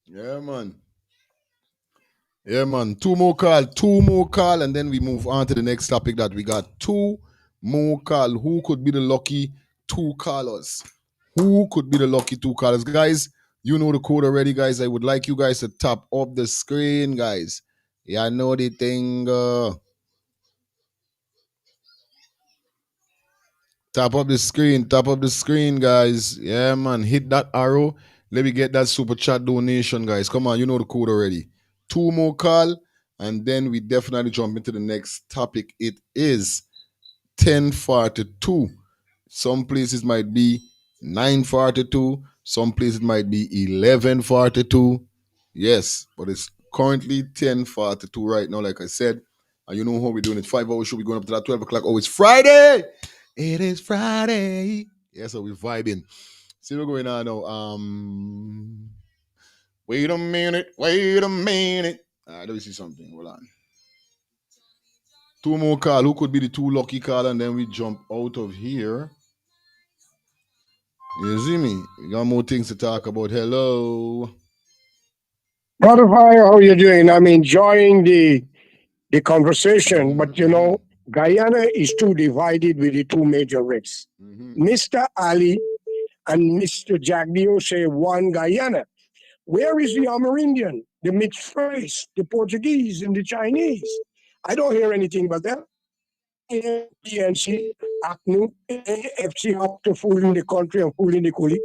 Yeah, man. Yeah, man. Two more call, and then we move on to the next topic that we got. 2 more call. Who could be the lucky 2 callers? Who could be the lucky 2 callers? Guys, you know the code already, guys. I would like you guys to tap up the screen, guys. Yeah, I know the thing. Tap up the screen, guys. Yeah, man. Hit that arrow. Let me get that super chat donation, guys. Come on, you know the code already. 2 more call, and then we definitely jump into the next topic. It is 10:42. Some places might be 9:42. Some places might be 11:42. Yes, but it's currently 10:42 right now, like I said. And you know how we're doing it. 5 hours should be going up to that 12 o'clock. Oh, it's Friday. It is Friday. Yeah, so we're vibing. See what's going on now. Wait a minute. Let me see something. Hold on. 2 more call. Who could be the 2 lucky call? And then we jump out of here. You see me? We got more things to talk about. Hello. Brother Fire, how you doing? I'm enjoying the conversation, but you know, Guyana is too divided with the 2 major races. Mr. Ali and Mr. Jagdio say one Guyana. Where is the Amerindian, the mixed race, the Portuguese and the Chinese? I don't hear anything about that. PNC, ACNU, FC up to fooling the country and fooling the coolie.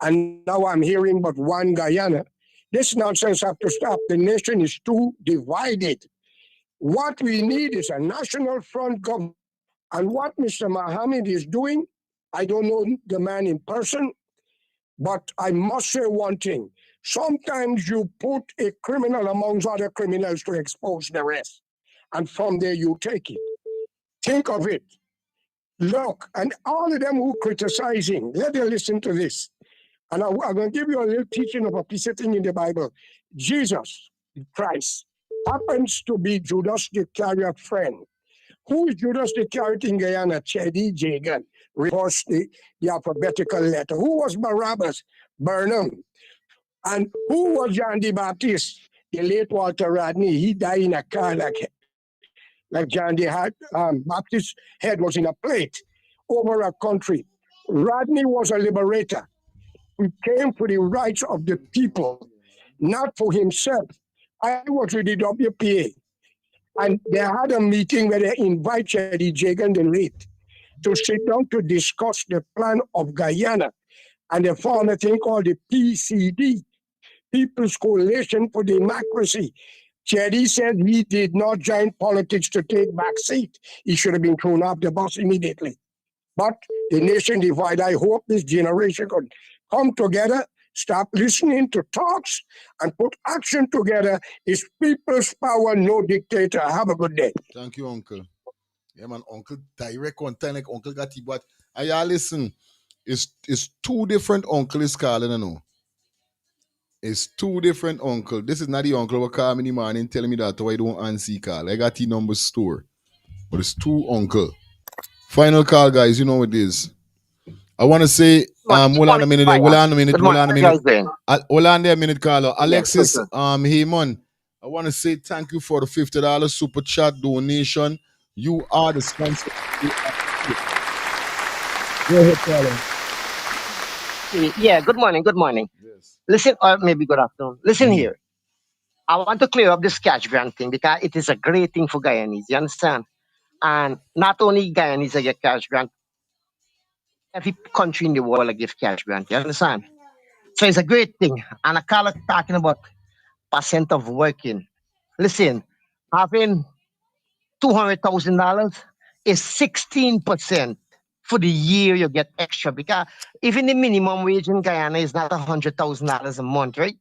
And now I'm hearing but one Guyana. This nonsense have to stop. The nation is too divided. What we need is a national front government. And what Mr. Mohammed is doing, I don't know the man in person, but I must say one thing. Sometimes you put a criminal amongst other criminals to expose the rest. And from there you take it. Think of it. Look, and all of them who criticizing, let them listen to this. And I'm going to give you a little teaching of a piece of thing in the Bible. Jesus Christ happens to be Judas the Iscariot friend. Who is Judas the Iscariot in Guyana? Chedi Jagan. Reverse the alphabetical letter. Who was Barabbas? Burnham. And who was John the Baptist? The late Walter Rodney. He died in a car like John the Baptist's head was in a plate over a country. Rodney was a liberator. He came for the rights of the people, not for himself. I was with the WPA, and they had a meeting where they invited the Jagan and Reed to sit down to discuss the plan of Guyana. And they formed a thing called the PCD, People's Coalition for Democracy. Chedi said he did not join politics to take back seat. He should have been thrown off the bus immediately. But the nation divide. I hope this generation could come together, stop listening to talks, and put action together. It's people's power, no dictator. Have a good day. Thank you, Uncle. Yeah, man, Uncle direct content like Uncle Gatti, but I listen. It's 2 different uncles calling, you know. It's two different uncle. This is not the uncle who call me in the morning telling me that I don't answer call. I got the number store. But it's two uncle. Final call, guys. You know what it is. I want to say, hold on a minute. Hold on a minute. Hold on a minute. Hold on there a minute, Carlo. Alexis, hey man, I want to say thank you for the $50 super chat donation. You are the sponsor. Go ahead, Carlo. Yeah, good morning, good morning. Yes. Listen, or maybe good afternoon. Listen here. I want to clear up this cash grant thing because it is a great thing for Guyanese, you understand? And not only Guyanese get cash grant, every country in the world give cash grant, you understand? So it's a great thing. And I call it talking about percent of working. Listen, having $200,000 is 16% for the year you get extra because even the minimum wage in Guyana is not $100,000 a month, right?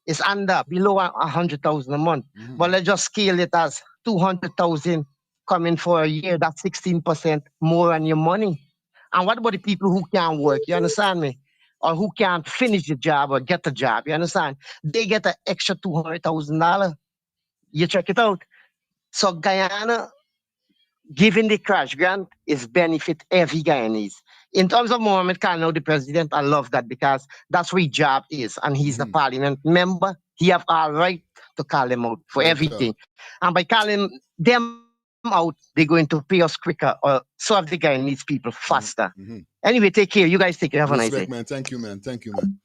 It's below 100,000 a month. But let's just scale it as 200,000 coming for a year. That's 16% more on your money. And what about the people who can't work? You understand me? Or who can't finish the job or get the job? You understand? They get an extra $200,000. You check it out. So Guyana giving the cash grant is benefit every Guyanese. In terms of Mohamed Kano, the president, I love that because that's where his job is. And he's the parliament member. He have a right to call them out for everything. And by calling them out, they're going to pay us quicker or serve the Guyanese people faster. Anyway, take care. You guys take care. Have a nice day. Man. Thank you, man. Thank you, man.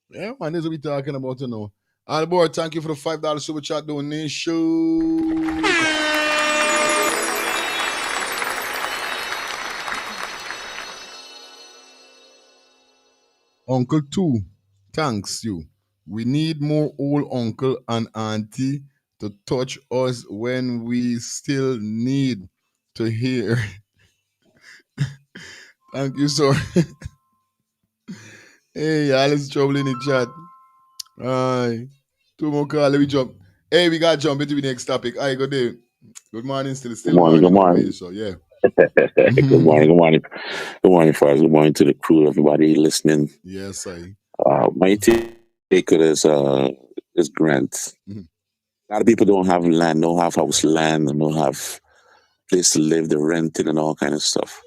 Yeah, man, this is what we're talking about, you know. All aboard, thank you for the $5 super chat donation. Uncle 2, thanks you. We need more old uncle and auntie to touch us when we still need to hear. Thank you, sir. Hey, y'all, it's trouble in the chat. Aye. Two more calls, let me jump. Hey, we got to jump into the next topic. Aye, good day. Good morning, still morning. Good morning. So, yeah. Good morning, good morning. Good morning, friends. Good morning to the crew, everybody listening. Yes, I. My take is grant. A lot of people don't have land, don't have house land, and don't have place to live, they're renting and all kind of stuff.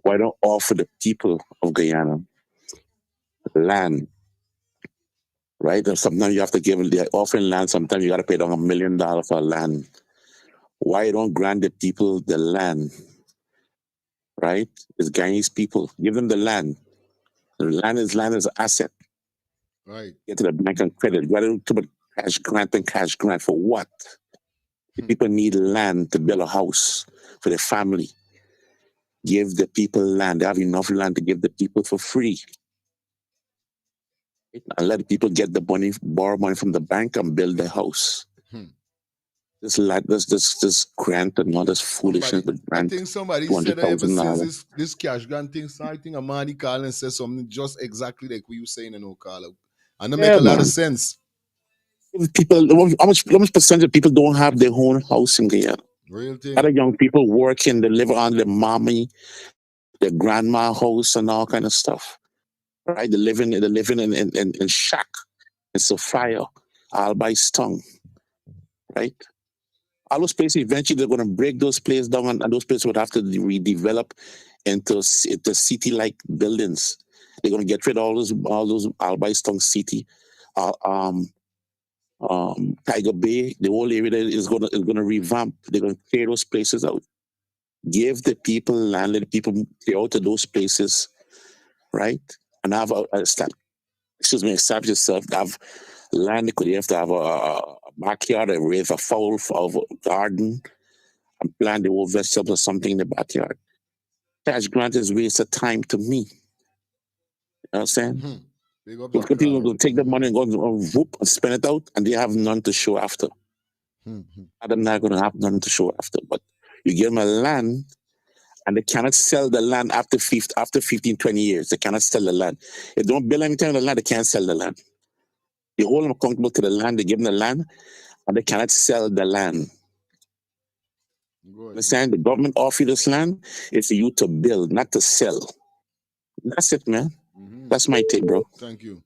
Why don't offer the people of Guyana land? Right? And sometimes you have to give them, they're offering land, sometimes you got to pay down $1 million for land. Why don't grant the people the land? Right? It's Guyanese people. Give them the land. The land is an asset. Right. Get to the bank and credit. Why don't you put cash grant for what? The people need land to build a house for their family. Give the people land. They have enough land to give the people for free. And let people get the money, borrow money from the bank and build their house. This grant and all this foolishness. I think somebody said that ever since this cash grant thing started, I think Amani called and said something just exactly like what you saying in Ocala. And that make a lot of sense. People, how much percentage of people don't have their own house in Guyana? Real thing. A lot of young people working, they live on their mommy, their grandma house and all kind of stuff. Right? They're living in shack, in Sophia, all by Stung. Right? All those places, eventually they're going to break those places down and those places would have to redevelop into city-like buildings. They're going to get rid of all those Albai Stung City, Tiger Bay. The whole area is going to revamp. They're going to clear those places out. Give the people land, let the people clear out of those places, right? And have establish yourself. Have land. You have to have a backyard, raise a fowl of a garden, and plant the whole vegetables or something in the backyard. Cash grant is waste of time to me. You know what I'm saying? People will take the money and go and whoop and spend it out, and they have none to show after. They're not going to have none to show after. But you give them a land, and they cannot sell the land after 15, 20 years. They cannot sell the land. If they don't build anything on the land, they can't sell the land. You hold them accountable to the land, they give them the land, and they cannot sell the land. Understand? The government offer you this land, it's for you to build, not to sell. That's it, man. That's my take, bro. Thank you.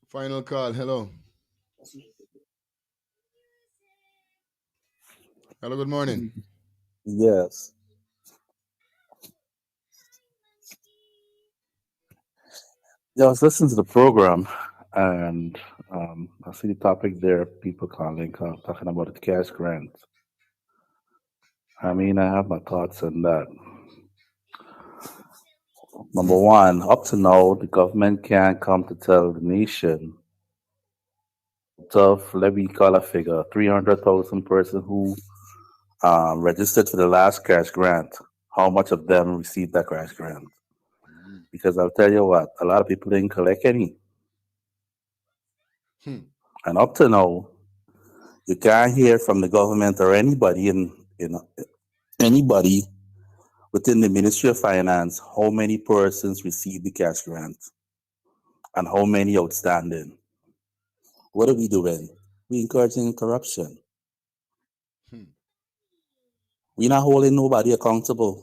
Final call. Hello. Hello, good morning. Yes. Yeah, I was listening to the program, and I see the topic there. People talking about the cash grant. I mean, I have my thoughts on that. Number one, up to now, the government can't come to tell the nation of, let me call a figure, 300,000 person who registered for the last cash grant. How much of them received that cash grant? Because I'll tell you what, a lot of people didn't collect any. And up to now, you can't hear from the government or anybody anybody within the Ministry of Finance how many persons received the cash grant and how many outstanding. What are we doing? We're encouraging corruption. We're not holding nobody accountable.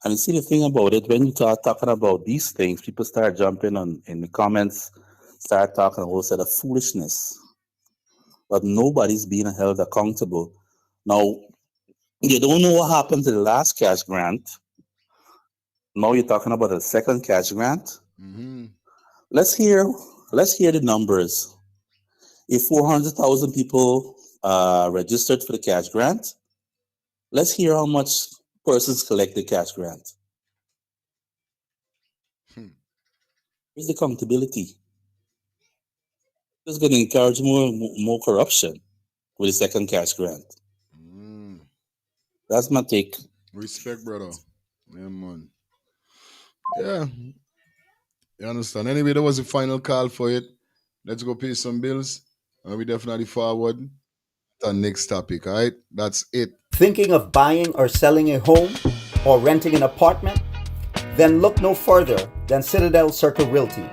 And you see the thing about it, when you start talking about these things, people start jumping on in the comments, start talking a whole set of foolishness. But nobody's being held accountable. Now, you don't know what happened to the last cash grant. Now you're talking about a second cash grant. Let's hear the numbers. If 400,000 people registered for the cash grant, let's hear how much persons collect the cash grant. Where's the accountability? It's going to encourage more corruption with the second cash grant. That's my take. Respect, brother. Yeah, man. Yeah. You understand? Anyway, that was the final call for it. Let's go pay some bills. And we definitely forward to the next topic, all right? That's it. Thinking of buying or selling a home or renting an apartment? Then look no further than Citadel Circle Realty.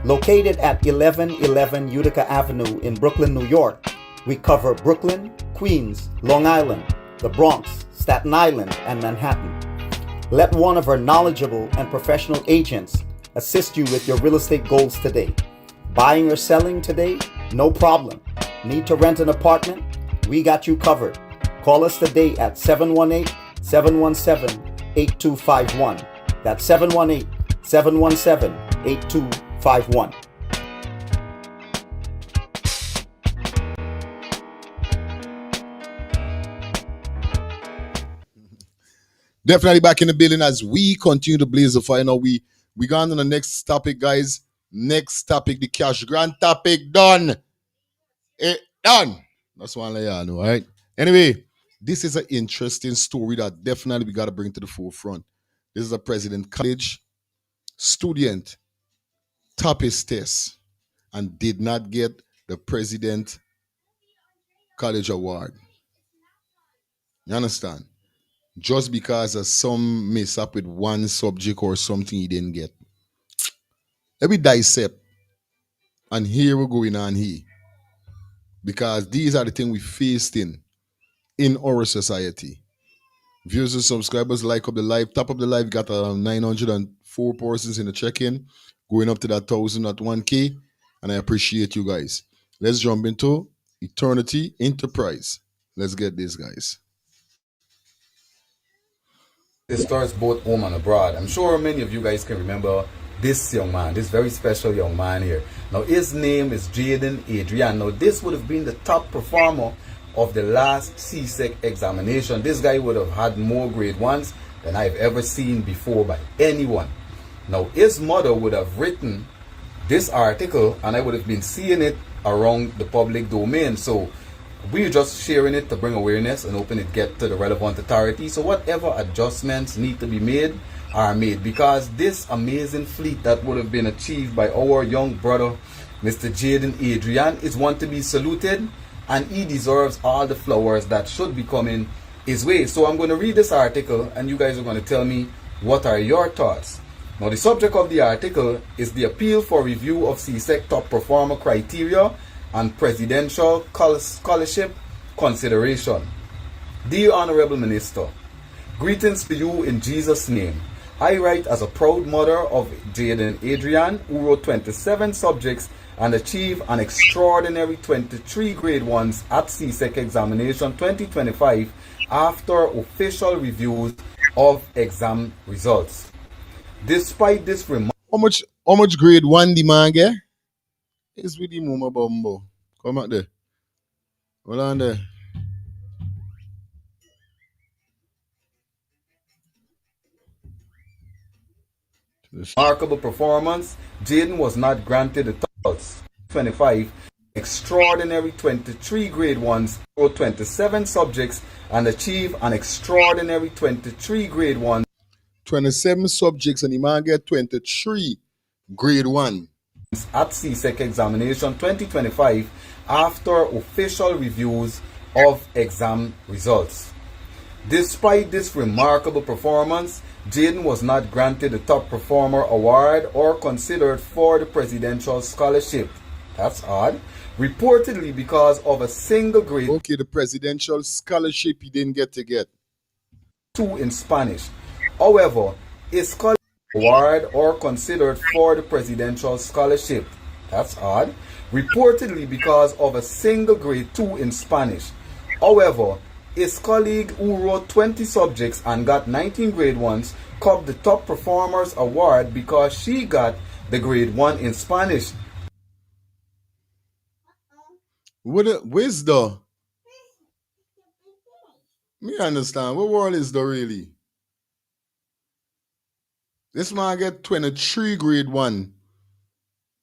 Located at 1111 Utica Avenue in Brooklyn, New York, we cover Brooklyn, Queens, Long Island, the Bronx, Staten Island, and Manhattan. Let one of our knowledgeable and professional agents assist you with your real estate goals today. Buying or selling today? No problem. Need to rent an apartment? We got you covered. Call us today at 718-717-8251. That's 718-717-8251. Definitely back in the building as we continue to blaze the fire. Now we gone on the next topic, guys. Next topic, the cash grant topic. Done. Done. That's one layer, y'all know, all right? Anyway, this is an interesting story that definitely we got to bring to the forefront. This is a President College student topped his test and did not get the President College Award. You understand? Just because of some mishap with one subject or something he didn't get. Let me dissect. And here we're going on here. Because these are the things we faced in our society. Viewers and subscribers, like up the live. Top of the live, got 904 persons in the check-in. Going up to that 1,000 at 1K. And I appreciate you guys. Let's jump into Eternity Enterprise. Let's get this, guys. This starts both home and abroad. I'm sure many of you guys can remember this young man, this very special young man here. Now, his name is Jaden Adrian. Now, this would have been the top performer of the last CSEC examination. This guy would have had more grade ones than I've ever seen before by anyone. Now, his mother would have written this article, and I would have been seeing it around the public domain. So, we're just sharing it to bring awareness and hoping it get to the relevant authority. So whatever adjustments need to be made are made, because this amazing feat that would have been achieved by our young brother, Mr. Jaden Adrian, is one to be saluted, and he deserves all the flowers that should be coming his way. So I'm going to read this article and you guys are going to tell me what are your thoughts. Now, the subject of the article is the appeal for review of CSEC top performer criteria and presidential scholarship consideration. Dear Honorable Minister, greetings to you in Jesus' name. I write as a proud mother of Jaden Adrian, who wrote 27 subjects and achieve an extraordinary 23 grade 1s at CSEC examination 2025 after official reviews of exam results. Despite this remark, How much grade 1 the man get? It's with the mama bumbo. Come out there. Hold on there. remarkable performance, Jaden was not granted the results. 25 extraordinary 23 grade 1s or 27 subjects and achieve an extraordinary 23 grade 1. 27 subjects and the man get 23 grade 1 at CSEC examination 2025 after official reviews of exam results. Despite this remarkable performance, Jaden was not granted the Top Performer Award or considered for the Presidential Scholarship. That's odd. Reportedly because of a single grade. Okay, the Presidential Scholarship he didn't get. 2 in Spanish. However, a scholarship award or considered for the Presidential Scholarship. That's odd. Reportedly because of a single grade 2 in Spanish. However, his colleague who wrote 20 subjects and got 19 grade 1s copped the Top Performers Award because she got the grade 1 in Spanish. Where's the? Me understand. What world is the really? This man get 23 grade 1,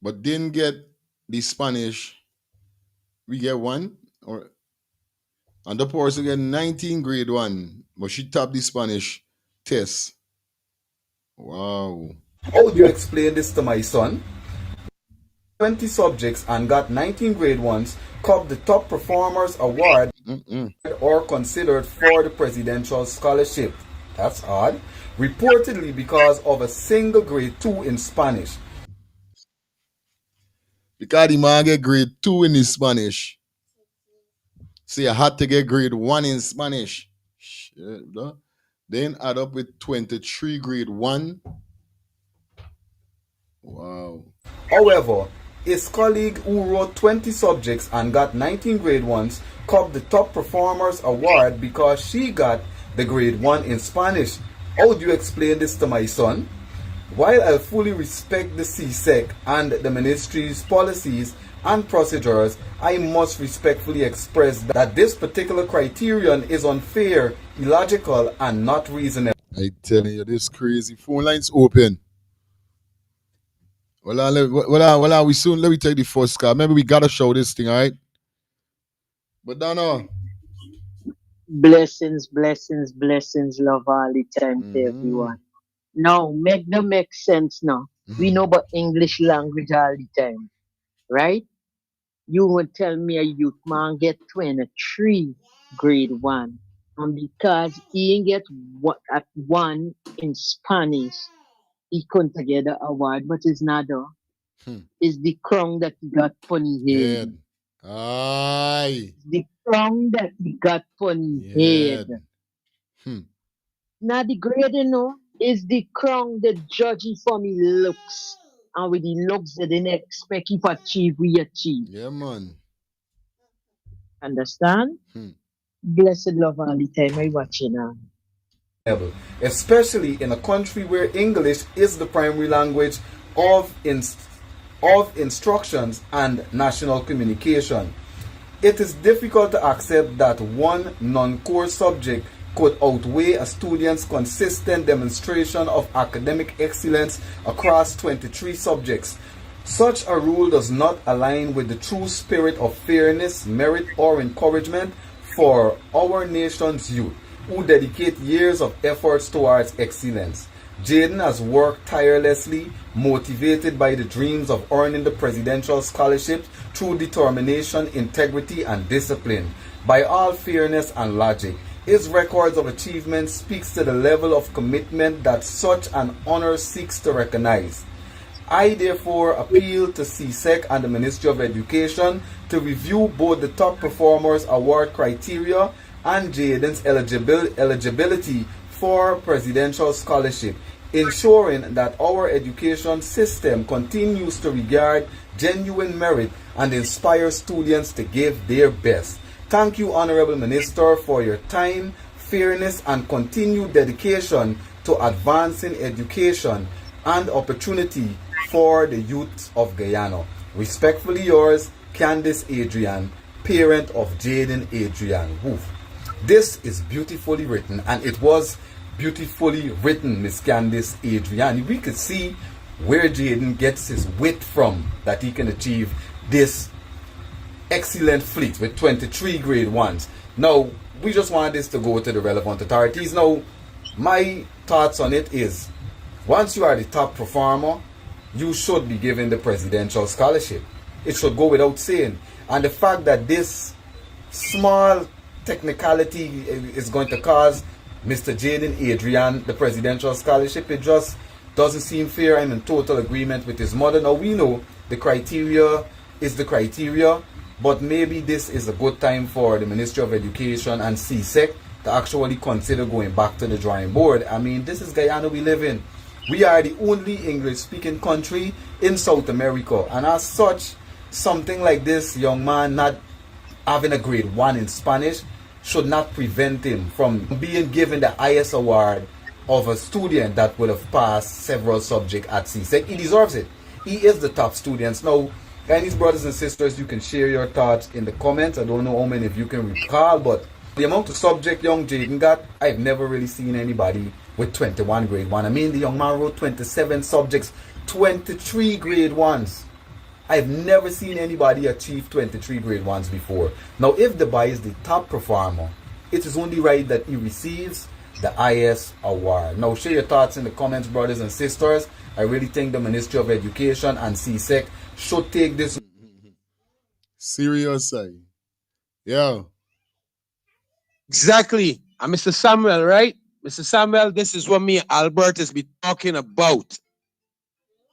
but didn't get the Spanish. We get 1, and the person get 19 grade 1, but she topped the Spanish test. Wow. How would you explain this to my son? 20 subjects and got 19 grade 1s copped the Top Performers Award or considered for the Presidential Scholarship. That's odd. Reportedly because of a single grade 2 in Spanish. Because the man get grade 2 in his Spanish. So you had to get grade 1 in Spanish. Shit, bro. Then add up with 23 grade 1. Wow. However, his colleague who wrote 20 subjects and got 19 grade 1s copped the Top Performers Award because she got the grade 1 in Spanish. How would you explain this to my son? While I fully respect the CSEC and the ministry's policies and procedures, I must respectfully express that this particular criterion is unfair, illogical, and not reasonable. I telling you, this crazy. Phone lines open. Well, we soon. Let me take the first call. Maybe we gotta show this thing, all right? But don't Blessings, blessings, blessings, love all the time to everyone. Now, make sense now. We know about English language all the time, right? You would tell me a youth man get 23 grade 1, and because he ain't get at 1 in Spanish, he couldn't get the award, but it's not though. It's the crown that he got on his head. Aye. The crown that he got on his head. Now the grade, you know, is the crown that judging from his looks. And with the looks that they didn't expect him to achieve, we achieve. Yeah, man. Understand? Blessed love all the time I watching now. Especially in a country where English is the primary language of instructions and national communication. It is difficult to accept that one non-core subject could outweigh a student's consistent demonstration of academic excellence across 23 subjects. Such a rule does not align with the true spirit of fairness, merit, or encouragement for our nation's youth, who dedicate years of efforts towards excellence. Jaden has worked tirelessly, motivated by the dreams of earning the Presidential Scholarship through determination, integrity, and discipline. By all fairness and logic, his records of achievement speaks to the level of commitment that such an honor seeks to recognize. I therefore appeal to CSEC and the Ministry of Education to review both the Top Performers Award criteria and Jaden's eligibility for Presidential Scholarship. ensuring that our education system continues to regard genuine merit and inspire students to give their best. Thank you, Honorable Minister, for your time, fairness, and continued dedication to advancing education and opportunity for the youth of Guyana. Respectfully yours, Candice Adrian, parent of Jaden Adrian. Woof. This is beautifully written, and it was beautifully written, Miss Candice Adrian. We could see where Jaden gets his wit from, that he can achieve this excellent fleet with 23 grade ones. Now, we just want this to go to the relevant authorities. Now, my thoughts on it is, once you are the top performer, you should be given the presidential scholarship. It should go without saying. And the fact that this small technicality is going to cause Mr. Jaden Adrian the presidential scholarship, it just doesn't seem fair. I'm in total agreement with his mother. Now, we know the criteria is the criteria, but maybe this is a good time for the Ministry of Education and CSEC to actually consider going back to the drawing board. I mean, this is Guyana we live in. We are the only English-speaking country in South America, and as such, something like this young man not having a grade 1 in Spanish should not prevent him from being given the highest award of a student that would have passed several subjects at CSEC. He deserves it. He is the top student. Now, Guyanese brothers and sisters, you can share your thoughts in the comments. I don't know how many of you can recall, but the amount of subject young Jaden got, I've never really seen anybody with 21 grade 1. I mean, the young man wrote 27 subjects, 23 grade 1s. I've never seen anybody achieve 23 grade 1s before. Now, if the boy is the top performer, it is only right that he receives the highest award. Now, share your thoughts in the comments, brothers and sisters. I really think the Ministry of Education and CSEC should take this serious side. Yeah. Exactly. And Mr. Samuel, right? Mr. Samuel, this is what me and Albert has been talking about.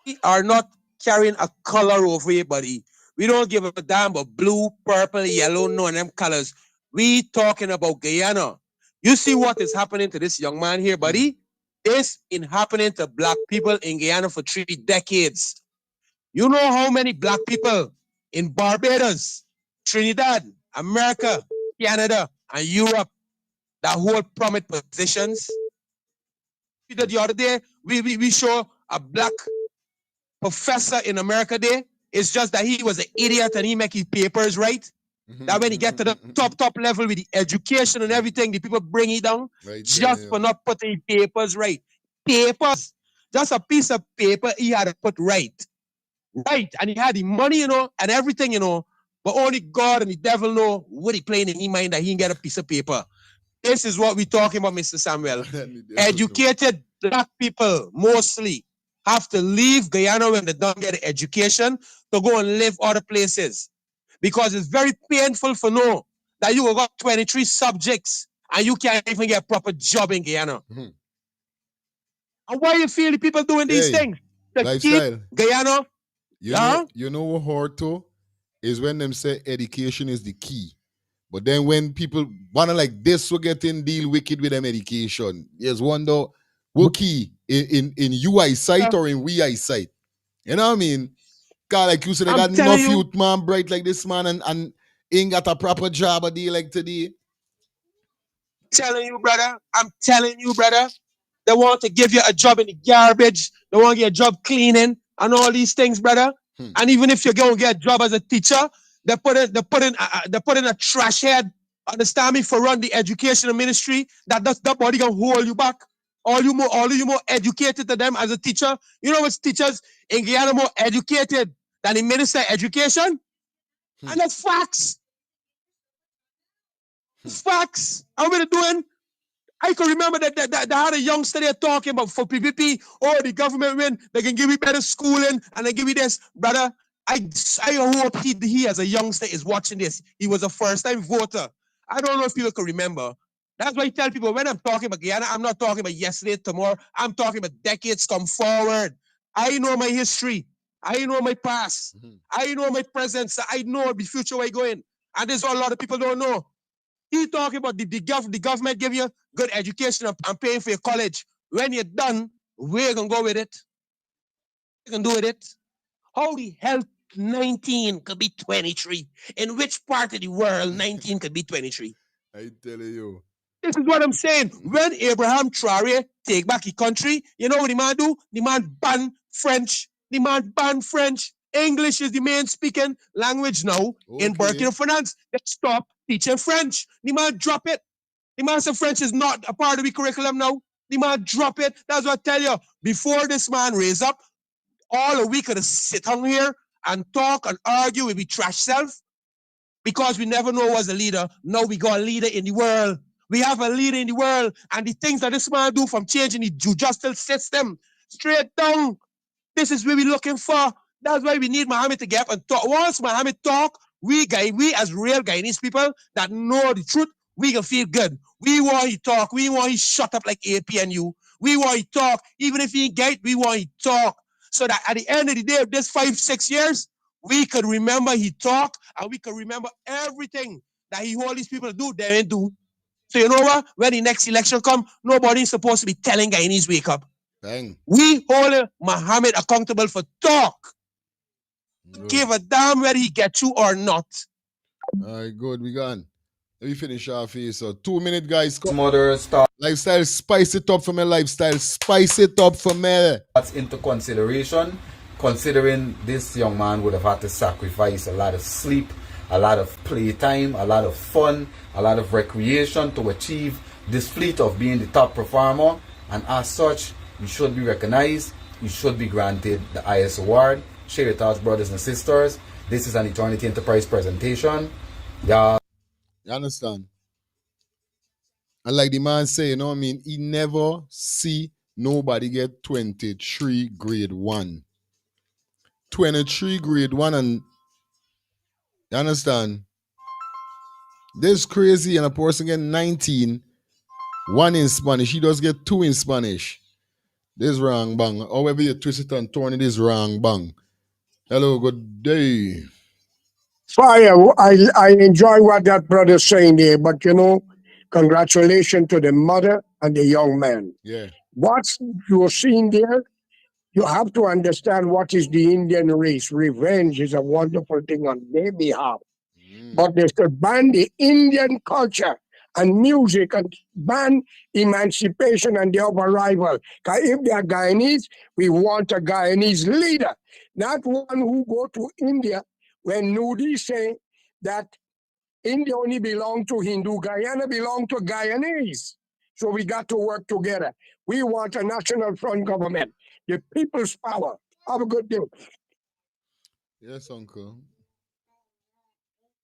We are not carrying a color over here, buddy. We don't give a damn about blue, purple, yellow, none of them colors. We talking about Guyana. You see what is happening to this young man here, buddy? This been happening to black people in Guyana for 3 decades. You know how many black people in Barbados, Trinidad, America, Canada, and Europe that hold prominent positions? The other day, we show a black professor in America there. It's just that he was an idiot and he make his papers right. That when he get to the top level with the education and everything, the people bring it down just for not putting papers right. Papers, just a piece of paper he had to put right. Right, and he had the money, you know, and everything, you know, but only God and the devil know what he playing in his mind that he can get a piece of paper. This is what we're talking about, Mr. Samuel. Educated black people mostly have to leave Guyana when they don't get education to go and live other places. Because it's very painful for know that you got 23 subjects and you can't even get a proper job in Guyana. And why you feel the people doing these things? To lifestyle. keep Guyana. You know what hard too? Is when them say education is the key. But then when people wanna like this, we getting deal wicked with them education. Yes, wonder what key in UI site or in we eyesight. You know what I mean? God, like you said, I got enough youth man bright like this man and ain't got a proper job a day like today. Telling you, brother. I'm telling you, brother. They want to give you a job in the garbage. They want to get a job cleaning and all these things, brother. And even if you're going to get a job as a teacher, they put in a trash head, understand me, for run the educational ministry. That body gonna hold you back. All you more educated than them as a teacher. You know what's teachers in Guyana more educated than the minister of education? And that's facts. Facts. How we doing? I can remember that they had a youngster there talking about for PPP, the government win, they can give me better schooling and they give me this. Brother, I hope he as a youngster is watching this. He was a first-time voter. I don't know if people can remember. That's why I tell people when I'm talking about Guyana, I'm not talking about yesterday, tomorrow. I'm talking about decades come forward. I know my history. I know my past. I know my present. I know the future where I'm going. And there's a lot of people don't know. He talking about the government giving you good education and paying for your college. When you're done, Where you gonna go with it? You can do with it. How the hell 19 could be 23? In which part of the world 19 could be 23? I tell you. This is what I'm saying. When Abraham Traore take back his country, you know what the man do? The man ban French. The man ban French. English is the main speaking language now in Burkina Faso. They stop teaching French. The man drop it. The man said French is not a part of the curriculum now. The man drop it. That's what I tell you. Before this man raise up, all a week could sit on here and talk and argue with the trash self because we never know what's a leader. Now we got a leader in the world. We have a leader in the world, and the things that this man do from changing the justice system straight down. This is what we're looking for. That's why we need Muhammad to get up and talk. Once Muhammad talk, we as real Guyanese people that know the truth, we can feel good. We want he talk. We want he shut up like APNU. We want he talk. Even if he ain't gay, we want he talk. So that at the end of the day of this 5-6 years, we could remember he talk and we could remember everything that he hold these people to do, they ain't do. So you know what? When the next election come, nobody's supposed to be telling Guyanese wake up. Bang. We hold Muhammad accountable for talk. Give a damn whether he get you or not. All right, good. We gone. Let me finish off here. So 2 minutes, guys. Mother start Lifestyle, spice it up for me. Lifestyle, spice it up for me. That's into consideration, considering this young man would have had to sacrifice a lot of sleep, a lot of playtime, a lot of fun, a lot of recreation to achieve this feat of being the top performer. And as such, you should be recognized. You should be granted the highest award. Share your thoughts, brothers and sisters. This is an Eternity Enterprise presentation. Yeah. You understand? And like the man say, you know what I mean? He never see nobody get 23 grade 1. 23 grade 1, and you understand? This crazy, and a person get 19, 1 in Spanish. He does get 2 in Spanish. This wrong bang. However you twist it and turn it is wrong bang. Hello, good day. Fire, I enjoy what that brother's saying there, but you know, congratulations to the mother and the young man. Yeah. What you're seeing there, you have to understand what is the Indian race. Revenge is a wonderful thing on their behalf. But they should ban the Indian culture and music and ban emancipation and the arrival. Because if they are Guyanese, we want a Guyanese leader, not one who go to India when Nudi say that India only belong to Hindu, Guyana belong to Guyanese. So we got to work together. We want a national front government, the people's power. Have a good day. Yes, uncle.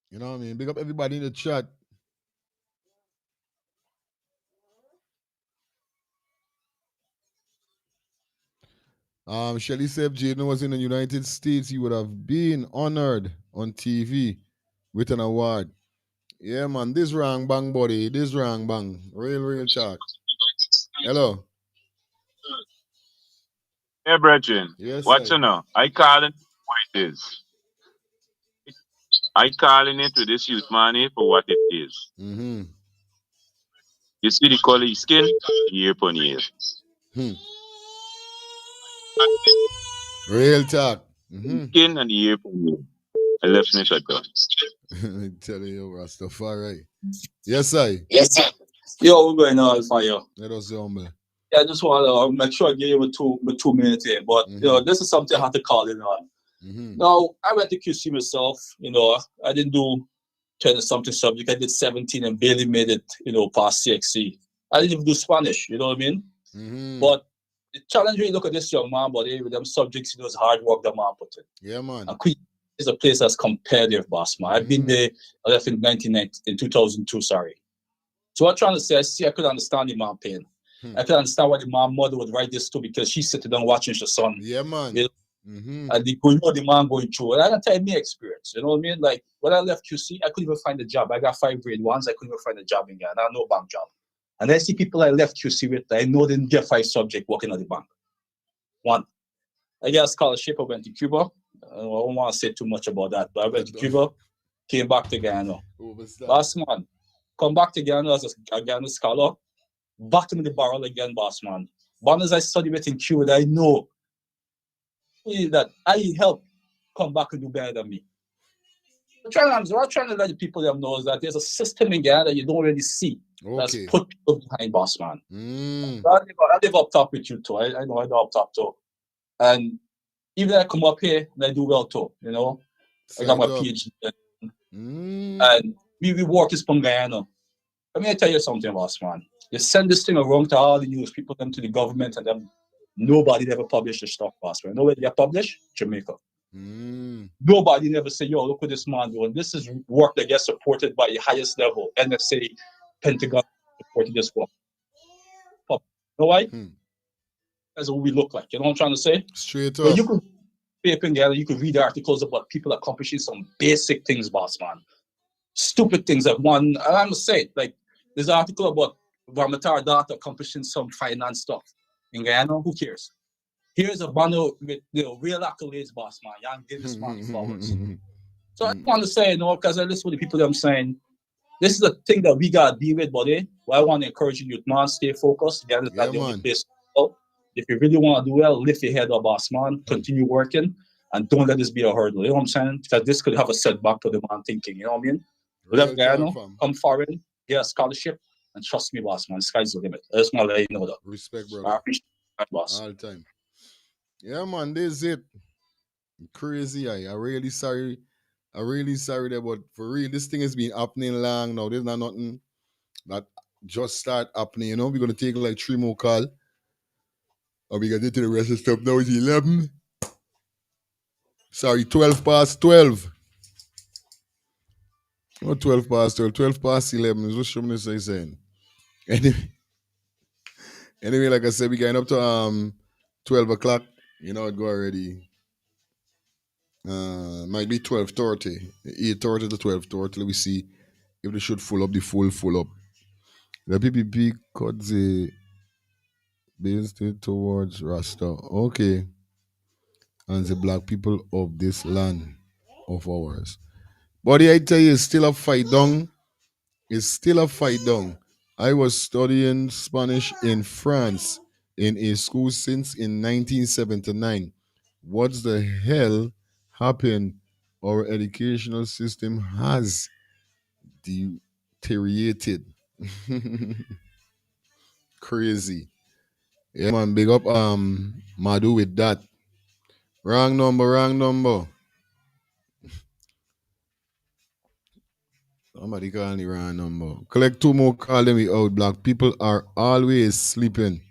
You know what I mean? Big up everybody in the chat. Shelly said if Jaden was in the United States, he would have been honored on TV with an award. Yeah, man. This wrong bang, buddy. This wrong bang. Real chat. Hello. Hey, brethren. Yes, What sir. you know? I calling what it is. I calling it with this youth money for what it is. Mm-hmm. You see the color of his skin, year upon year. Real talk. Mm-hmm. Skin and year upon year. I left me shut down. I tell you, Rastafari. Yes, sir. Yes, sir. Yo, what's going on, Fire? Let us humble. Yeah, I just want to make sure I give you my 2 minutes here. But, you know, this is something I have to call in on. Now, I went to QC myself. You know, I didn't do 20-something subject. I did 17 and barely made it, you know, past CXC. I didn't even do Spanish, you know what I mean? But the challenge when you look at this young man, but with them subjects, you know, it's hard work the man put in. Yeah, man. And Queen is a place that's competitive, boss, man. I've been there, I left in 2002, sorry. So what I'm trying to say, I could understand the man pain. I could understand why the man mother would write this too, because she's sitting down watching her son. Yeah, man. You know? And the man going through. And I can tell me experience, you know what I mean? Like, when I left QC, I couldn't even find a job. I got 5 grade 1s, I couldn't even find a job in Ghana. I had no bank job. And I see people I left QC with, I know they didn't get 5 subjects working at the bank. 1. I got a scholarship, I went to Cuba. I don't want to say too much about that, but I went to Cuba, came back to Ghana. Boss man, come back to Ghana as a Ghana scholar, back to the barrel again, boss man. One as I study with in Cuba, I know that I help come back and do better than me. I'm trying to let the people them know is that there's a system in Ghana that you don't really see that's put people behind, boss man. I live up top with you too. I know I live up top too. And even I come up here and I do well too, you know. I got my PhD. And we work is from Guyana. Let me tell you something, boss man. You send this thing around to all the news people, them to the government, and them nobody ever published the stuff, boss man. Nobody they publish Jamaica. Nobody never say, yo, look what this man doing. This is work that gets supported by the highest level. NSA, Pentagon supported this work. You know why? That's what we look like. You know what I'm trying to say? Straight but up. you could paper together, you could read articles about people accomplishing some basic things, boss man. Stupid things that one, I must say, like there's an article about Vamatar Data accomplishing some finance stuff in Guyana. Who cares? Here's a bundle with real accolades, boss man. Young Guinness man flowers. So I want to say, because I listen to the people that I'm saying, this is a thing that we got to deal with, buddy. Well, I want to encourage you, man, stay focused. Ghana is not the only place. If you really want to do well, lift your head up, boss man. Continue working and don't let this be a hurdle. You know what I'm saying? Because this could have a setback to the man thinking. You know what I mean? Whatever, Guyana, come foreign, get a scholarship, and trust me, boss man, the sky's the limit. I just want to let you know that. Respect, brother. I appreciate that, boss. All the time. Yeah, man, this is it. Crazy, I really sorry. I'm really sorry that, but for real, this thing has been happening long now. There's not nothing that just start happening. You know, we're gonna take like 3 more calls. And we gonna do the rest of stuff. Now it's 11. Sorry, 12 past 12. Not 12 past 12. 12 past 11 is what Shumness is saying. Anyway, like I said, we getting up to 12 o'clock. You know, it go already. Might be 12:30. 8:30 to 12:30. Let me see if they should full up the full up. The PPP cut the based towards Rasta. Okay. And the black people of this land of ours. But I tell you, it's still a fight down. It's still a fight down. I was studying Spanish in France in a school since in 1979. What the hell happened? Our educational system has deteriorated. Crazy. Yeah, man, big up Madu with that. Wrong number. Somebody call the wrong number. Collect 2 more call them we out. Black people are always sleeping.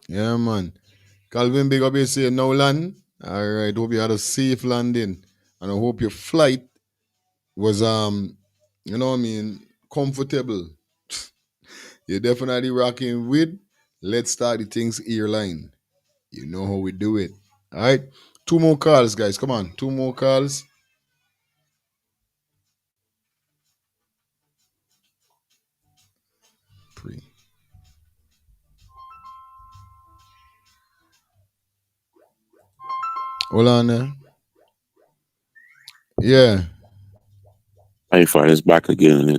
Yeah, man. Calvin, big up you say no land. All right, hope you had a safe landing. And I hope your flight was you know what I mean, comfortable. You're definitely rocking with Let's Start the Things airline. You know how we do it. All right. 2 more calls, guys. Come on. 2 more calls. Hold on there. Yeah. Hi, Friday's back again.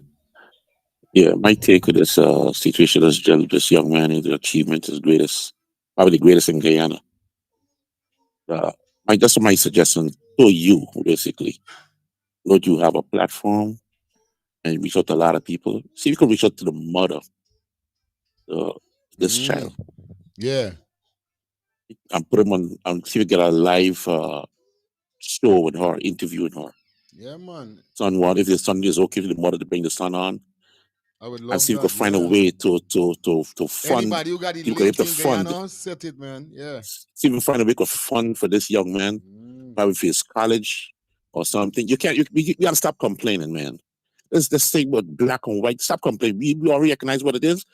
Yeah, my take of this situation is this young man, his achievement is greatest, probably the greatest in Guyana. Just my suggestion to you, basically. Lord, you have a platform and reach out to a lot of people. See if you can reach out to the mother, this child. Yeah. And put him on, and see if we get a live show with her, interviewing her. Yeah, man. Son, what if the son is okay for the mother to bring the son on? I would love and see if that, we can find a way to fund. Anybody who got the People link to in fund. Guyana, set it, man. Yeah. See if we can find a way to fund for this young man, probably for his college or something. You can't. You gotta stop complaining, man. Let's say about black and white. Stop complaining. We all recognize what it is.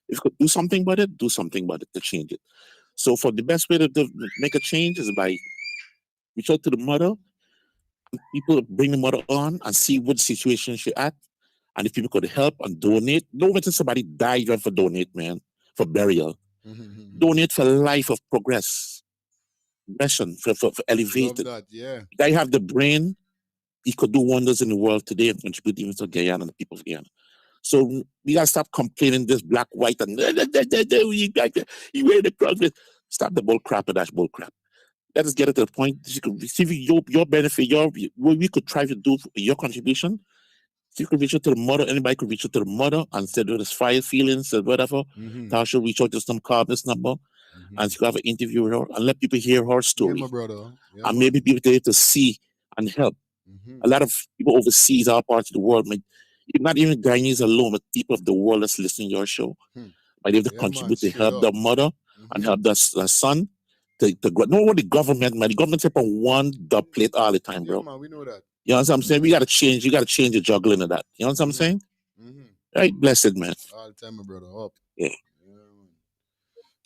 If you could do something about it, do something about it to change it. So for the best way to make a change is by reach out to the mother. People bring the mother on and see what situation she at. And if people could help and donate, don't wait till somebody die you have to donate, man, for burial. Donate for life of progress. For elevated. Love that, yeah. Guy have the brain, he could do wonders in the world today and contribute even to Guyana and the people of Guyana. So we gotta stop complaining this black, white, and you wear the cross. Stop the bull crap and that bull crap. Let us get it to the point that you can receive your benefit, what we could try to do your contribution. So you could reach out to the mother, anybody could reach out to the mother and say there's fire feelings or whatever. Tasha reach out to some call this number and you could have an interview with her and let people hear her story. Yeah, my brother. Yeah, and maybe people there to see and help. A lot of people overseas, our parts of the world, not even Guyanese alone, but people of the world that's listening to your show, might be able to contribute to help the mother and help the son. No what the government, man. The government take on one dub plate all the time, bro. Yeah, man, we know that. You know what I'm saying? We gotta change. You gotta change the juggling of that. You know what I'm saying? Right, blessed man. All the time, my brother. Up. Yeah.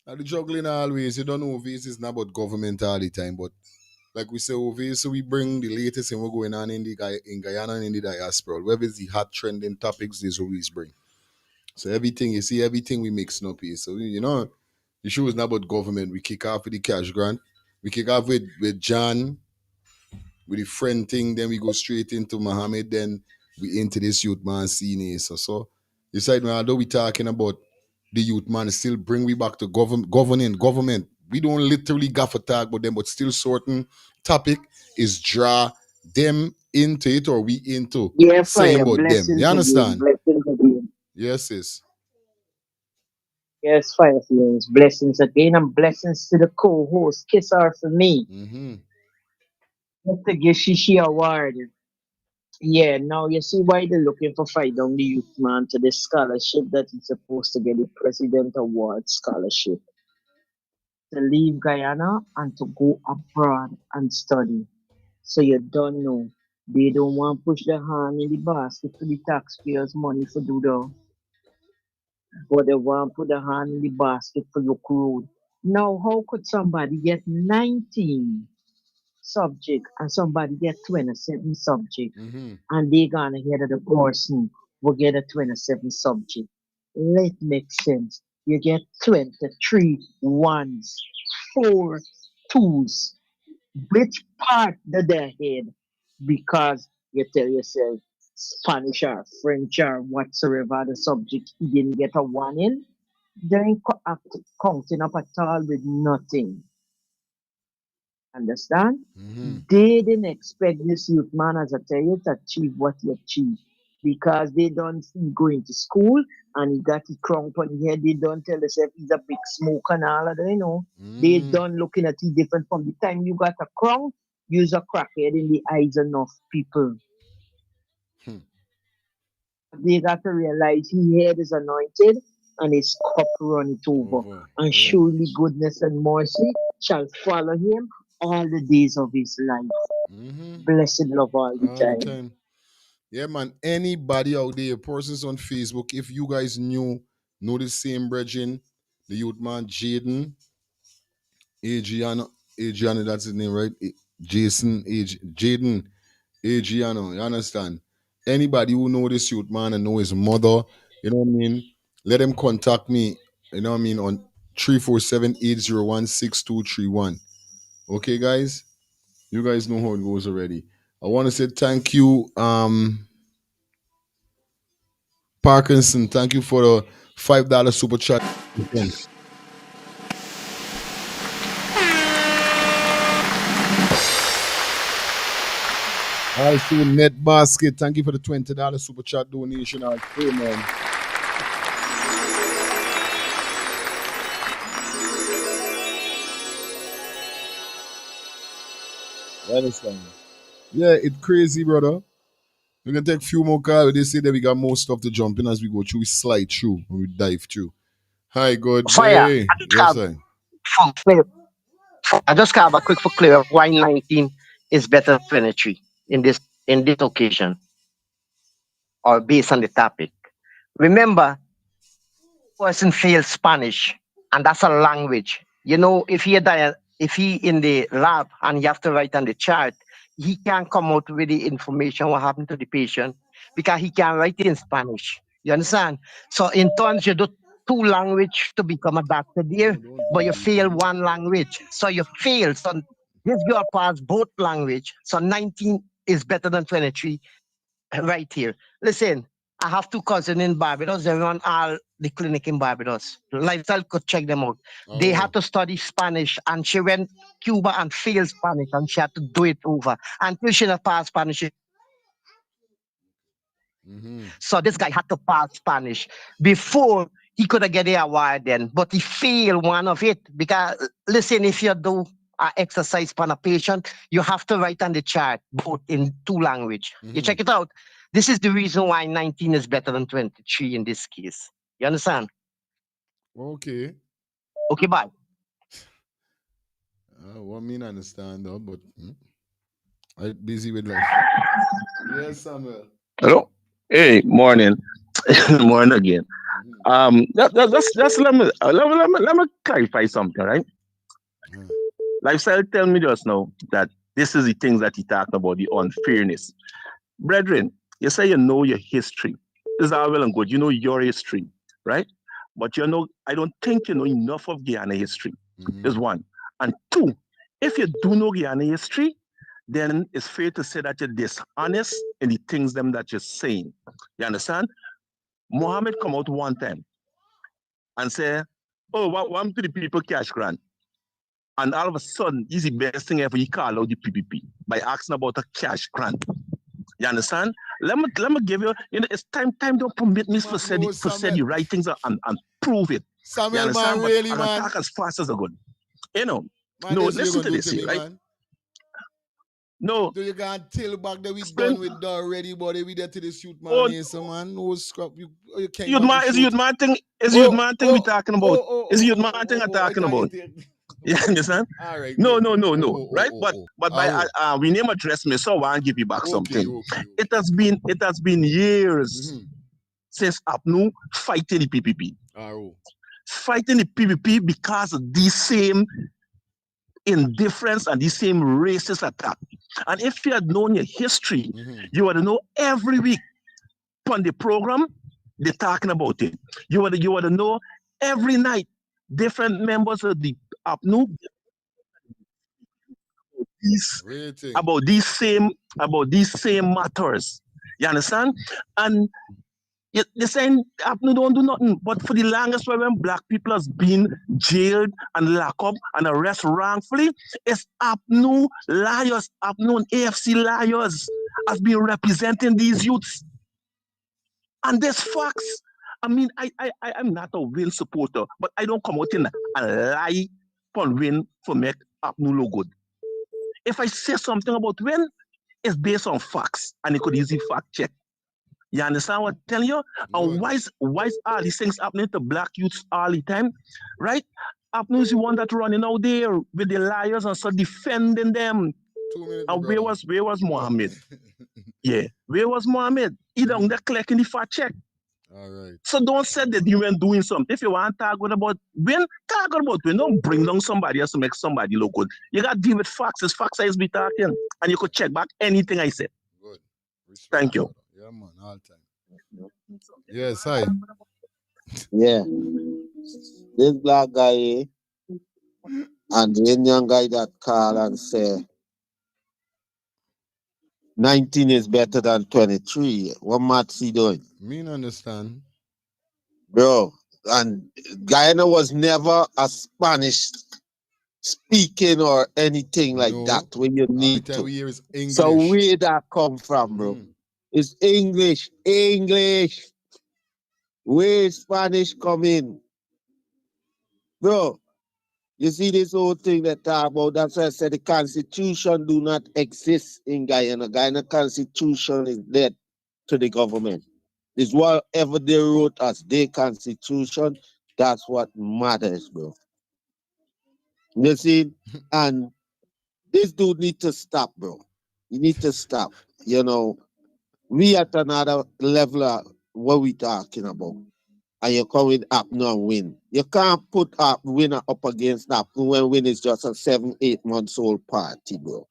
And the juggling always, you don't know, this is not about government all the time, but like we say over here, so we bring the latest and what's going on in Guyana and in the diaspora. Whether it's the hot trending topics, this always bring. So everything, you see, everything we mixing up here. So, you know, the show is not about government. We kick off with the cash grant. We kick off with John, with the friend thing. Then we go straight into Muhammad. Then we into this youth man scene. So you said, although we talking about the youth man, still bring we back to government. We don't literally gaff a talk about them, but still certain topic is draw them into it or we into saying about them. You understand? Blessings again. Yes, sis. Yes, fire feelings. Blessings again and blessings to the co-host. Kiss her for me. Let's give Shishi award. Yeah, now you see why they're looking for fight down the youth man to the scholarship that he's supposed to get the President Award scholarship. To leave Guyana and to go abroad and study. So you don't know. They don't want to push their hand in the basket for the taxpayers' money for do that. But they want to put their hand in the basket for your road. Now, how could somebody get 19 subject and somebody get 27 subject and they gonna hear the person will get a 27 subject? Let make sense. You get 23 ones, 4 twos. Which part did they head? Because you tell yourself Spanish or French or whatsoever the subject you didn't get a 1 in, they ain't counting up at all with nothing. Understand? They didn't expect this youth man, as I tell you, to achieve what he achieved. Because they don't see going to school and he got his crown on his head. They don't tell themselves he's a big smoke and all of that, you know. They done looking at it different from the time you got a crown, you's a crackhead in the eyes of enough people. They got to realize his head is anointed and his cup run it over. And surely goodness and mercy shall follow him all the days of his life. Blessed love all the time. Yeah, man. Anybody out there, persons on Facebook, if you guys know the same brethren, the youth man Jaden, Adriano, that's his name, right? Jaden, Adriano, you understand? Anybody who know this youth man and know his mother, you know what I mean? Let them contact me, you know what I mean, on 347-801-6231. Okay, guys? You guys know how it goes already. I want to say thank you, Parkinson. Thank you for the $5 super chat. I see Net Basket. Thank you for the $20 super chat donation. I'll pay, man. Yeah, it's crazy, brother. We can take a few more calls. They say that we got more stuff to jump in as we go through. We slide through. We dive through. Hi, good Fire. day. Yes, sir. I just have a quick for clear why 19 is better than 23 in this occasion or based on the topic. Remember, person fails Spanish, and that's a language. You know, if he in the lab and he have to write on the chart, he can't come out with the information what happened to the patient because he can't write it in Spanish. You understand? So in turns you do 2 language to become a doctor there, but you fail 1 language. So you fail. So this girl passed both language. So 19 is better than 23 right here. Listen, I have two cousins in Barbados. They run all the clinic in Barbados. Lifestyle could check them out. They had to study Spanish, and she went Cuba and failed Spanish, and she had to do it over until she not passed Spanish. So this guy had to pass Spanish before he could get the award then, but he failed one of it because listen, if you do an exercise on a patient, you have to write on the chart both in two language. You check it out. This is the reason why 19 is better than 23 in this case. You understand? Okay. Okay, bye. What mean understand though, but I'm busy with life. Yes, Samuel. Hello. Hey, morning. Morning again. Just let me clarify something, right? Lifestyle tell me just now that this is the things that he talked about, the unfairness. Brethren, you say you know your history. This is all well and good. You know your history, right? But you know, I don't think you know enough of Guyana history. Is one. And two, if you do know Guyana history, then it's fair to say that you're dishonest in the things them that you're saying. You understand? Mohammed come out one time and say, oh, what happened to the people cash grant? And all of a sudden, he's the best thing ever. He call out the PPP by asking about a cash grant. You understand? Let me give you, it's time don't permit me to say the right things and prove it. Samuel, you understand? man, really, and man. I talk as fast as I could. You know, Man, no, this listen to do this, me, right? Man. No. Do you can't tell back that we done with already, but we there to the shoot man here, so man, no scrap. You can't Youth man, is youth man thing we talking about. Is youth man thing I'm talking about. You understand? All right. No. Right? But by we name address me, so I want to give you back something. Okay. It has been years since APNU fighting the PPP. Fighting the PPP because of these same indifference and these same racist attack. And if you had known your history, you would know every week on the program they're talking about it. You would know every night different members of the APNU about these same matters. You understand? And they're saying APNU don't do nothing. But for the longest time when black people has been jailed and locked up and arrested wrongfully, it's APNU liars, APNU and AFC liars has been representing these youths. And there's facts. I mean, I'm not a Win supporter, but I don't come out in a lie on Win for make APNU look good. If I say something about Win, it's based on facts, and it could easily fact check. You understand what I'm telling you? And why is all these things happening to black youths all the time, right? APNU is the one that running out there with the liars and so defending them. And where was Mohammed? Yeah, where was Mohammed? He down there collecting the fact check. All right. So don't say that you weren't doing something. If you want to talk about Win, talk about Win. Don't bring down somebody else to make somebody look good. You got to deal with facts. It's facts I be talking. And you could check back anything I said. Good. Respect. Thank you. Yeah, man, all time. Yes, hi. Yeah. This black guy and the Indian guy that call and say 19 is better than 23. What Matt's he doing? Me not understand. Bro, and Guyana was never a Spanish speaking or anything like that when you need to. Is English. So where that come from, bro? It's English. Where Spanish come in? Bro, you see this whole thing that talk about, that's why I said the constitution do not exist in Guyana. Guyana constitution is dead to the government. It's whatever they wrote as their constitution, that's what matters, bro. You see? And this dude need to stop, bro. You need to stop. You know, we at another level of what we talking about. And you're coming up now and Win. You can't put up Winner up against that when Win is just a 7-8 months old party, bro.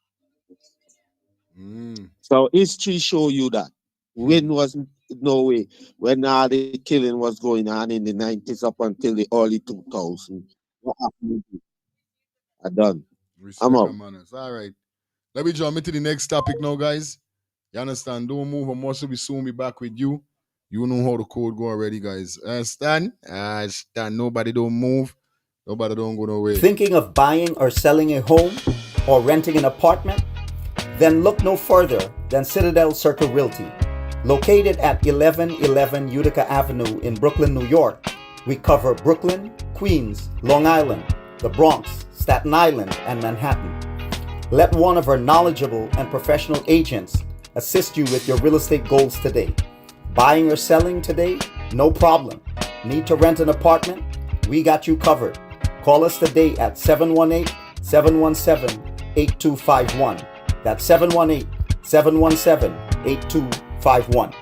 So history show you that. Win was no way when all the killing was going on in the 90s up until the early 2000s. What happened? I done. I'm out. All right. Let me jump into the next topic now, guys. You understand? Don't move or most will soon be back with you. You know how the code go already, guys. Stand. Stand. Nobody don't move. Nobody don't go nowhere. Thinking of buying or selling a home or renting an apartment? Then look no further than Citadel Circle Realty. Located at 1111 Utica Avenue in Brooklyn, New York, we cover Brooklyn, Queens, Long Island, the Bronx, Staten Island, and Manhattan. Let one of our knowledgeable and professional agents assist you with your real estate goals today. Buying or selling today? No problem. Need to rent an apartment? We got you covered. Call us today at 718-717-8251. That's 718-717-8251.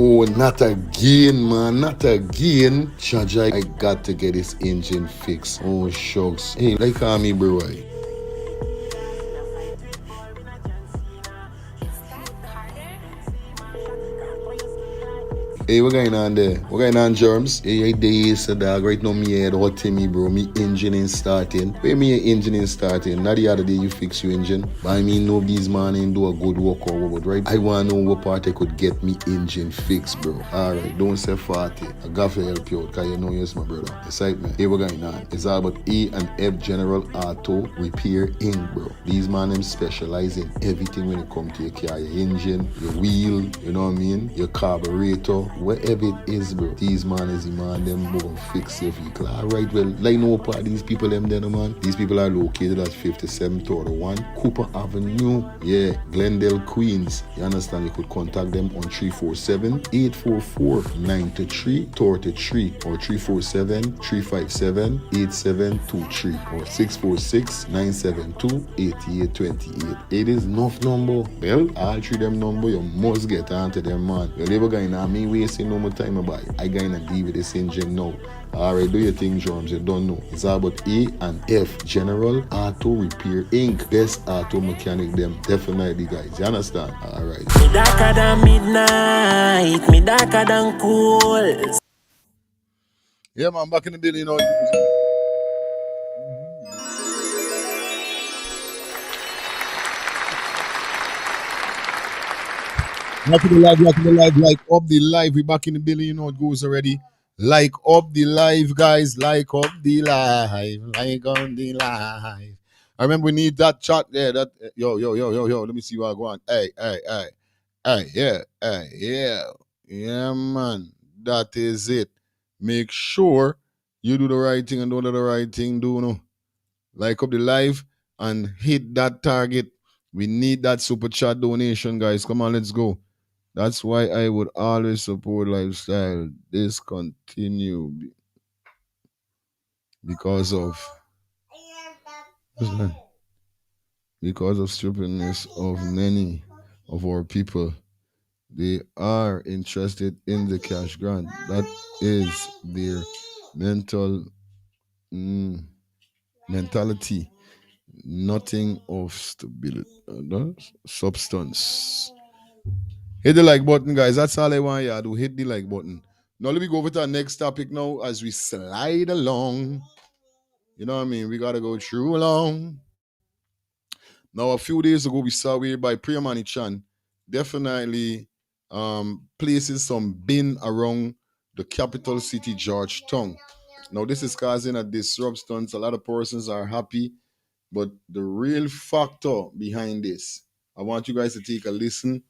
Oh, not again, man. Not again. Chaja, I got to get this engine fixed. Oh, shucks. Hey, like call me, bro. Hey, what going on there? What going on, Germs? Hey, FRIDAY-S2 dog. Right now, me head hot to me, bro. Me engine ain't starting. Where me engine ain't starting? Not the other day you fix your engine. But I mean, no, these man ain't do a good work or what, right? I want to know what part I could get me engine fixed, bro. Alright, don't say 40. I got to help you out, because you know you're my brother. Excitement. Hey, what going on? It's all about E and F General Auto Repair Inc., bro. These man, them specialize in everything when it comes to your car, your engine, your wheel, you know what I mean? Your carburetor. Whatever it is, bro, these man is the man, them go fix your vehicle. Alright, well, like no part these people, them there, man. These people are located at 5731 Cooper Avenue, yeah, Glendale, Queens. You understand? You could contact them on 347-844-9333 or 347-357-8723 or 646-972-8828. It is enough number. Well, all three them number, you must get onto them, man. You're never going to me wasting no more time about it. I gonna deal with this engine now. Alright, do your thing, Germs. You don't know. It's all about E and F General Auto Repair Inc. Best auto mechanic them. Definitely, guys. You understand? Alright. Me darker than midnight. Me darker than cool. Yeah, man, back in the building, you know. Like up the live, like up the live. We back in the building, you know it goes already. Like up the live, guys. Like up the live. Like on the live. I remember we need that chat there. That yo. Let me see what I go on. Hey, yeah, yeah, man. That is it. Make sure you do the right thing and don't do the right thing. Do no. Like up the live and hit that target. We need that super chat donation, guys. Come on, let's go. That's why I would always support lifestyle. Discontinue because of stupidness of many of our people. They are interested in the cash grant. That is their mentality. Nothing of stability, substance. Hit the like button, guys. That's all I want you to do. Hit the like button. Now let me go over to our next topic now as we slide along. You know what I mean? We got to go through along. Now, a few days ago, we saw whereby Priyamani Chan definitely places some bin around the capital city, Georgetown. Now, this is causing a disruption. A lot of persons are happy, but the real factor behind this, I want you guys to take a listen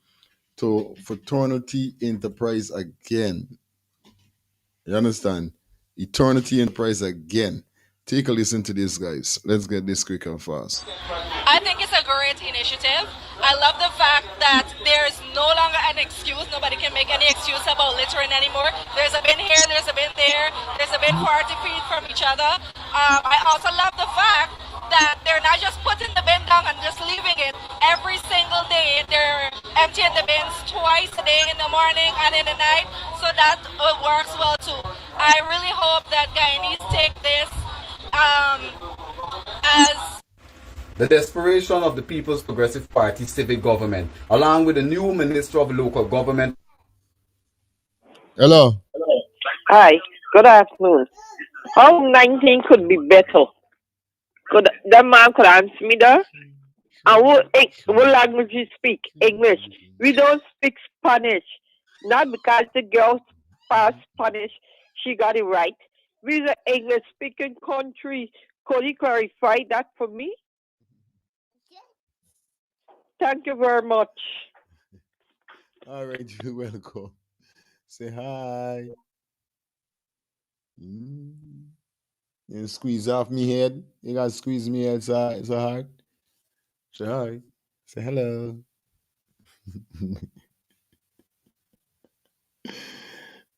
to Fraternity Enterprise again. You understand? Eternity Enterprise again. Take a listen to this, guys. Let's get this quick and fast. I think it's a great initiative. I love the fact that there's no longer an excuse. Nobody can make any excuse about littering anymore. There's a bin here, there's a bin there, there's a bin 40 feet from each other. I also love the fact that they're not just putting the bin down and just leaving it. Every single day, they're emptying the bins twice a day, in the morning and in the night, so that works well too. I really hope that Guyanese take this as the desperation of the People's Progressive Party civic government, along with the new Minister of Local Government. Hello. Hi, good afternoon. How 19 could be better? Could that man could answer me there? And what language you speak? English. We don't speak Spanish. Not because the girl passed Spanish, she got it right. We're the English speaking country. Could you clarify that for me? Thank you very much. All right, you're welcome. Say hi. You squeeze off me head. You gotta squeeze me head so hard. Say hi. Say hello.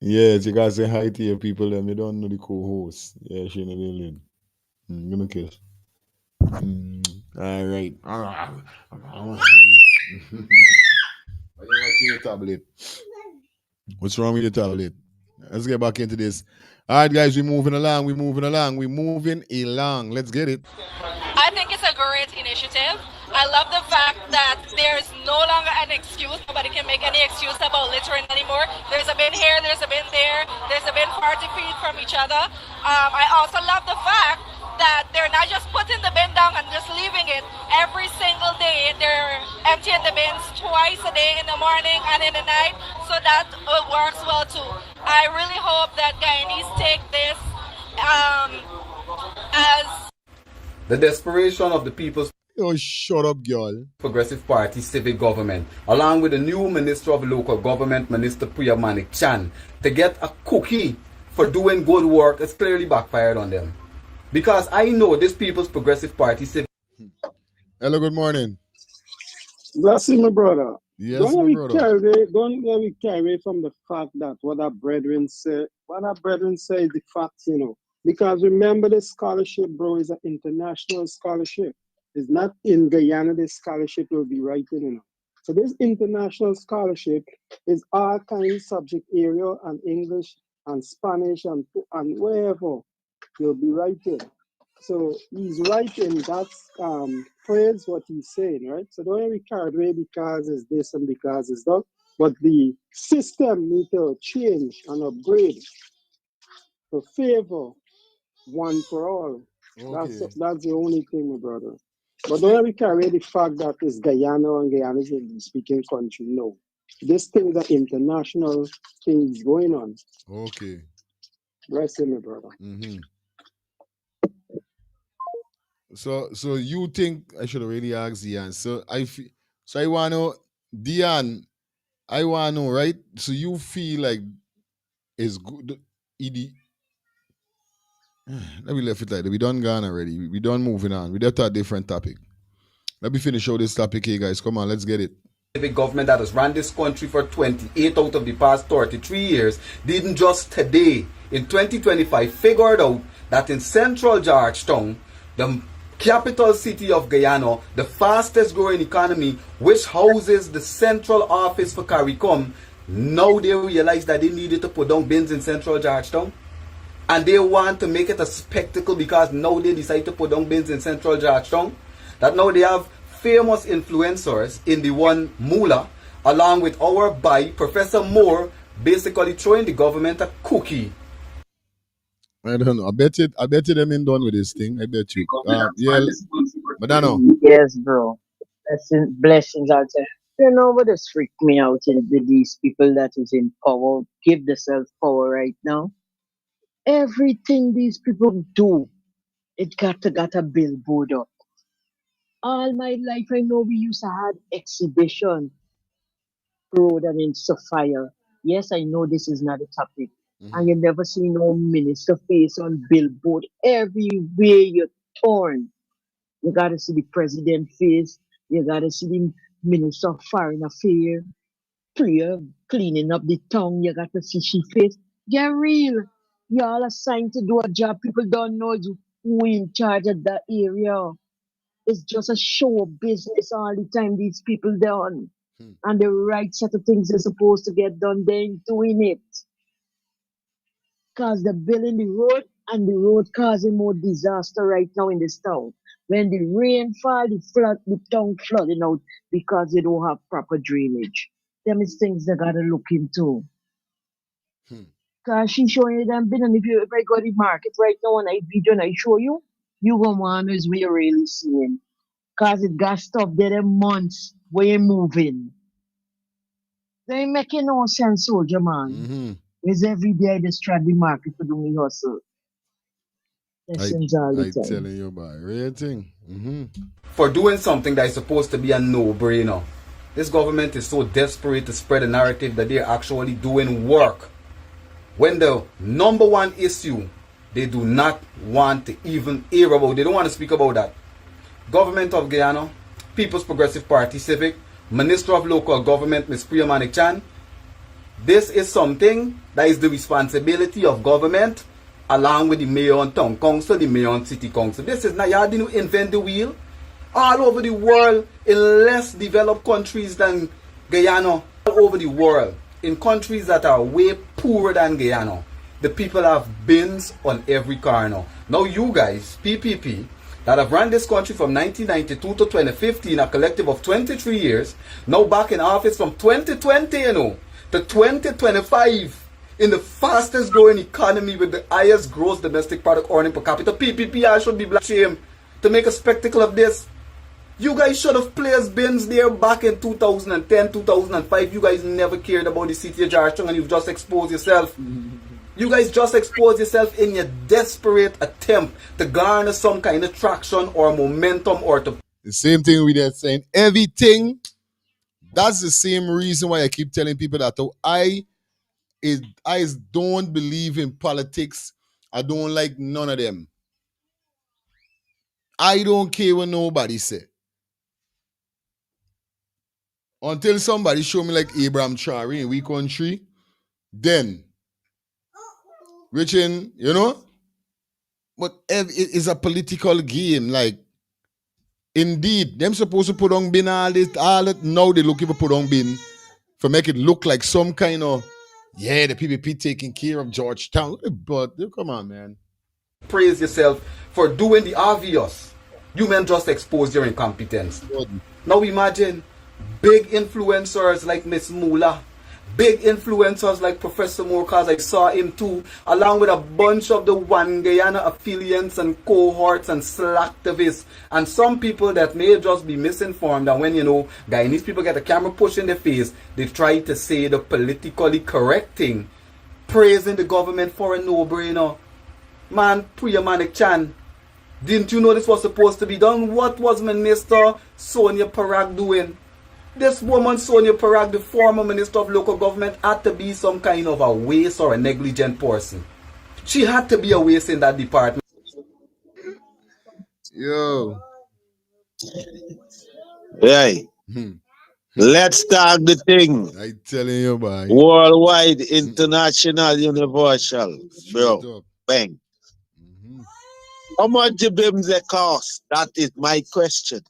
Yes, you gotta say hi to your people. Them you don't know the co-host. Yeah, she know the lid. Give me a kiss. All right. Why you watching your tablet? What's wrong with your tablet? Let's get back into this. All right, guys, we're moving along. Let's get it. I think it's a great initiative. I love the fact that there's no longer an excuse. Nobody can make any excuse about littering anymore. There's a bin here, there's a bin there, there's a bin 40 feet from each other. I also love the fact that they're not just putting the bin down and just leaving it. Every single day, they're emptying the bins twice a day, in the morning and in the night, so that works well too. I really hope that Guyanese take this as the desperation of the People's shut up, girl. Progressive Party civic government, along with the new Minister of Local Government, Minister Priyamanik Chan, to get a cookie for doing good work has clearly backfired on them. Because I know this People's Progressive Party civic. Hello, good morning. Blessing, my brother. Yes, don't my brother. Don't let me carry away from the fact that what our brethren say. What our brethren say is the facts, Because remember, the scholarship, bro, is an international scholarship. It's not in Guyana. The scholarship will be writing, So this international scholarship is all kinds of subject area and English and Spanish and wherever you'll be writing. So he's writing, that's praise what he's saying, right? So don't be carried away because it's this and because it's that. But the system need to change and upgrade to favor one for all. Okay. That's the only thing, my brother. But don't be carried away the fact that it's Guyana and Guyana is a speaking country. No. This thing is an international thing going on. Okay. Bless him, my brother. Mm-hmm. So you think I should have really asked Dion. So I want to know, Dion, I want to know, right? So you feel like it's good. Let me left it like that. We done gone already. We done moving on. We left a different topic. Let me finish out this topic here, guys. Come on, let's get it. Civic government that has run this country for 28 out of the past 33 years didn't just today, in 2025, figured out that in central Georgetown, the capital city of Guyana, the fastest growing economy, which houses the central office for CARICOM, now they realize that they needed to put down bins in central Georgetown. And they want to make it a spectacle because now they decide to put down bins in central Georgetown. That now they have famous influencers in the one Mula, along with our by Professor Moore, basically throwing the government a cookie. I don't know. I bet you them in done with this thing. I bet you. Yeah, Madano. Yes, bro. Blessings out there. What has freaked me out with these people that is in power, give themselves power right now. Everything these people do, it got a billboard up. All my life, I know we used to have exhibition road and in Sophia. Yes, I know this is not a topic. And you never see no minister face on billboard. Everywhere you turn, you gotta see the president face. You gotta see the minister of foreign affairs. Cleaning up the tongue. You gotta see she face. Get real. Y'all assigned to do a job. People don't know who in charge of that area. It's just a show of business all the time. These people done. and the right set of things are supposed to get done, they ain't doing it. Because they're building the road and the road causing more disaster right now in this town. When the rain fall, the town flooding out because they don't have proper drainage. Them is things they gotta look into. Cause she showing you them bin, and if I go to the market right now and I video and I show you, you gonna wonder is where you're really seeing. Cause it got stuff there them months where you're moving. They ain't making no sense, soldier man. It's every day I just try the market to do me hustle. Lessons all the I time. telling you about rating. For doing something that is supposed to be a no-brainer. This government is so desperate to spread a narrative that they're actually doing work. When the number one issue, they do not want to even hear about. They don't want to speak about that. Government of Guyana, People's Progressive Party Civic, Minister of Local Government, Ms. Priya Manik-Chan. This is something that is the responsibility of government along with the mayor and town council, the mayor and city council. This is not, you didn't invent the wheel. All over the world, in less developed countries than Guyana, all over the world, in countries that are way poorer than Guyana, the people have bins on every corner. Now you guys, PPP, that have run this country from 1992 to 2015, a collective of 23 years, now back in office from 2020, to 2025, in the fastest growing economy with the highest gross domestic product earning per capita. PPP, I should be black shame to make a spectacle of this. You guys should have placed bins there back in 2010, 2005. You guys never cared about the city of Georgetown and you've just exposed yourself. You guys just exposed yourself in your desperate attempt to garner some kind of traction or momentum or to... The same thing we are saying. Everything, that's the same reason why I keep telling people that I don't believe in politics. I don't like none of them. I don't care what nobody say. Until somebody show me like Abraham Chari in we country, then, Richin, you know? But it's a political game. Like, indeed, them supposed to put on bin all that. Now they looking for put on bin for make it look like some kind of, yeah, the PPP taking care of Georgetown. But come on, man. Praise yourself for doing the obvious. You men just expose your incompetence. Now imagine big influencers like Miss Mula, big influencers like Professor Moore, because I saw him too, along with a bunch of the One Guyana affiliates and cohorts and slacktivists, and some people that may just be misinformed. And when, Guyanese people get a camera pushed in their face, they try to say the politically correct thing, praising the government for a no-brainer. Man, Priya Manik-Chan, didn't you know this was supposed to be done? What was Minister Sonia Parag doing? This woman, Sonia Parag, the former Minister of Local Government, had to be some kind of a waste or a negligent person. She had to be a waste in that department. Yo. Hey. Let's talk the thing. I telling you, boy. Worldwide, international, universal. Bro. Bang. How much the BIMs they cost? That is my question.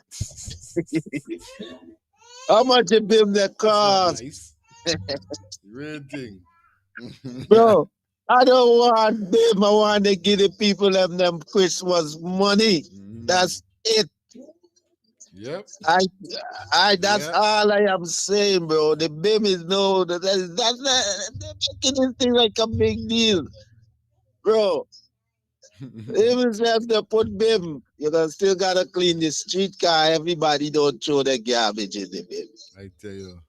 How much the BIMs they cost? Nice. Rating. Bro, I don't want BIM. I want to give the people them Christmas money. That's it. Yep. That's all I am saying, bro. The BIM is they're making this thing like a big deal. Bro. Even if they put BIM, you still gotta clean the street car. Everybody don't throw the garbage in the BIM. I tell you.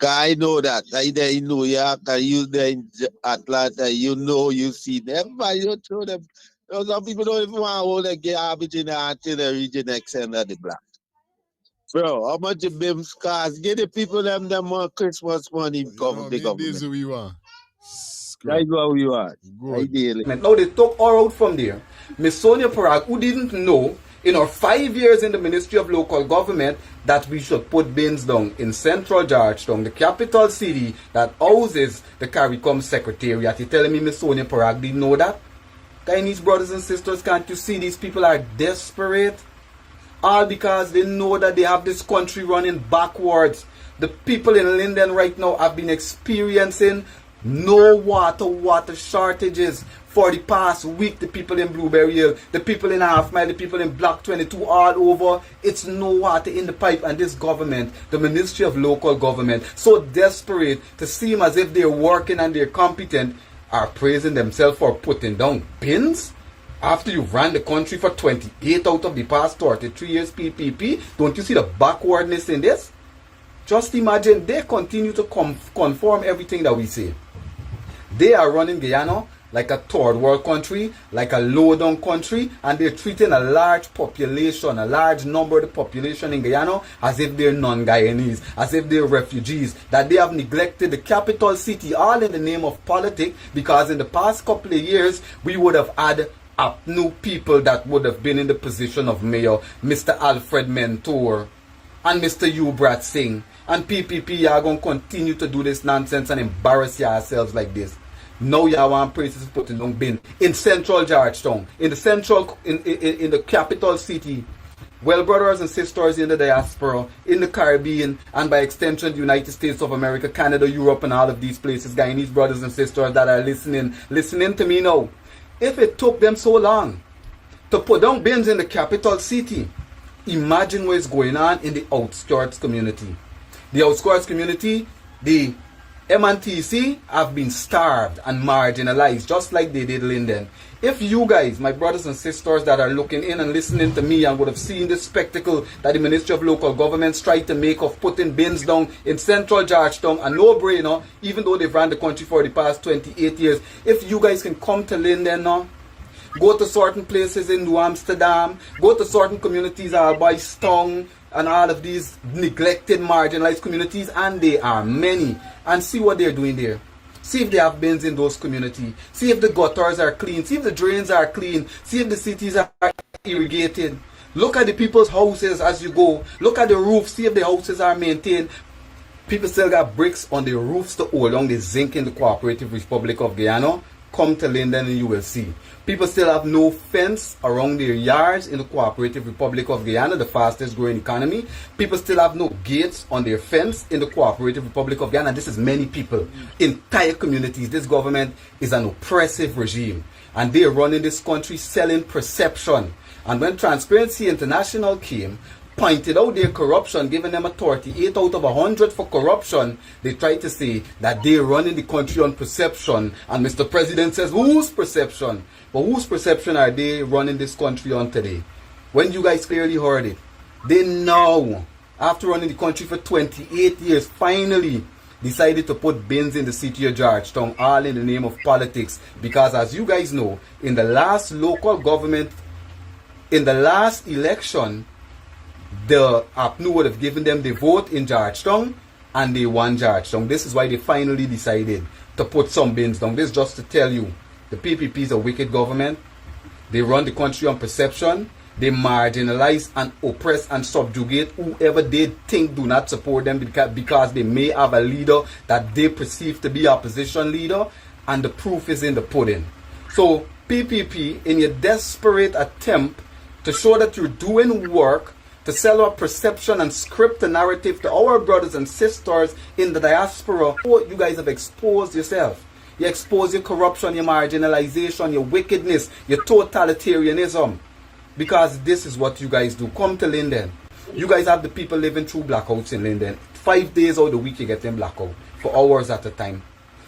Cause I know that. I there in New York, you there in Atlanta, you see them. Everybody don't throw them. Some people don't even want to hold the garbage in the region extend of the block. Bro, how much the BIMs cost? Give the people them more Christmas money from the government. This is what we want. That's what we want. Ideally. Now they took her out from there. Miss Sonia Parag, who didn't know in her 5 years in the Ministry of Local Government that we should put bins down in Central Georgetown, the capital city that houses the CARICOM Secretariat. You telling me Miss Sonia Parag didn't know that? Guyanese brothers and sisters, can't you see these people are desperate? All because they know that they have this country running backwards. The people in Linden right now have been experiencing no water shortages for the past week. The people in Blueberry Hill, the people in Half Mile, the people in Block 22, all over, it's no water in the pipe. And this government, the Ministry of Local Government, so desperate to seem as if they're working and they're competent, are praising themselves for putting down bins after you've ran the country for 28 out of the past 33 years PPP. Don't you see the backwardness in this? Just imagine they continue to conform everything that we say. They are running Guyana like a third world country, like a low down country, and they're treating a large population, a large number of the population in Guyana as if they're non-Guyanese, as if they're refugees, that they have neglected the capital city, all in the name of politics, because in the past couple of years, we would have had new people that would have been in the position of mayor, Mr. Alfred Mentor and Mr. Ubrat Singh, and PPP are going to continue to do this nonsense and embarrass yourselves like this. Now you want places putting down bin in central Georgetown, in the capital city. Well, brothers and sisters in the diaspora, in the Caribbean, and by extension the United States of America, Canada, Europe, and all of these places, Guyanese brothers and sisters that are listening to me now. If it took them so long to put down bins in the capital city, imagine what is going on in the outskirts community. The outskirts community, the MNTC have been starved and marginalized just like they did Linden. If you guys, my brothers and sisters that are looking in and listening to me and would have seen this spectacle that the Ministry of Local Governments tried to make of putting bins down in central Georgetown, a no-brainer, even though they've ran the country for the past 28 years, if you guys can come to Linden now, go to certain places in New Amsterdam, go to certain communities by Stong, and all of these neglected, marginalized communities, and there are many, and see what they're doing there. See if they have bins in those communities. See if the gutters are clean. See if the drains are clean. See if the cities are irrigated. Look at the people's houses as you go. Look at the roofs. See if the houses are maintained. People still got bricks on the roofs to hold on the zinc in the Cooperative Republic of Guyana. Come to Linden and you will see. People still have no fence around their yards in the Cooperative Republic of Guyana, the fastest growing economy. People still have no gates on their fence in the Cooperative Republic of Guyana. This is many people, entire communities. This government is an oppressive regime, and they are running this country selling perception. And when Transparency International came, pointed out their corruption, giving them a 38 out of 100 for corruption, they tried to say that they're running the country on perception. And Mr. President says, whose perception? But whose perception are they running this country on today? When you guys clearly heard it, they now, after running the country for 28 years, finally decided to put bins in the city of Georgetown, all in the name of politics. Because as you guys know, in the last local government, in the last election, the APNU would have given them the vote in Georgetown, and they won Georgetown. This is why they finally decided to put some bins down. This is just to tell you, the PPP is a wicked government. They run the country on perception. They marginalize and oppress and subjugate whoever they think do not support them because they may have a leader that they perceive to be opposition leader, and the proof is in the pudding. So PPP, in your desperate attempt to show that you're doing work, to sell our perception and script a narrative to our brothers and sisters in the diaspora, you guys have exposed yourself. You expose your corruption, your marginalization, your wickedness, your totalitarianism. Because this is what you guys do. Come to Linden. You guys have the people living through blackouts in Linden. 5 days out of the week you get them blackout for hours at a time.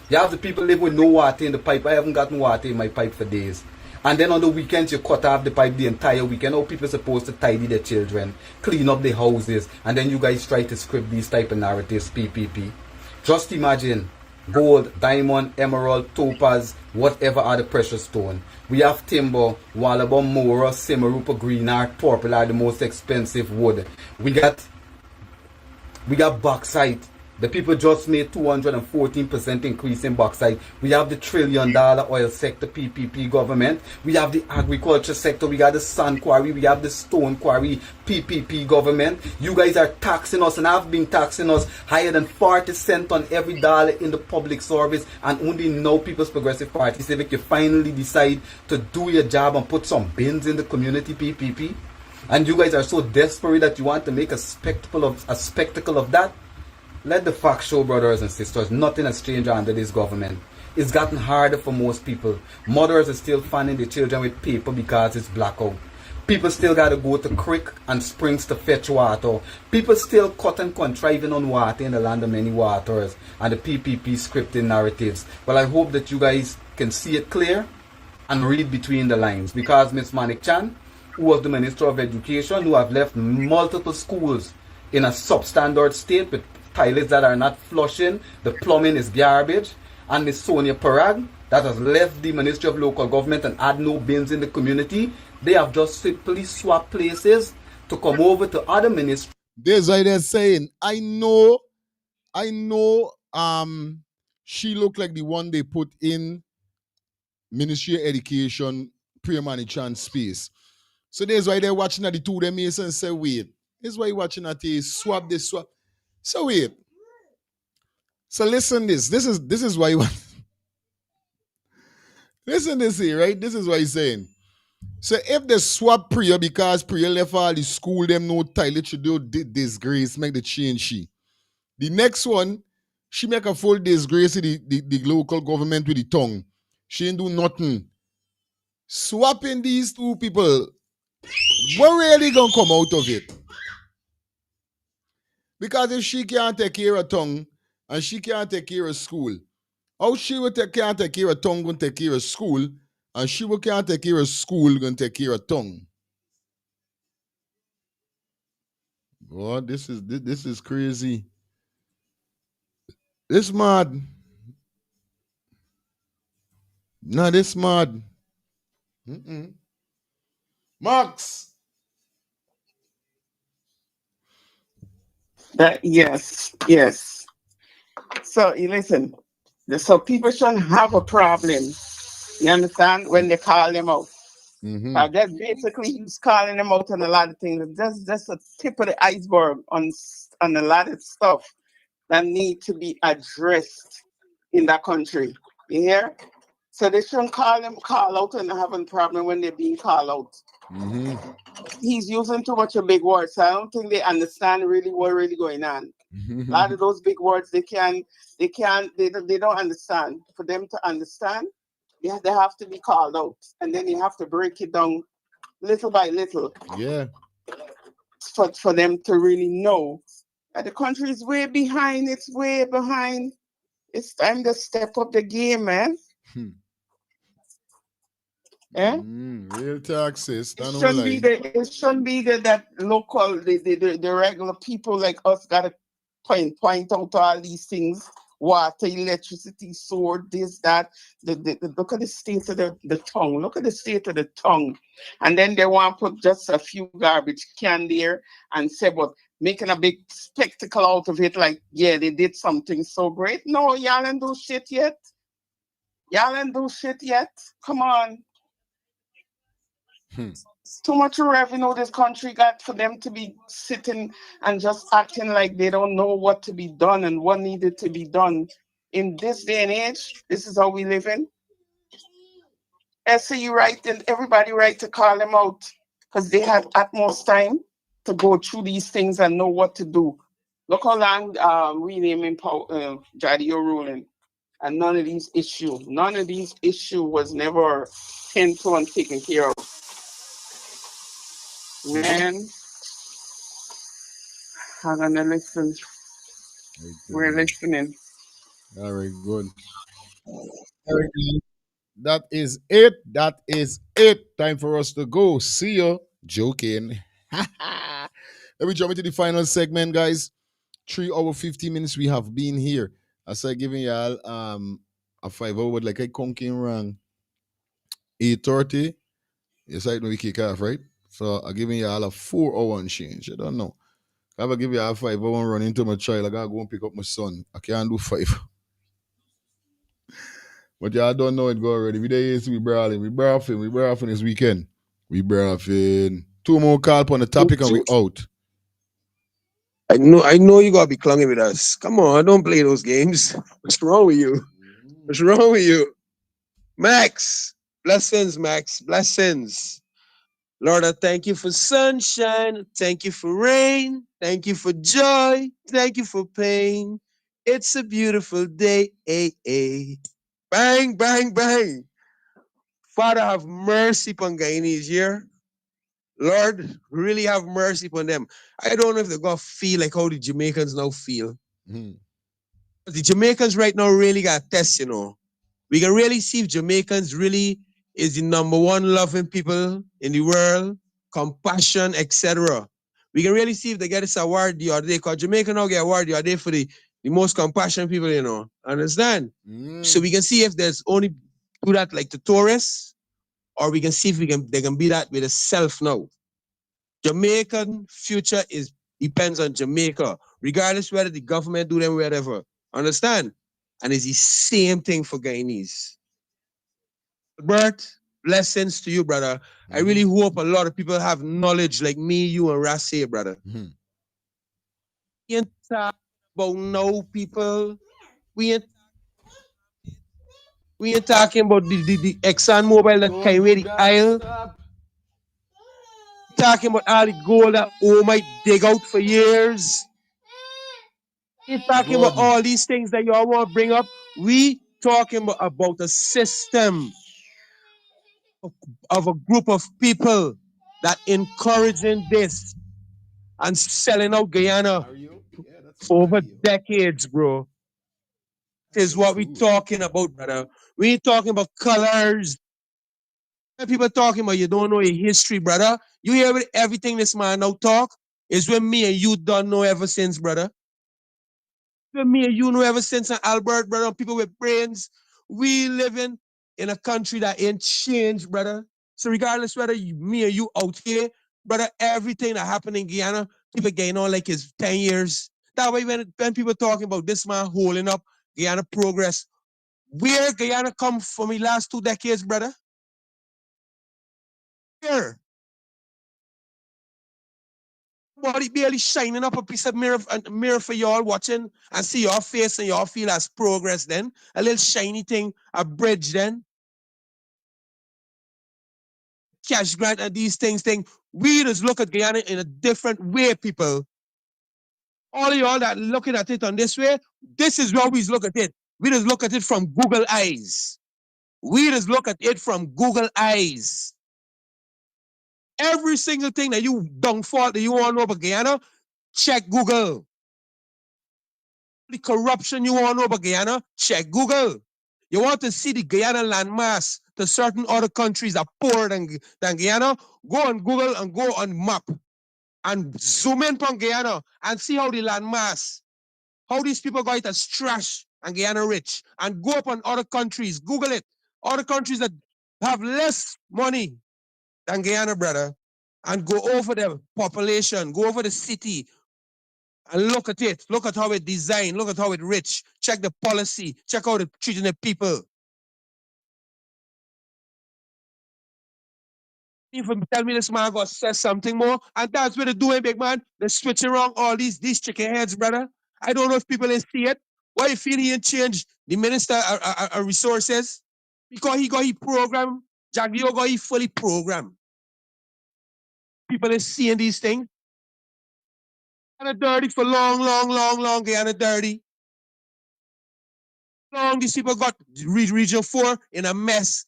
You have the people live with no water in the pipe. I haven't gotten water in my pipe for days. And then on the weekends, you cut off the pipe the entire weekend. How people are supposed to tidy their children, clean up their houses, and then you guys try to script these type of narratives, PPP. Just imagine gold, diamond, emerald, topaz, whatever other precious stone. We have timber, Wallaba, Mora, Simarupa, green art, purple are the most expensive wood. We got bauxite. The people just made 214% increase in bauxite. We have the $1 trillion oil sector, PPP government. We have the agriculture sector. We got the sand quarry. We have the stone quarry, PPP government. You guys are taxing us and have been taxing us higher than 40 cents on every dollar in the public service. And only now People's Progressive Party Civic, you finally decide to do your job and put some bins in the community, PPP. and you guys are so desperate that you want to make a spectacle of that, let the facts show, brothers and sisters, nothing has changed under this government. It's gotten harder for most people. Mothers are still fanning the children with paper because it's blackout. People still got to go to creek and springs to fetch water. People still cut and contriving on water in the land of many waters and the PPP scripting narratives. But I hope that you guys can see it clear and read between the lines, because Ms. Manik Chan, who was the Minister of Education, who have left multiple schools in a substandard state with toilets that are not flushing, the plumbing is garbage, and Ms. Sonia Parag, that has left the Ministry of Local Government and had no bins in the community. They have just simply swapped places to come over to other ministries. There's why they're saying, I know, she looked like the one they put in Ministry of Education, Priya Chan space. So there's why they're watching at the two of them and say, wait, this is why you're watching at the swap, this swap. So wait. So listen this is why you want. Listen this here, right? This is what he's saying. So if they swap Priya because Priya left all the school, them no toilet, she do disgrace, make the change she. The next one, she make a full disgrace to the local government with the tongue. She ain't do nothing. Swapping these two people, what really gonna come out of it? Because if she can't take care of tongue and she can't take care of school, how she will can't take care of tongue gonna take care of school, and she will can't take care of school gonna take care of tongue? Boy, this is crazy. This mad. No, this mad. Max. Yes. So you listen. So people shouldn't have a problem. You understand when they call them out. That's basically he's calling them out on a lot of things. That's a tip of the iceberg on a lot of stuff that need to be addressed in that country. You hear? So they shouldn't call out and having a problem when they're being called out. He's using too much of big words. So I don't think they understand really what really going on. A lot of those big words they don't understand. For them to understand, they have to be called out, and then you have to break it down little by little. Yeah. For them to really know that the country is way behind. It's way behind. It's time to step up the game, man. Yeah. Real taxes. It shouldn't be that local, the regular people like us gotta point out all these things. Water, electricity, sword, this, that. Look at the state of the tongue. Look at the state of the tongue. And then they want to put just a few garbage can there and say, but making a big spectacle out of it, like, yeah, they did something so great. No, y'all ain't do shit yet. Come on. It's too much revenue this country got for them to be sitting and just acting like they don't know what to be done and what needed to be done. In this day and age, this is how we live in. SCU right and everybody right to call them out because they have utmost time to go through these things and know what to do. Look how long renaming Jadio ruling. And none of these issues was never tend to and taken care of. Man, I'm gonna listen. We're listening. All right, good. That is it. That is it. Time for us to go. See you. Joking. Let me jump into the final segment, guys. 3 hours 50 minutes we have been here. As I giving y'all a 5 hour like I conking wrong. 8:30. Yes, I know we kick off, right? So I'm giving y'all a 4 hour and change. I don't know. If I give you a 5 hour and run into my child, I gotta go and pick up my son. I can't do 5. But y'all don't know it go already. We there is we brawling. We brawling this weekend. We brawling. 2 more call on the topic and we out. I know you gotta be clunging with us. Come on, don't play those games. What's wrong with you? What's wrong with you? Max. Blessings, Max. Blessings. Lord, I thank you for sunshine. Thank you for rain. Thank you for joy. Thank you for pain. It's a beautiful day. Bang, bang, bang. Father, have mercy upon Guyanese here. Lord, really have mercy upon them. I don't know if they're going to feel like how the Jamaicans now feel. The Jamaicans right now really got a test, you know. We can really see if Jamaicans really is the number one loving people in the world, compassion, etc. We can really see if they get this award the other day, because Jamaica now get award the other day for the most compassionate people, you know. Understand? So we can see if there's only do that like the tourists, or we can see if they can be that with a self now. Jamaican future depends on Jamaica, regardless whether the government do them whatever. Understand? And it's the same thing for Guyanese. Bert, blessings to you, brother. I really hope a lot of people have knowledge like me, you, and Rassi, brother. We ain't talking about no people. We ain't talking about the Exxon Mobil that came with the aisle. Talking about all the gold that O might dig out for years. We talking about all these things that y'all want to bring up. We talking about a system of a group of people that encouraging this and selling out Guyana for over decades, bro. This is what we talking about, brother. We ain't talking about colors. People talking about you don't know your history, brother. You hear everything this man now talk is when me and you don't know ever since, brother. When me and you know ever since Albert, brother, people with brains. We living in a country that ain't changed, brother. So regardless whether me and you out here, brother, everything that happened in Guyana, people getting on like it's 10 years. That way when people talking about this man holding up Guyana progress, where Guyana come from the last 2 decades, brother? Where? Body barely shining up a piece of mirror for y'all watching and see your face and y'all feel as progress then. A little shiny thing, a bridge then. Cash grant and these things. We just look at Guyana in a different way, people. All of y'all that looking at it on this way, this is how we look at it. We just look at it from Google eyes. We just look at it from Google eyes. Every single thing that you don't fault that you want to know about Guyana, check Google. The corruption you want to know about Guyana, check Google. You want to see the Guyana landmass to certain other countries that are poorer than Guyana, go on Google and go on map and zoom in on Guyana and see how the landmass, how these people got it as trash and Guyana rich, and go up on other countries, Google it, other countries that have less money than Guyana, brother, and go over the population, go over the city, and look at it. Look at how it designed. Look at how it rich. Check the policy. Check how they're treating the people. If you tell me this man got to say something more, and that's what they're doing, big man. They're switching around all these chicken heads, brother. I don't know if people didn't see it. Why you feel he ain't change the minister of resources? Because he got his program. Jaglio got he fully programmed. People are seeing these things. And a dirty for long, and a dirty. Long these people got region 4 in a mess.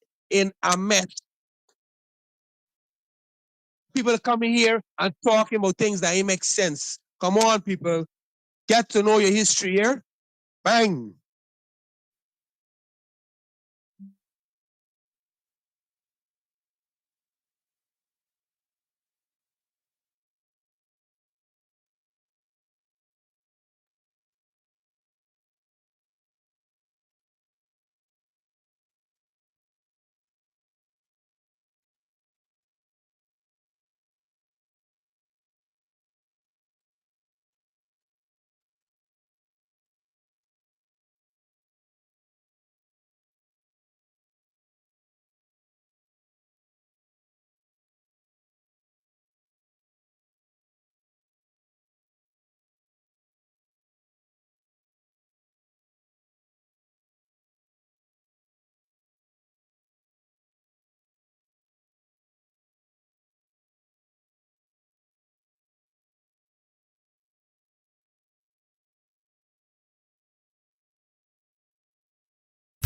People coming here and talking about things that ain't make sense. Come on, people. Get to know your history here. Bang.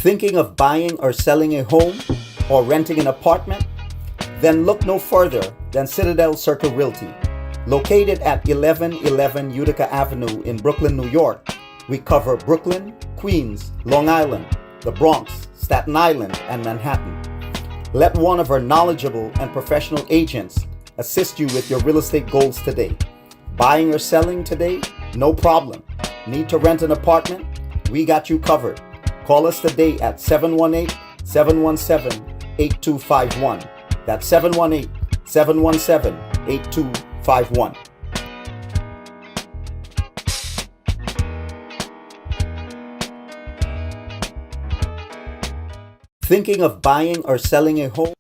Thinking of buying or selling a home or renting an apartment? Then look no further than Citadel Circle Realty. Located at 1111 Utica Avenue in Brooklyn, New York, we cover Brooklyn, Queens, Long Island, the Bronx, Staten Island, and Manhattan. Let one of our knowledgeable and professional agents assist you with your real estate goals today. Buying or selling today? No problem. Need to rent an apartment? We got you covered. Call us today at 718-717-8251. That's 718-717-8251. Thinking of buying or selling a home?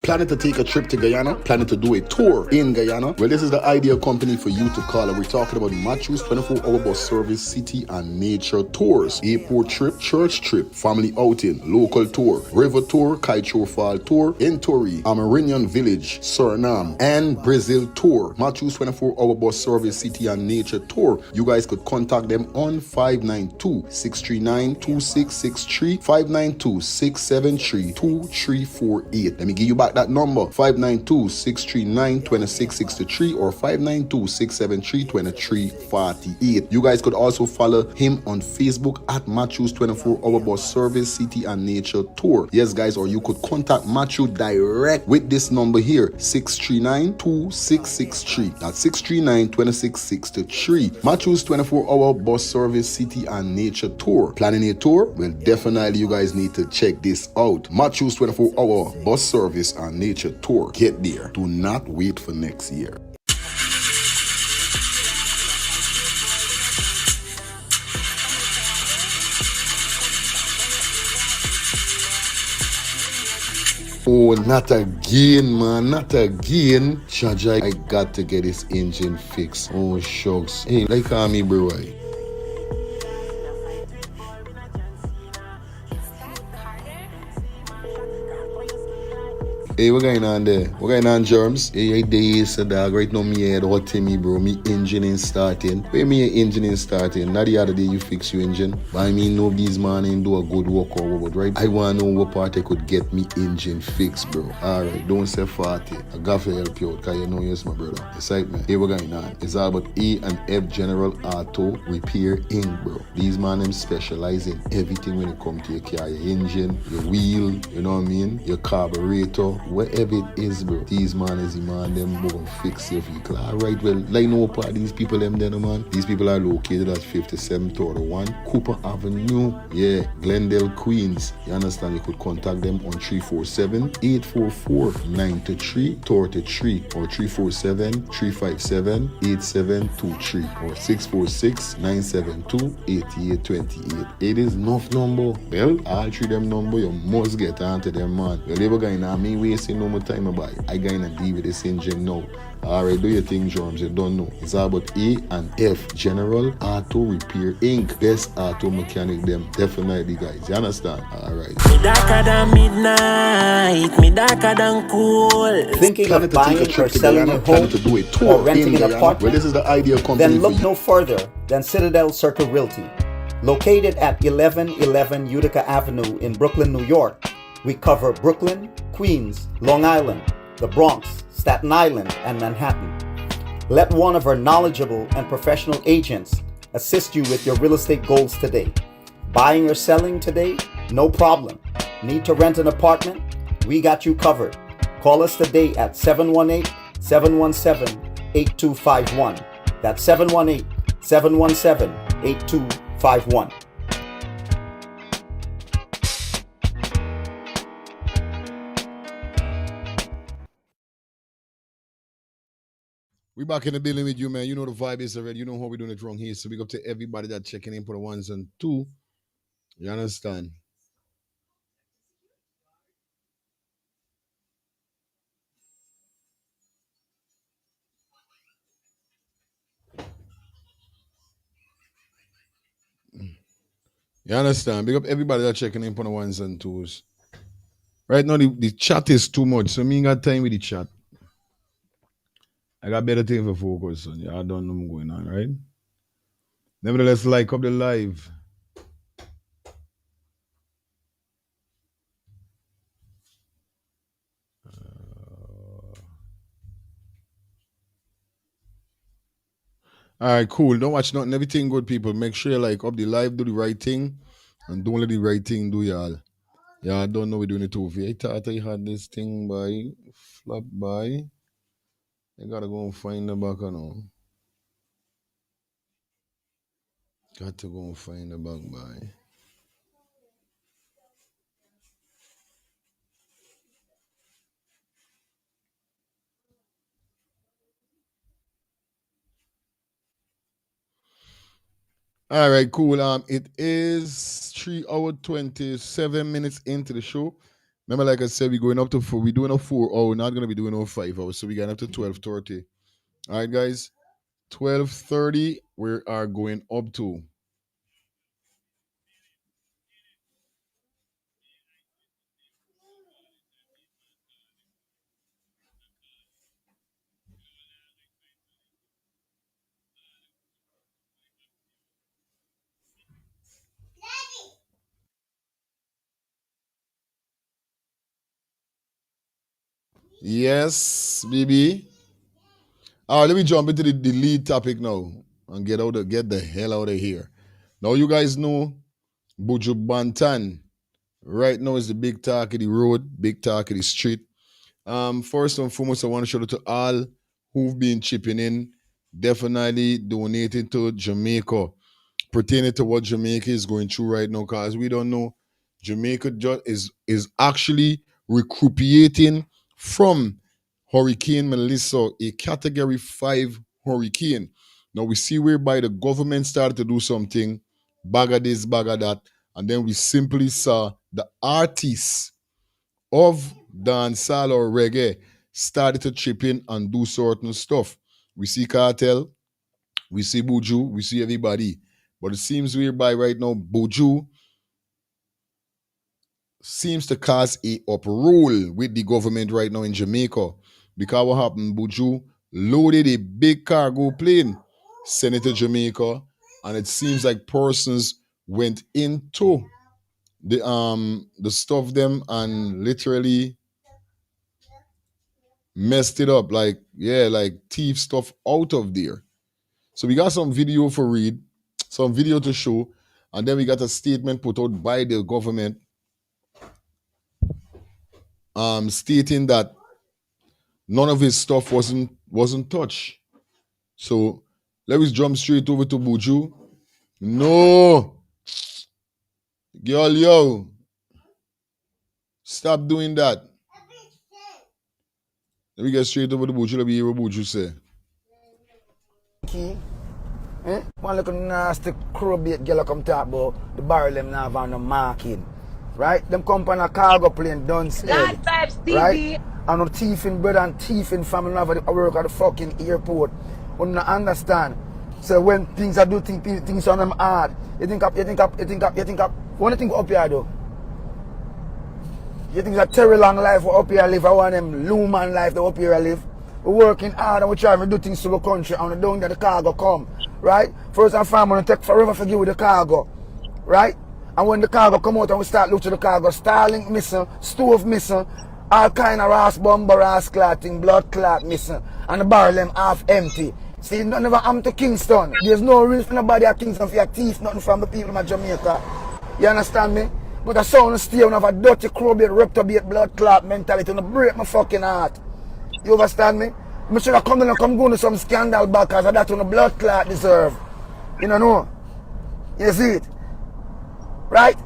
Planning to take a trip to Guyana? Planning to do a tour in Guyana? Well, this is the ideal company for you to call. And we're talking about Matthew's 24-hour bus service, city and nature tours. Airport trip, church trip, family outing, local tour, river tour, Kaicho Fall tour, Entori, Amarinian Village, Suriname, and Brazil tour. Matthew's 24-hour bus service, city and nature tour. You guys could contact them on 592-639-2663, 592-673-2348. Let me give you back that number, 592-639-2663 or 592-673-2348. You guys could also follow him on Facebook at Matthew's 24-hour bus service, city and nature tour. Yes, guys, or you could contact Matthew direct with this number here, 639-2663. That's 639-2663. Matthew's 24-hour bus service, city and nature tour. Planning a tour? Well, definitely you guys need to check this out. Matthew's 24-hour bus service and nature tour. Get there. Do not wait for next year. Oh, not again, man. Not again. Jaja, I got to get this engine fixed. Oh, shucks. Hey, like me, bro. Hey, what going on there? What going on, Germs? Hey, FRIDAY-S2, dog. Right now, me head hot to me, bro. Me engine ain't starting. Where me engine ain't starting? Not the other day you fix your engine. But I mean, nobody's man ain't do a good work or what, right? I want to know what part I could get me engine fixed, bro. Alright, don't say 40. I got to help you out, because you know you're my brother. Excitement. Hey, what going on? It's all about E and F General Auto Repair Inc., bro. These man, them specialize in everything when it comes to your car, your engine, your wheel, you know what I mean? Your carburetor. Whatever it is, bro, these man is the man them gonna fix your vehicle. Alright, well, like no part these people them there, man. These people are located at 5731 Cooper Avenue, yeah, Glendale, Queens. You understand? You could contact them on 347-844-9333 or 347-357-8723 or 646-972-8828. It is enough number. Well, all three them number, you must get onto them, man. Well, they were going to me wasting no more time about it. I gonna deal with this engine now. Alright, do your thing, Germs. You don't know. It's all about E and F General Auto Repair Inc. Best auto mechanic them. Definitely, guys. You understand? Alright. Me darker than midnight. Me darker than cool. Thinking of buying or selling a home to do a tour or renting an apartment? Well, this is the ideal company. Then look no further than Citadel Circle Realty. Located at 1111 Utica Avenue in Brooklyn, New York, we cover Brooklyn, Queens, Long Island, the Bronx, Staten Island, and Manhattan. Let one of our knowledgeable and professional agents assist you with your real estate goals today. Buying or selling today? No problem. Need to rent an apartment? We got you covered. Call us today at 718-717-8251. That's 718-717-8251. We back in the building with you, man. You know the vibe is already. You know how we're doing it wrong here. So big up to everybody that checking in for the ones and two. You understand? You understand? Big up everybody that checking in for the ones and twos. Right now, the chat is too much. So me ain't got time with the chat. I got better things for focus on. Yeah, I don't know what's going on, right? Nevertheless, like up the live. All right, cool. Don't watch nothing. Everything good, people. Make sure you like up the live, do the right thing, and don't let the right thing do y'all. Yeah, I don't know we're doing it over. I thought I had this thing by flop by. I gotta go and find the back now. Got to go and find the back by. All right, cool. It is 3 hours 27 minutes into the show. Remember, like I said, we're going up to 4. We're doing a 4 hour. We're not gonna be doing a 5 hours. So we're going up to 12:30. All right, guys. 12:30. We are going up to. Yes, baby. All right, let me jump into the lead topic now and get the hell out of here. Now you guys know Buju Banton right now is the big talk of the road, big talk of the street. First and foremost, I want to shout out to all who've been chipping in, definitely donating to Jamaica, pertaining to what Jamaica is going through right now, because we don't know. Jamaica is actually recuperating from Hurricane Melissa, a Category 5 hurricane. Now we see whereby the government started to do something, bagger this, bagger that, and then we simply saw the artists of dancehall or reggae started to chip in and do certain stuff. We see Cartel, we see Buju, we see everybody. But it seems whereby right now Buju seems to cause a uproar with the government right now in Jamaica. Because what happened, Buju loaded a big cargo plane, sent it to Jamaica, and it seems like persons went into the stuff them and literally messed it up, like thief stuff out of there. So we got some video for read, some video to show, and then we got a statement put out by the government stating that none of his stuff wasn't touched. So let us jump straight over to Buju. No, girl, yo, stop doing that. Let me get straight over to Buju. Let me hear what Buju say. One little nasty crowbait girl come talk about the barrel them now on the marking. Right? Them come on a cargo plane done said. Right? And no thieving brother and thieving family now work at the fucking airport. We don't understand. So when things are do things on them hard, you think up. What do you think up here though? You think it's a terrible long life we up here live? I want them Luman life that up here live. We're working hard and we're trying to do things to the country and down there the cargo come. Right? First and foremost, take forever to give with the cargo. Right? And when the cargo come out and we start looking at the cargo, Starlink missing, stove missing, all kind of ras bomber, ras clotting, blood clot missing, and the barrel them half empty. See, nothing never happened to Kingston. There's no real for nobody at Kingston for your teeth, nothing from the people of Jamaica. You understand me? But the sound stay on have a dirty, crowbait, reptobate, blood clot mentality and break my fucking heart. You understand me? I should have come down and come go to some scandal back because that's what the blood clot deserve. You know? You see it? Right?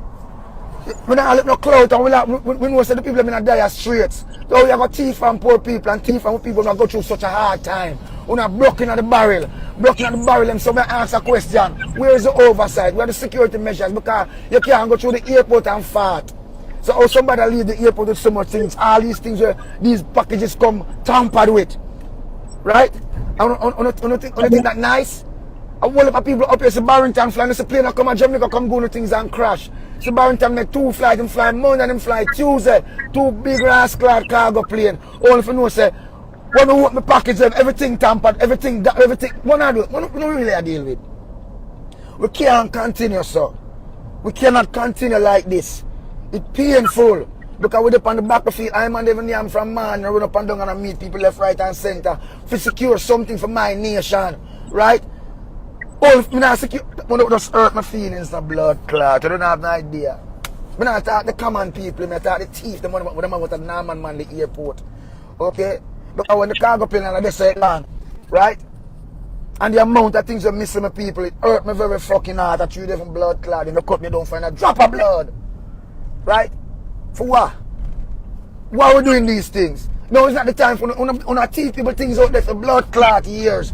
We don't let no clout and we know that the people have been dire streets. So we have a thief from poor people and thief from people who go through such a hard time. We're not broken at the barrel. Broken at the barrel, and so we ask a question. Where is the oversight? Where are the security measures? Because you can't go through the airport and fart. So how somebody leave the airport with so much things, all these things where these packages come tampered with. Right? And think that nice? A whole lot of people up here say Barrington fly, and the plane that come to Jamaica come go to things and crash. So Barrington make 2 flights, them fly Monday and them fly Tuesday. 2 big rascal cargo plane. All if you know say, when we open the package, everything tampered, everything. What I do? What do we really deal with? We can't continue, so. We cannot continue like this. It's painful. Because we're up on the battlefield, I'm and even I'm from man, and run up and down and meet people left, right, and center to secure something for my nation. Right? Oh, if me not secure, me just hurt my feelings, the blood clot. I don't have no idea. Me not talk the common people, me talk the thief, the one with the Norman man, the airport. Okay? Because when the cargo plane and they say land, right? And the amount of things that missing my people, it hurt me very fucking hard. That you different blood clot, in the cut me don't find a drop of blood. Right? For what? Why are we doing these things? No, it's not the time for to teach people things out there for blood clot years.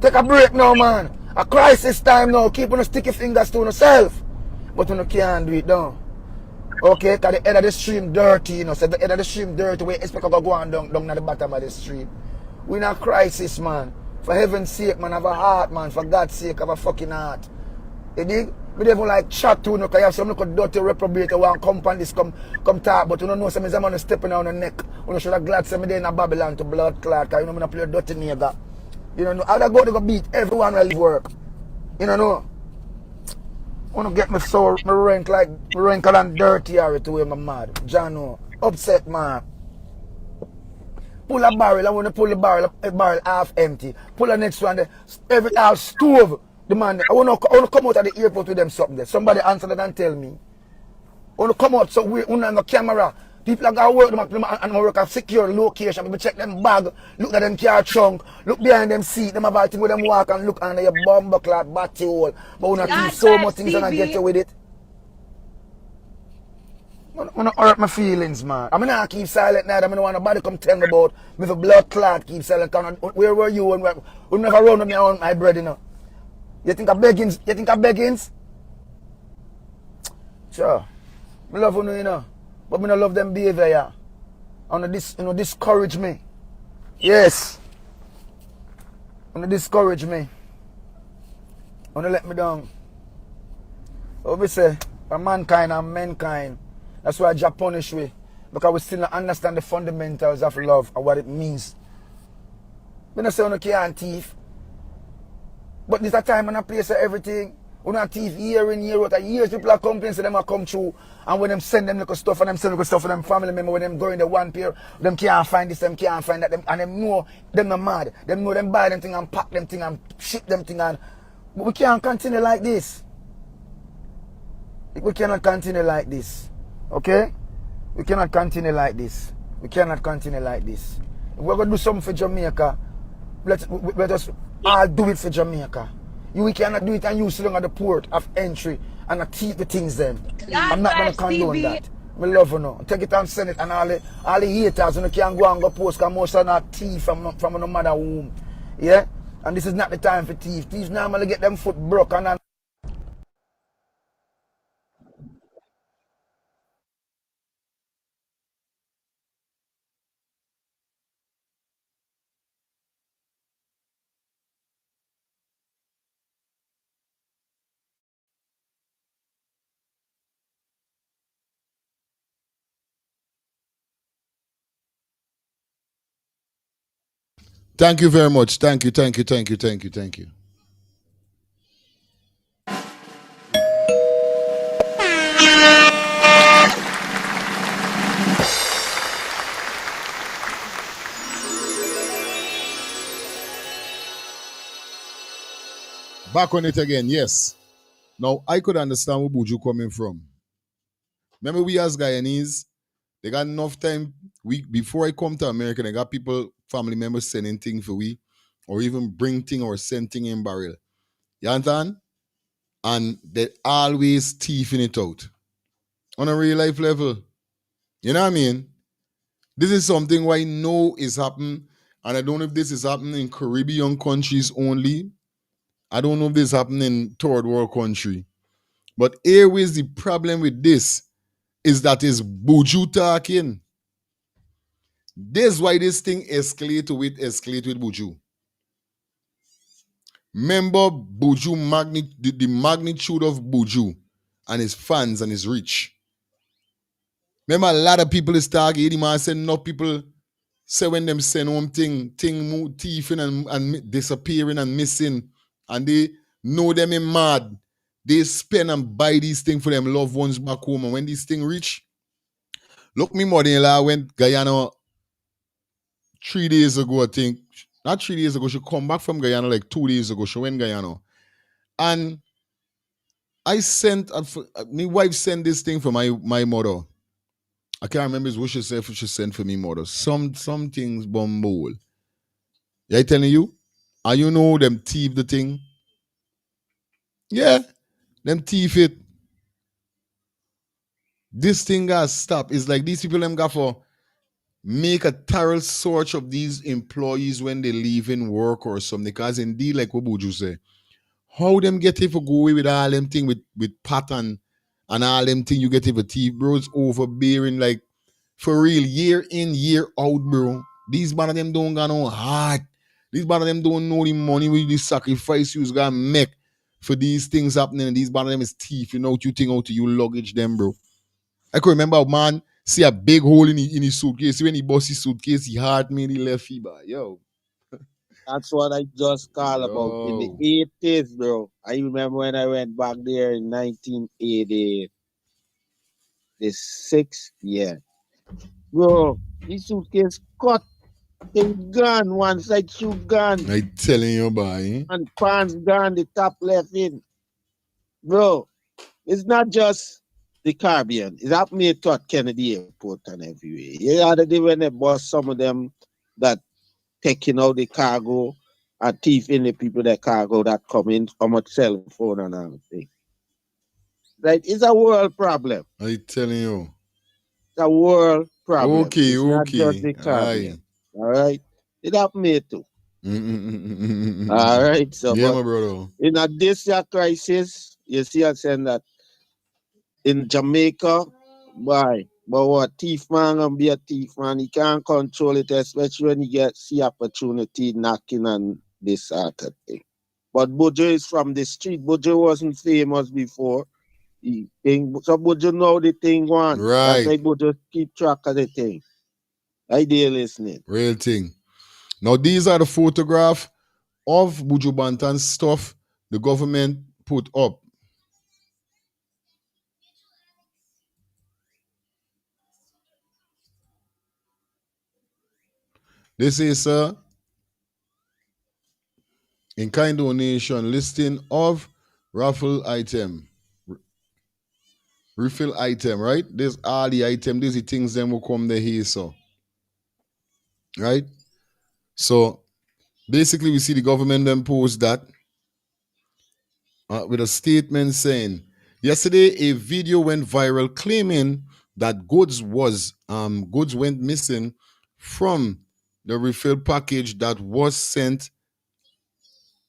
Take a break now, man. A crisis time now. Keep on a sticky fingers to yourself. But you can't do it now. Okay? Because the head of the stream dirty, you know. So the head of the stream dirty, we expect to go on down at the bottom of the stream. We're in a crisis, man. For heaven's sake, man, have a heart, man. For God's sake, have a fucking heart. You dig? We don't even like chat to you, because you have some little dirty reprobate who want come on this, come talk, but you don't know some of them stepping on the neck. You should have glad some of them in Babylon to blood clot, because you know I'm play a dirty nigga. You know, how they go beat everyone will work. You know. I want to get my soul, my wrinkle and dirty area to where I'm mad. Jano, upset, man. Pull a barrel, I want to pull the barrel half empty. Pull the next one, every half stove. The man, I want to come out of the airport with them something there. Somebody answer that and tell me. I want to come out so we on the camera. People are going to work them and work at secure location. People check them bag, look at them car trunk, look behind them seat, them about thing with them walk and look under your bomber clock, batty hole. But we not keep so much things and get you with it. I want to hurt my feelings, man. I'm not keep silent now. I don't want nobody come tell me about me for blood clot keep silent. Where were you when we never run with me on my bread, you know? You think of beggings? You think of beggings? Sure. I love you know. But I don't love them behavior, yeah. And this, you know, discourage me. Yes. And discourage me. And let me down. So we say, for mankind and mankind, that's why God punish we. Because we still don't understand the fundamentals of love and what it means. We don't say we can't thief. But there's a time and a place for everything. We don't thief year in, year out. Years people are complaining, so them are come through. And when them send them little stuff and them send little stuff for them family member, when them go in the one pair, them can't find this, them can't find that. And them know them are mad. Them know them buy them thing and pack them thing and ship them thing. But we can't continue like this. We cannot continue like this. Okay? We cannot continue like this. We cannot continue like this. If we're going to do something for Jamaica, let us all do it for Jamaica. We cannot do it and use it at the port of entry and keep the things then. I'm not going to condone that. I love you now. Take it and send it, and all the haters you can go and go post, because most are not thief from no mother womb. Yeah? And this is not the time for thieves. Thieves normally get them foot broken and Thank you very much. Thank you. Back on it again, yes. Now, I could understand where Buju coming from. Remember, we as Guyanese, they got enough time. Before I come to America, they got people, family members sending things for we, or even bring thing or send thing in barrel. You understand? And they always thieving it out. On a real life level. You know what I mean? This is something I know is happening, and I don't know if this is happening in Caribbean countries only. I don't know if this is happening in third world country. But here is the problem with this, is that is Buju talking. This is why this thing escalate with Buju. Remember Buju, the magnitude of Buju and his fans and his reach. Remember a lot of people is talking, the man said no people say when them send home thing thieving and disappearing and missing, and they know them in mad. They spend and buy these things for them loved ones back home. And when these things reach, look, me mother-in-law went Guyana 3 days ago, I think. Not 3 days ago, she come back from Guyana like 2 days ago. She went Guyana. And I sent, my wife sent this thing for my mother. I can't remember what she said, she sent for me mother. Some things bumble. Yeah, I telling you? And you know them thief the thing? Yeah, them thief it. This thing got stop. It's like these people them got for make a thorough search of these employees when they leave in work or something. Because indeed, like what Buju say, how them get it for go away with all them thing with pattern and all them thing you get it for thief, bro. It's overbearing, like for real, year in, year out, bro. These man of them don't got no heart. These man of them don't know the money with the sacrifice you got make for these things happening. And these man of them is thief. You know what you think out to you luggage them, bro. I can remember a man see a big hole in his suitcase. When he bust his suitcase, he hard me the left fever. Yo. That's what I just call about in the 80s, bro. I remember when I went back there in 1980, the 6th year. Bro, this suitcase cut, thing gone, one side shoe gone. I telling you, boy. And pants gone, the top left in. Bro, it's not just the Caribbean. It's happening at Kennedy Airport and everywhere. You know, the day when they bust some of them that taking out the cargo and thieving the people that cargo that come in from a cell phone and everything. Like, it's a world problem. I telling you. It's a world problem. Okay, it's not just the Caribbean. All right? It happened here too. All right? So, yeah, but my brother. in a this year crisis, you see us saying that in Jamaica, boy, but what thief man gonna be a thief man, he can't control it, especially when he gets the opportunity knocking on this sort of thing. But Buju is from the street. Buju wasn't famous before. So Buju know the thing one. Right. That's why Buju keep track of the thing. I dear listening. Real thing. Now these are the photograph of Buju Banton's stuff the government put up. This is in-kind donation listing of raffle item. Refill item, right? There's all the item, these the things them will come there here, so. Right? So basically we see the government then post that with a statement saying, yesterday a video went viral claiming that goods went missing from the refill package that was sent.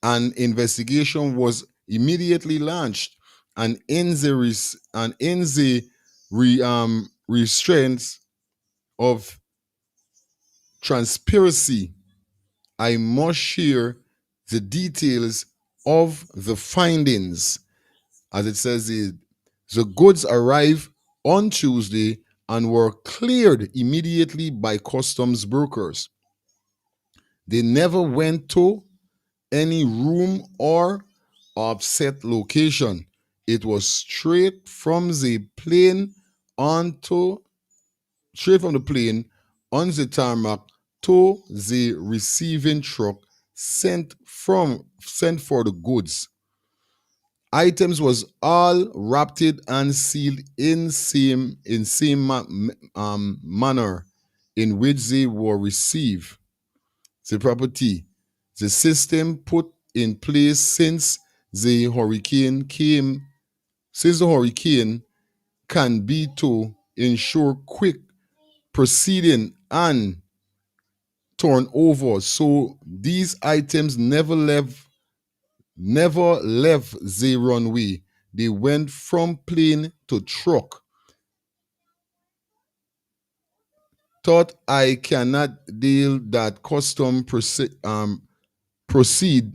An investigation was immediately launched, and in the restraints of transparency, I must share the details of the findings. As it says, the goods arrived on Tuesday and were cleared immediately by customs brokers. They never went to any room or offset location. It was straight from the plane on the tarmac to the receiving truck sent for the goods. Items was all wrapped and sealed in same manner in which they were received. The property, the system put in place since the hurricane can be to ensure quick proceeding and turnover. So these items never left the runway. They went from plane to truck. Thought I cannot deal that custom proceed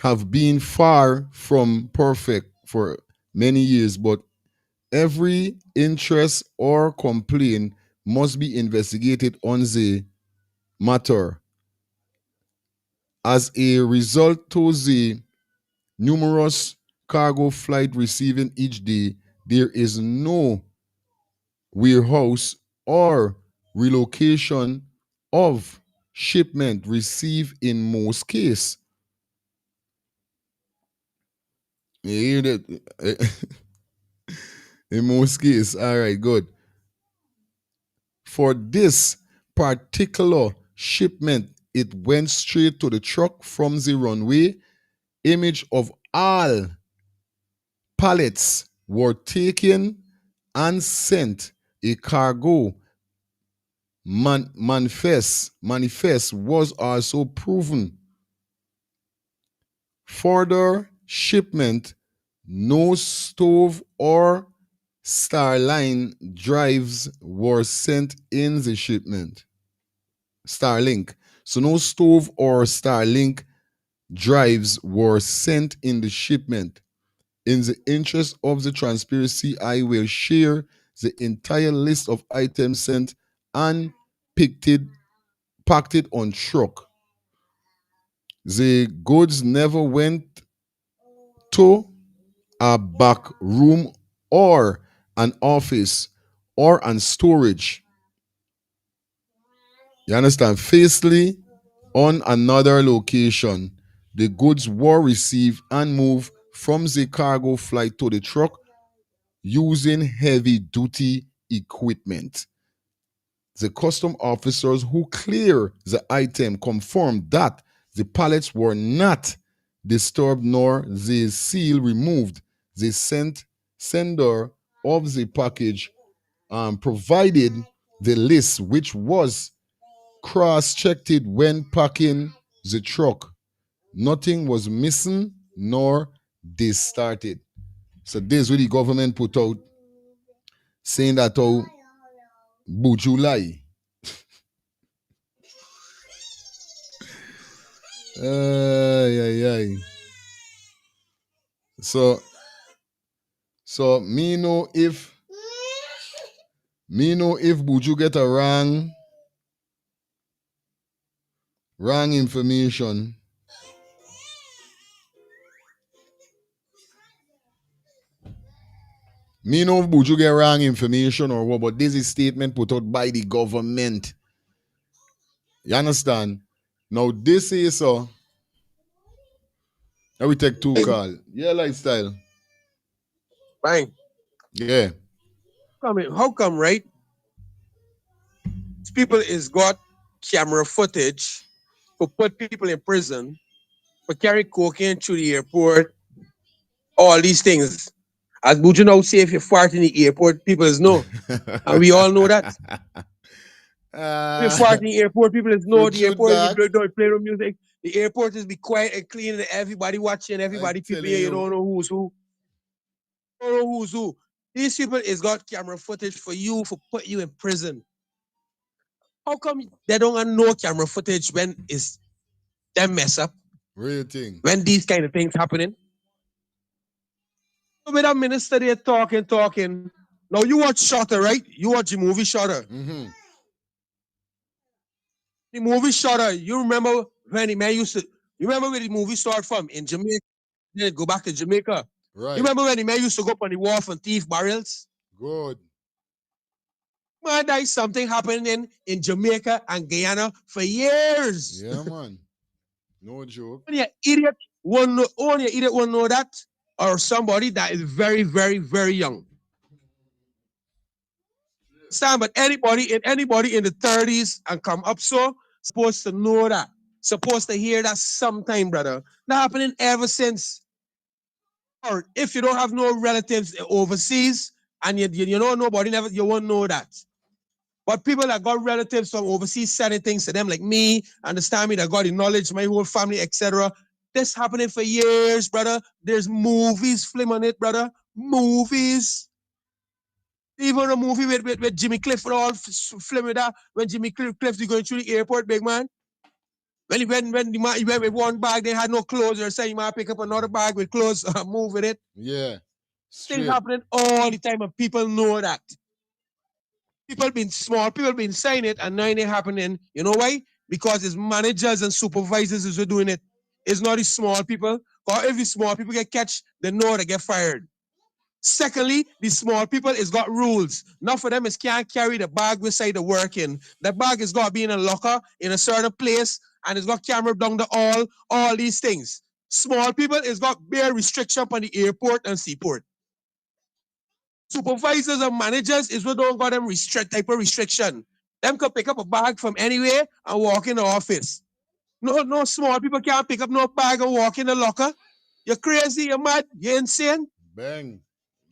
have been far from perfect for many years, but every interest or complaint must be investigated on the matter. As a result to the numerous cargo flight receiving each day, there is no warehouse or relocation of shipment received in most cases. You hear that? In most cases, all right, good. For this particular shipment, it went straight to the truck from the runway. Image of all pallets were taken and sent. A cargo manifest was also proven. Further shipment, no stove or Starline drives were sent in the shipment. Starlink. So no stove or Starlink drives were sent in the shipment. In the interest of the transparency, I will share the entire list of items sent and packed it on truck. The goods never went to a back room or an office or an storage. You understand? Firstly, on another location, the goods were received and moved from the cargo flight to the truck using heavy duty equipment. The custom officers who clear the item confirmed that the pallets were not disturbed nor the seal removed. The sender of the package provided the list, which was cross-checked when packing the truck. Nothing was missing nor distorted. So this is what the government put out, saying that Buju lie. Ay. So me know if Buju get a wrong information. Me know if Buju get wrong information or what, but this is statement put out by the government. You understand? Now this is so. Now we take two call. Yeah, lifestyle. Fine. Yeah. How come, right? People is got camera footage for put people in prison, for carry cocaine through the airport, all these things. As Buju now say, if you fart in the airport, people is know. And we all know that. If you fart in the airport, people is know the airport is don't play no music. The airport is be quiet and clean and everybody watching, everybody people here, you don't know who's who. You don't know who's who. These people is got camera footage for you for put you in prison. How come they don't have no camera footage when it's them mess up? Real thing. When these kind of things happening? So with a minister there talking. Now you watch Shutter, right? You watch the movie Shutter. Mm-hmm. The movie Shutter, you remember when the man used to, you remember where the movie started from? In Jamaica, then go back to Jamaica. Right. You remember when the man used to go up on the wharf and thief barrels? Good. Man, there is something happening in Jamaica and Guyana for years. Yeah, man. No joke. Only an idiot won't know that, or somebody that is very, very, very young. Sam, but anybody in the 30s and come up so supposed to know that, supposed to hear that sometime, brother. That happening ever since. Or if you don't have no relatives overseas and you know nobody never, you won't know that. But people that got relatives from overseas sending things to them, like me, understand me, that got the knowledge, my whole family, etc. This happening for years, brother. There's movies, film on it, brother. Movies. Even a movie with Jimmy Cliff and all film with that. When Jimmy Cliff is going through the airport, big man. When the man he went with one bag, they had no clothes. They're saying you might pick up another bag with clothes, move with it. Yeah. Things happening all the time, and people know that. People been small, people been saying it, and now it happening. You know why? Because it's managers and supervisors who are doing it. It's not the small people. Because if the small people get catch, they know they get fired. Secondly, the small people is got rules. Not for them is can't carry the bag beside the working. The bag is got to be in a locker in a certain place, and it's got camera down the all these things. Small people is got bare restriction on the airport and seaport. Supervisors and managers is what don't got them type of restriction. Them can pick up a bag from anywhere and walk in the office. No small people can't pick up no bag and walk in the locker. You're crazy, you're mad, you're insane. Bang.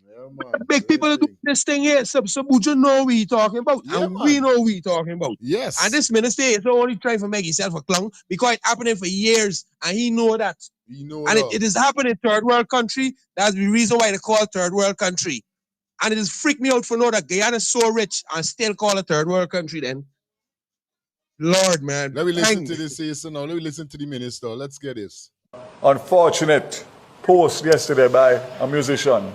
Yeah, man. Big people do this thing here. So Buju know what he talking about. Yeah, and man. we know what he talking about. Yes. And this minister is only trying to make himself a clown because it's happening for years and he know that. He know and that. it is happening in third world country. That's the reason why they call it third world country. And it has freaked me out for know that Guyana is so rich and still call it third world country then. Lord, man. Let me listen to this here, so now. Let me listen to the minister. Let's get this. Unfortunate post yesterday by a musician.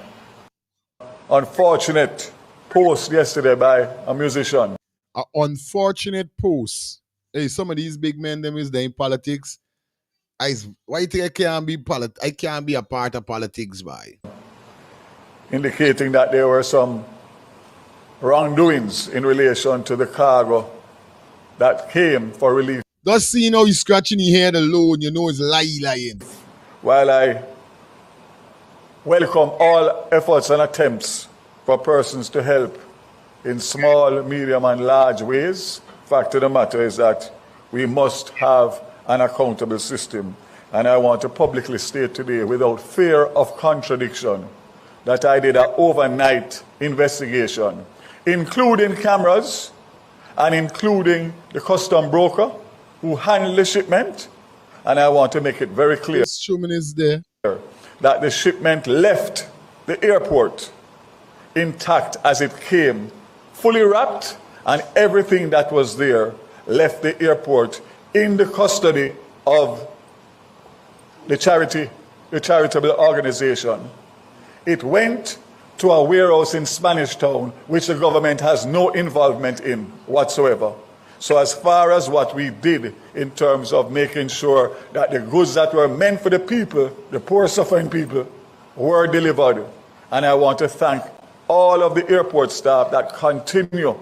Unfortunate post yesterday by a musician. An unfortunate post. Hey, some of these big men, them is there in politics. Why you think I can't be a part of politics, by? Indicating that there were some wrongdoings in relation to the cargo that came for relief. Just seeing how he's scratching his head alone, you know it's lying. While I welcome all efforts and attempts for persons to help in small, medium, and large ways, fact of the matter is that we must have an accountable system. And I want to publicly state today, without fear of contradiction, that I did an overnight investigation, including cameras and including the custom broker who handled the shipment. And I want to make it very clear is there that the shipment left the airport intact as it came, fully wrapped, and everything that was there left the airport in the custody of the charitable organization. It went to a warehouse in Spanish Town, which the government has no involvement in whatsoever. So as far as what we did in terms of making sure that the goods that were meant for the people, the poor suffering people, were delivered. And I want to thank all of the airport staff that continue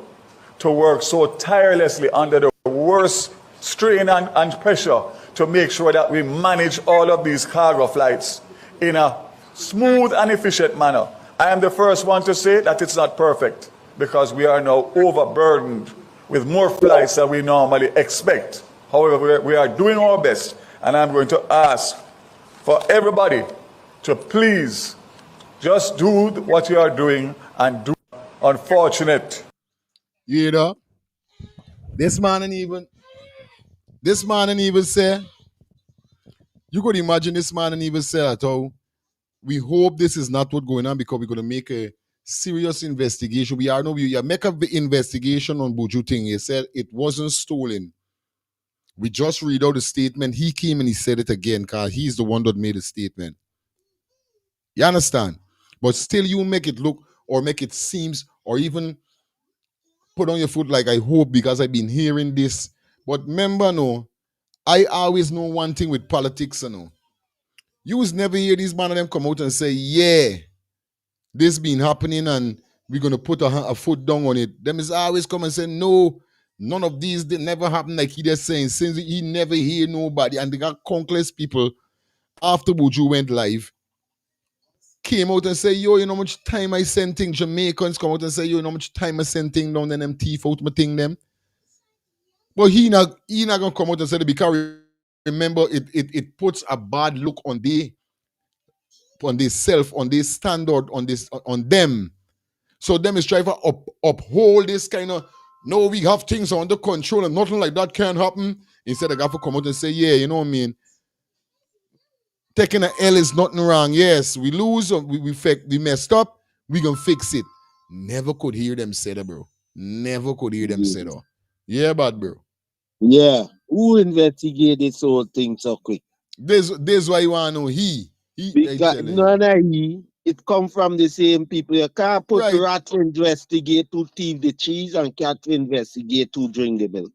to work so tirelessly under the worst strain and pressure to make sure that we manage all of these cargo flights in a smooth and efficient manner. I am the first one to say that it's not perfect because we are now overburdened with more flights than we normally expect. However, we are doing our best, and I'm going to ask for everybody to please just do what you are doing and do. Unfortunate. You know, this man and even say, you could imagine this man and even say at all, we hope this is not what's going on because we're going to make a serious investigation. We make an investigation on Buju thing. He said it wasn't stolen. We just read out the statement. He came and he said it again because he's the one that made the statement. You understand? But still you make it look or make it seems or even put on your foot like I hope because I've been hearing this. But remember, no, I always know one thing with politics, you know. You was never hear these man of them come out and say, yeah, this been happening and we're going to put a foot down on it. Them is always come and say, no, none of these did never happen like he just saying, since he never hear nobody. And they got countless people after Buju went live, came out and say, yo, you know how much time I sent things. Jamaicans come out and say, yo, you know how much time I sent things down and them teeth out my thing them. But he not gonna come out and say that because remember it puts a bad look on their self, on their standard, on them. So them is trying to uphold this kind of no, we have things under control and nothing like that can happen. Instead of have to come out and say, yeah, you know what I mean? Taking an L is nothing wrong. Yes, we lose, we messed up, we gonna fix it. Never could hear them say that, bro. Never could hear them say that. Yeah, bad, bro. Yeah. Who investigated this whole thing so quick? This why you want to know Because none of it come from the same people. You can't put rat to investigate to thieve the cheese and cat to investigate to drink the milk.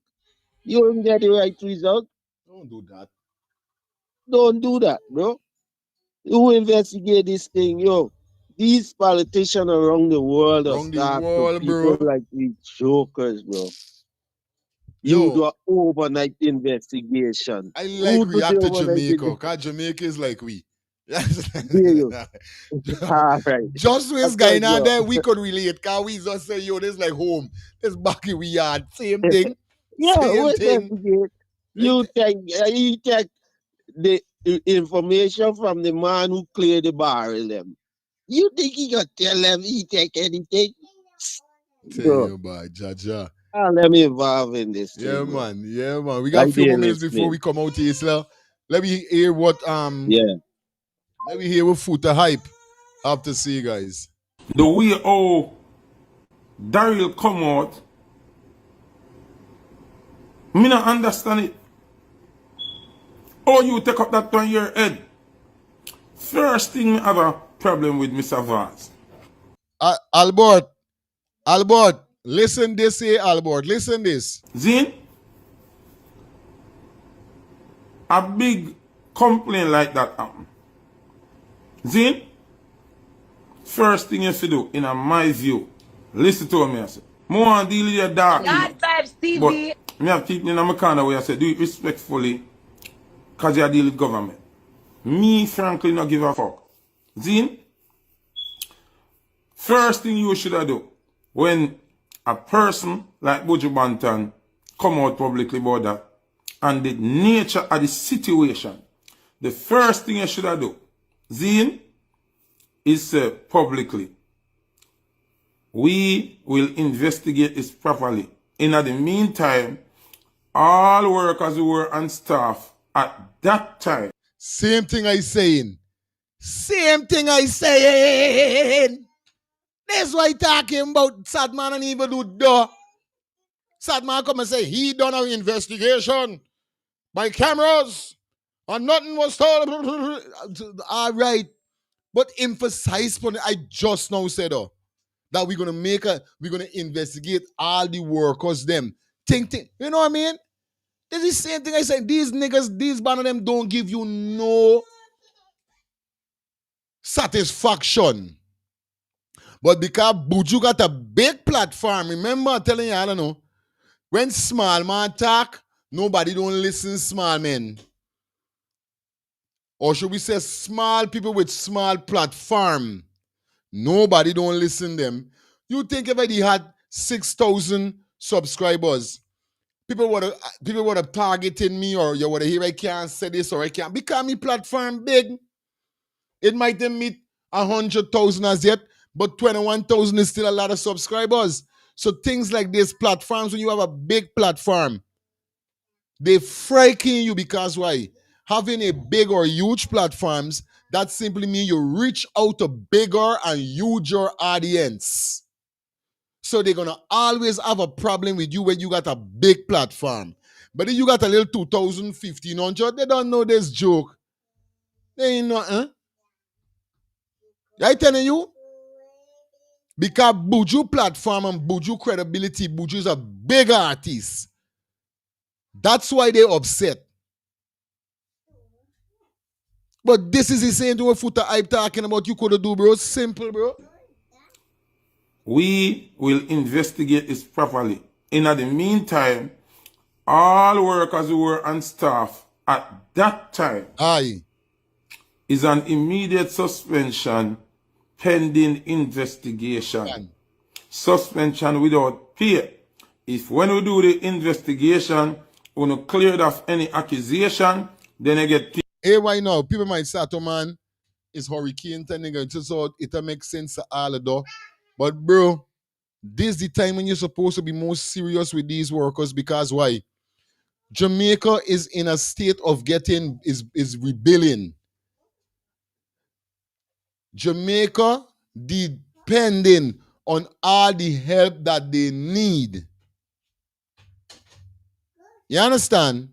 You won't get the right result. Don't do that. Don't do that, bro. Who investigate this thing, yo? These politicians around the world are starting people bro. like these jokers, bro. You do an overnight investigation. I like Who do the react to overnight Jamaica, investigation? because Jamaica is like we. There you. All right. Just That's with guy right, now bro. there, we could relate, because we just say, yo, this like home. This back in we yard. Same thing. Yeah, Same we thing. investigate. You take the information from the man who cleared the barrel them. You think he gonna tell them he take anything? Tell Bro, you about Jaja. let me involve in this Yeah, thing, bro. man. Yeah, man. We got a Right few there more minutes before listening. we come out here, Isla. Let me hear what Yeah. let me hear what Foota hype have to say, guys. The way how Daryl come out, me not understand it. Oh, you take up that on your head. First thing, me have a problem with Mr. Vaz. Albert, listen this here, Albert. Listen this. Zin, a big complaint like that happen. Zin, first thing you should do, in my view, listen to me, I say, more want deal with your dark. God vibes TV. But me have people in my corner where I say, do it respectfully, because you deal with government. Me, frankly, not give a fuck. Zin, first thing you should do, when a person like Buju Banton come out publicly about that, and the nature of the situation, the first thing you should do, Zin, is say publicly, we will investigate this properly. In the meantime, all workers who were on staff at that time. Same thing I saying. Same thing I saying. That's why talking about Sadman and even do duh. Sadman come and say he done an investigation by cameras and nothing was told. All right. But emphasize on it. I just now said that we're gonna investigate all the workers them. Think, you know what I mean? It's the same thing I said. These niggas, these band of them don't give you no satisfaction. But because Buju got a big platform, remember I'm telling you, I don't know, when small man talk, nobody don't listen small men. Or should we say small people with small platform, nobody don't listen them. You think if I had 6,000 subscribers, people would have targeted me, or you would have hear I can't say this or I can't, because my platform big. It might then meet 100,000 as yet, but 21,000 is still a lot of subscribers. So things like these platforms, when you have a big platform, they frighten you, because why? Having a big or huge platforms, that simply means you reach out to bigger and huger audience. So they're gonna always have a problem with you when you got a big platform. But if you got a little 2,000, 1,500, they don't know this joke. They ain't nothing. I telling you? Because Buju platform and Buju credibility, Buju is a big artist. That's why they're upset. But this is the same thing what Foota hype talking about you could do, bro. Simple, bro. We will investigate this properly. In the meantime, all workers who were on staff at that time is an immediate suspension pending investigation. Suspension without pay. If when we do the investigation, we no cleared of any accusation, then I get paid. Hey, why now? People might say, "Oh man, it's hurricane time, nigga." So it makes sense to all of that. But bro, this is the time when you're supposed to be more serious with these workers, because why? Jamaica is in a state of is rebelling. Jamaica depending on all the help that they need. You understand?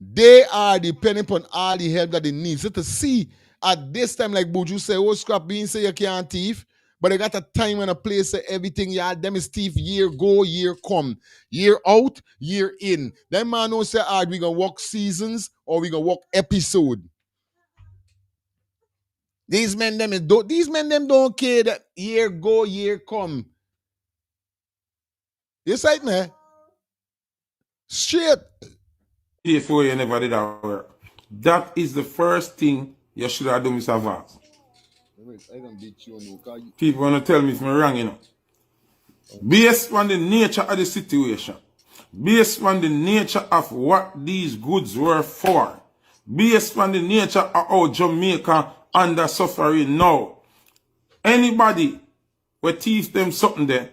They are depending upon all the help that they need. So to see at this time, like Buju say, oh, scrap beans say you can't thief. But they got a time and a place that everything you had them is thief, year go, year come. Year out, year in. That man don't say, all right, we gonna work seasons or we gonna work episode. These men them don't care that year go, year come. You see me? Shit. Before you never did that work. That is the first thing you should have done, Mr. Vaz. People want to tell me if I'm wrong, you know. Based on the nature of the situation, based on the nature of what these goods were for, based on the nature of how Jamaica under suffering now, anybody who teach them something there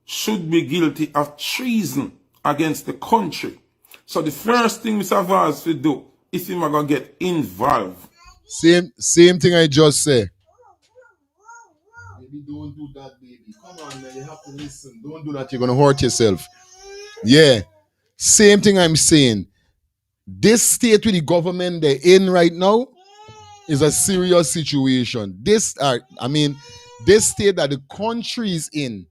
should be guilty of treason against the country. So the first thing Mr. Vaz will do is him going to get involved. Same thing I just said. Baby, don't do that, baby. Come on, man. You have to listen. Don't do that. You're going to hurt yourself. Yeah. Same thing I'm saying. This state with the government they're in right now is a serious situation. This state that the country is in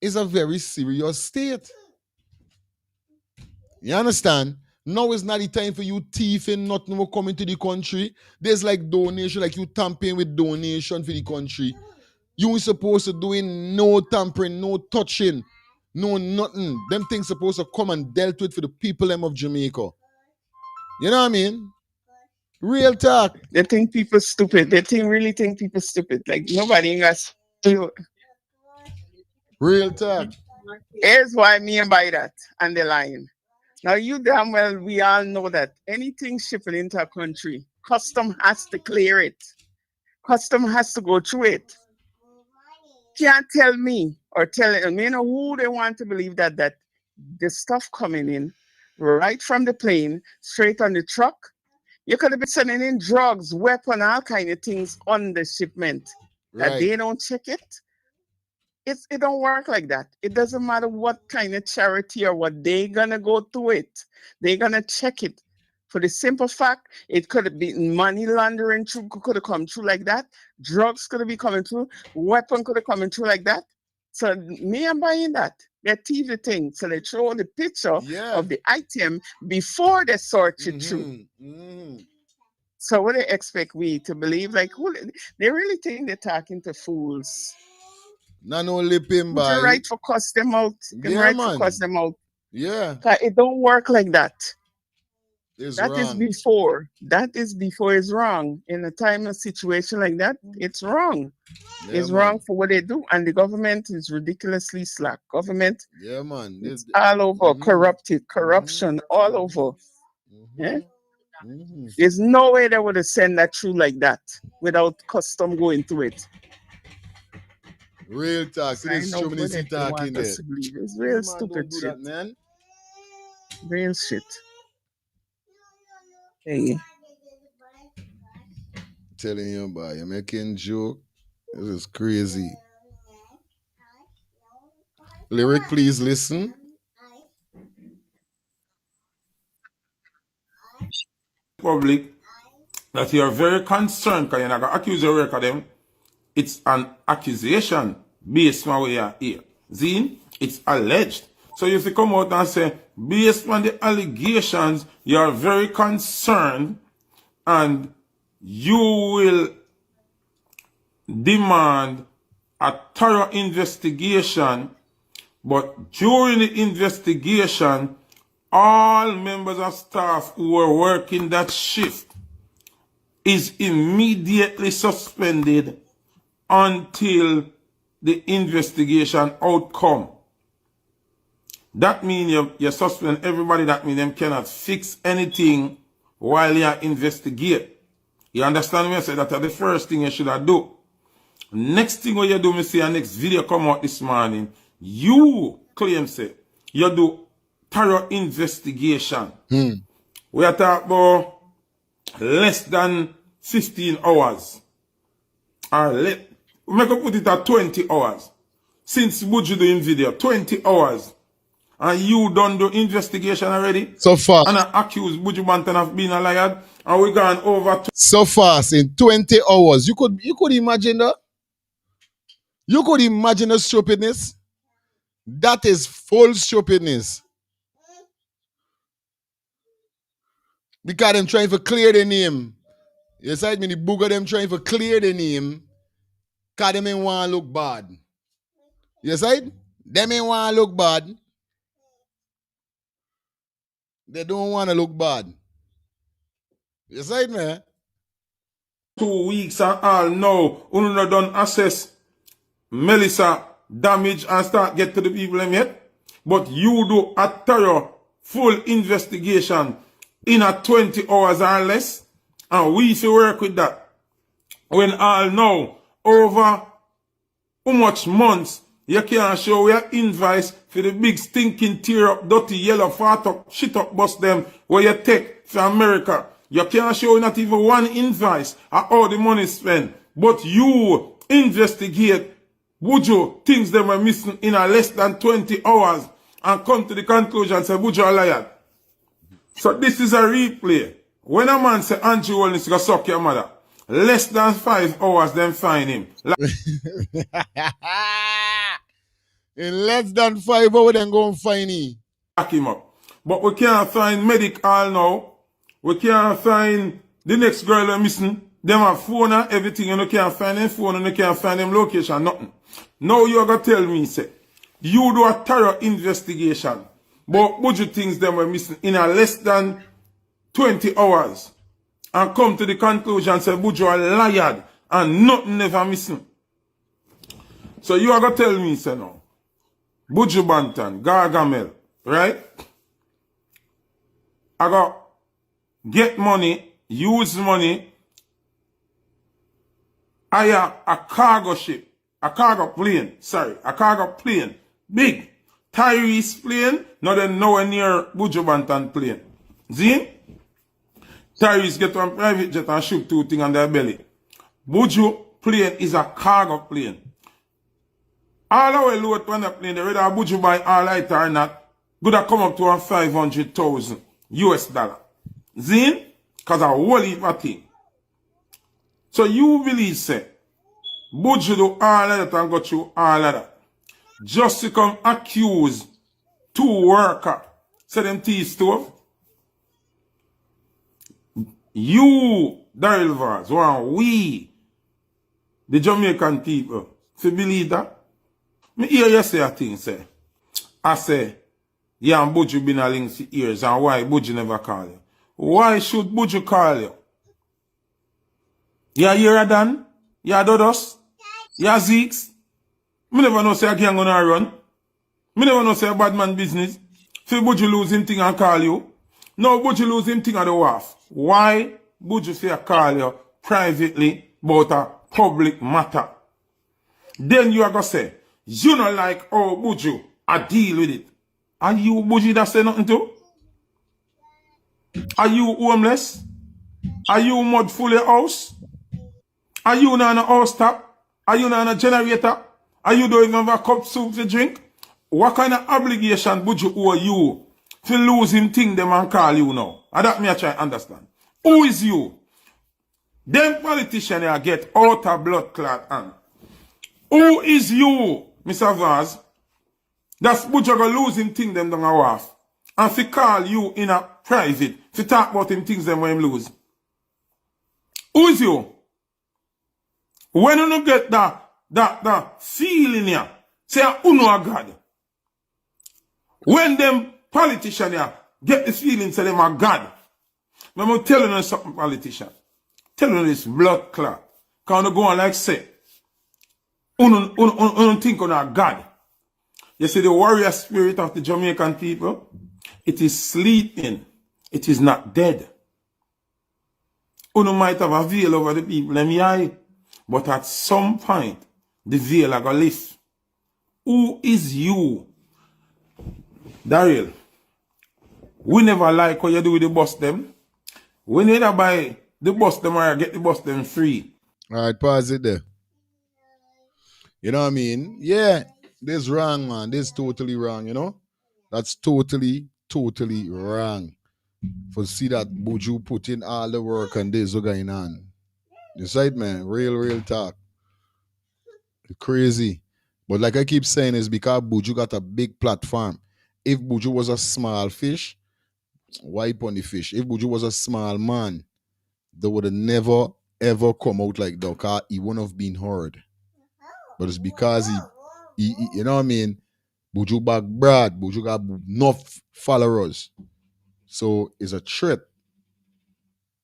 is a very serious state. You understand? Now is not the time for you thieving, nothing will come into the country. There's like donation, like you tampering with donation for the country. You supposed to doing no tampering, no touching, no nothing. Them things supposed to come and dealt with for the people of Jamaica. You know what I mean? Real talk. They think people stupid. Really think people stupid. Like nobody got real talk. Here's why me and buy that and the line. Now you damn well we all know that anything shipping into a country, custom has to clear it. Custom has to go through it. Can't tell me or tell me, you know who they want to believe that the stuff coming in right from the plane straight on the truck. You could have been sending in drugs, weapon, all kind of things on the shipment. Right. That they don't check it. It don't work like that. It doesn't matter what kind of charity or what they gonna go through it. They're gonna check it. For the simple fact, it could have been money laundering through, could have come through like that. Drugs could have been coming through. Weapon could have come through like that. So me, I'm buying that. They're TV thing. So they show the picture of the item before they sort it through. So what they expect we to believe? Like, who, they really think they're talking to fools. Not only pin by. You're right for cuss them out. You're right for cuss them out. Yeah. It don't work like that. That is before. That is before it's wrong. In a time of situation like that, it's wrong. Yeah, it's wrong for what they do. And the government is ridiculously slack. Government, it's all over. Corruption all over. Yeah? There's no way they would have sent that through like that without custom going through it. Real talk. See this Shumini talking there. It's real stupid shit. That, man. Real shit. Hey. Telling you about you're making joke. This is crazy. Lyric, please listen. Public that you're very concerned because you're not going to accuse your work of them. It's an accusation based on where you're here. Zine, it's alleged. So if you come out and say, based on the allegations, you're very concerned and you will demand a thorough investigation, but during the investigation, all members of staff who were working that shift is immediately suspended until the investigation outcome. That means you suspend everybody. That means them cannot fix anything while you investigate. You understand me? I say that's the first thing you should do. Next thing what you do, me see a next video come out this morning. You claim say you do thorough investigation. We are talking about less than 15 hours. Or we make put it at 20 hours. Since Buju doing video, 20 hours. And you done the investigation already? So far. And I accuse Buju Banton of being a liar. And we gone over. So fast in 20 hours. You could imagine that? You could imagine the stupidness? That is full stupidness. Because them trying to clear the name. You see me, the booger them trying to clear the name. Because them ain't want to look bad. You see? Them ain't want to look bad. They don't want to look bad. You said, man. 2 weeks and all now, you not done assess Melissa damage and start get to the people them yet. But you do a thorough, full investigation in a 20 hours or less. And we should work with that. When all know over how much months you can show your invoice for the big stinking tear up, dirty, yellow, fat up, shit up bus them where you take for America. You can't show not even one invoice of all the money spent. But you investigate Buju things they were missing in a less than 20 hours and come to the conclusion and say Buju a liar. So this is a replay. When a man say Andrew Wall needs to suck your mother, less than 5 hours then find him. In less than 5 hours then go and find him. Lock him up. But we can't find medic all now. We can't find the next girl they're missing. Them have phone and everything and you can't find them phone and you can't find them location, nothing. Now you're going to tell me, say, you do a thorough investigation. But Buju things them were missing in a less than 20 hours. And come to the conclusion, say Buju a liar and nothing never missing. So you are going to tell me, say no. Buju Banton, Gargamel, right? I got get money, use money, hire a cargo ship, a cargo plane, big. Tyrese plane, not then nowhere near Buju Banton plane. See? Tyrese get on private jet and shoot 2 things on their belly. Buju plane is a cargo plane. All our load on the plane, whether Buju buy all right or not, would have come up to 500,000 US dollar. Zin? Because I whole heap of thing. So you believe, say, Buju do all of that and go through all of that. Just to come accuse 2 workers, say them tea stove. You, Daryl Vaz, want we, the Jamaican people, to believe that? Me hear you say a thing, say. I say, yeah, and Buju been a link for years, and why Buju never call you? Why should Buju call you? You hear a Dan? You Dodos? You Zeeks? Me never know say a gang gonna run. Me never know say a bad man business. Say Buju lose him thing and call you. No, Buju lose him thing at the wharf. Why Buju say call you privately about a public matter? Then you are gonna say, you not like oh Buju, I deal with it. Are you Buju that say nothing to? Are you homeless? Are you mud full of house? Are you not on a house tap? Are you not on a generator? Are you don't even have a cup soup to drink? What kind of obligation Buju owe you to lose him thing them and call you now? And that me I try to understand. Who is you? Them politicians here get out of blood clot and who is you, Mr. Vaz? That's Buju go lose him thing them down a wharf. And fi call you in a private to talk about him things them when him lose. Who is you? When you don't get that feeling here, say uno a God. When them politicians here get the feeling say them a God. I'm telling you something, politician. Telling you this blood clot. Can you go on like say, uno think on a God. You see the warrior spirit of the Jamaican people, it is sleeping. It is not dead. Uno might have a veil over the people, them eye. But at some point, the veil are going to lift. Who is you? Daryl, we never like what you do with the bus them. We never buy the bus them or get the bus them free. Alright, pause it there. You know what I mean? Yeah, this wrong, man. This totally wrong, you know? That's totally wrong. For see that Buju put in all the work and this going on. You said, man, real talk. Crazy. But like I keep saying, it's because Buju got a big platform. If Buju was a small fish, wipe on the fish. If Buju was a small man, they would have never, ever come out like that because he wouldn't have been heard. But it's because he you know what I mean? Buju back broad. Buju got enough followers. So it's a threat.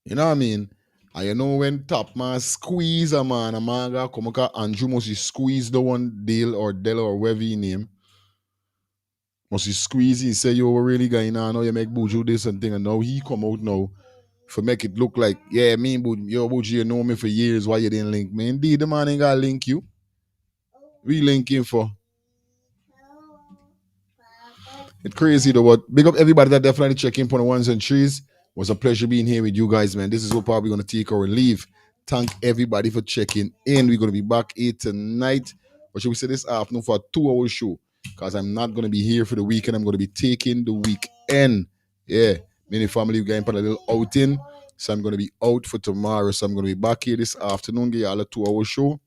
You know what I mean? And you know when top man squeeze a man got come out Andrew must squeeze the one deal or Del or whatever he name. Must he squeeze he say you really going on now you make Buju this and thing and now he come out now for make it look like yeah me and Buju you know me for years why you didn't link me. Indeed the man ain't gotta link you. We linking for. It's crazy though, but big up everybody that definitely check in on the ones and threes. It was a pleasure being here with you guys, man. This is what probably gonna take our leave. Thank everybody for checking in. We're gonna be back here tonight. Or should we say this afternoon for a 2-hour show? Because I'm not gonna be here for the weekend. I'm gonna be taking the weekend. Yeah. Me and the family going for a little outing. So I'm gonna be out for tomorrow. So I'm gonna be back here this afternoon, get y'all a 2-hour show.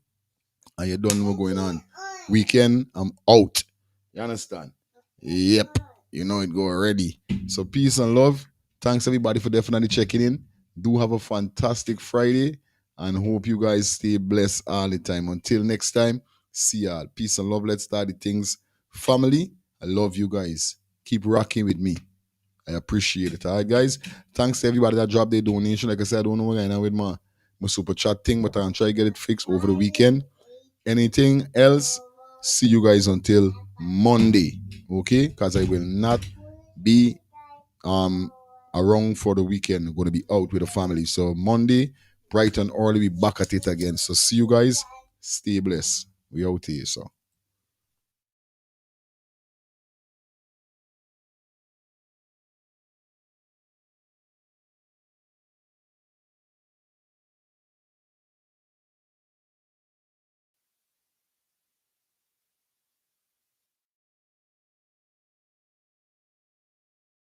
And you don't know what's going on. Weekend, I'm out. You understand? Yep. You know it go already. So peace and love. Thanks everybody for definitely checking in. Do have a fantastic Friday and hope you guys stay blessed all the time. Until next time, see y'all. Peace and love. Let's start the things. Family, I love you guys. Keep rocking with me. I appreciate it. All right, guys. Thanks to everybody that dropped their donation. Like I said, I don't know what's going on with my super chat thing, but I'm trying to get it fixed over the weekend. Anything else, see you guys until Monday, okay? Because I will not be around for the weekend. I'm going to be out with the family. So Monday, bright and early, we back at it again. So see you guys. Stay blessed. We out here, so.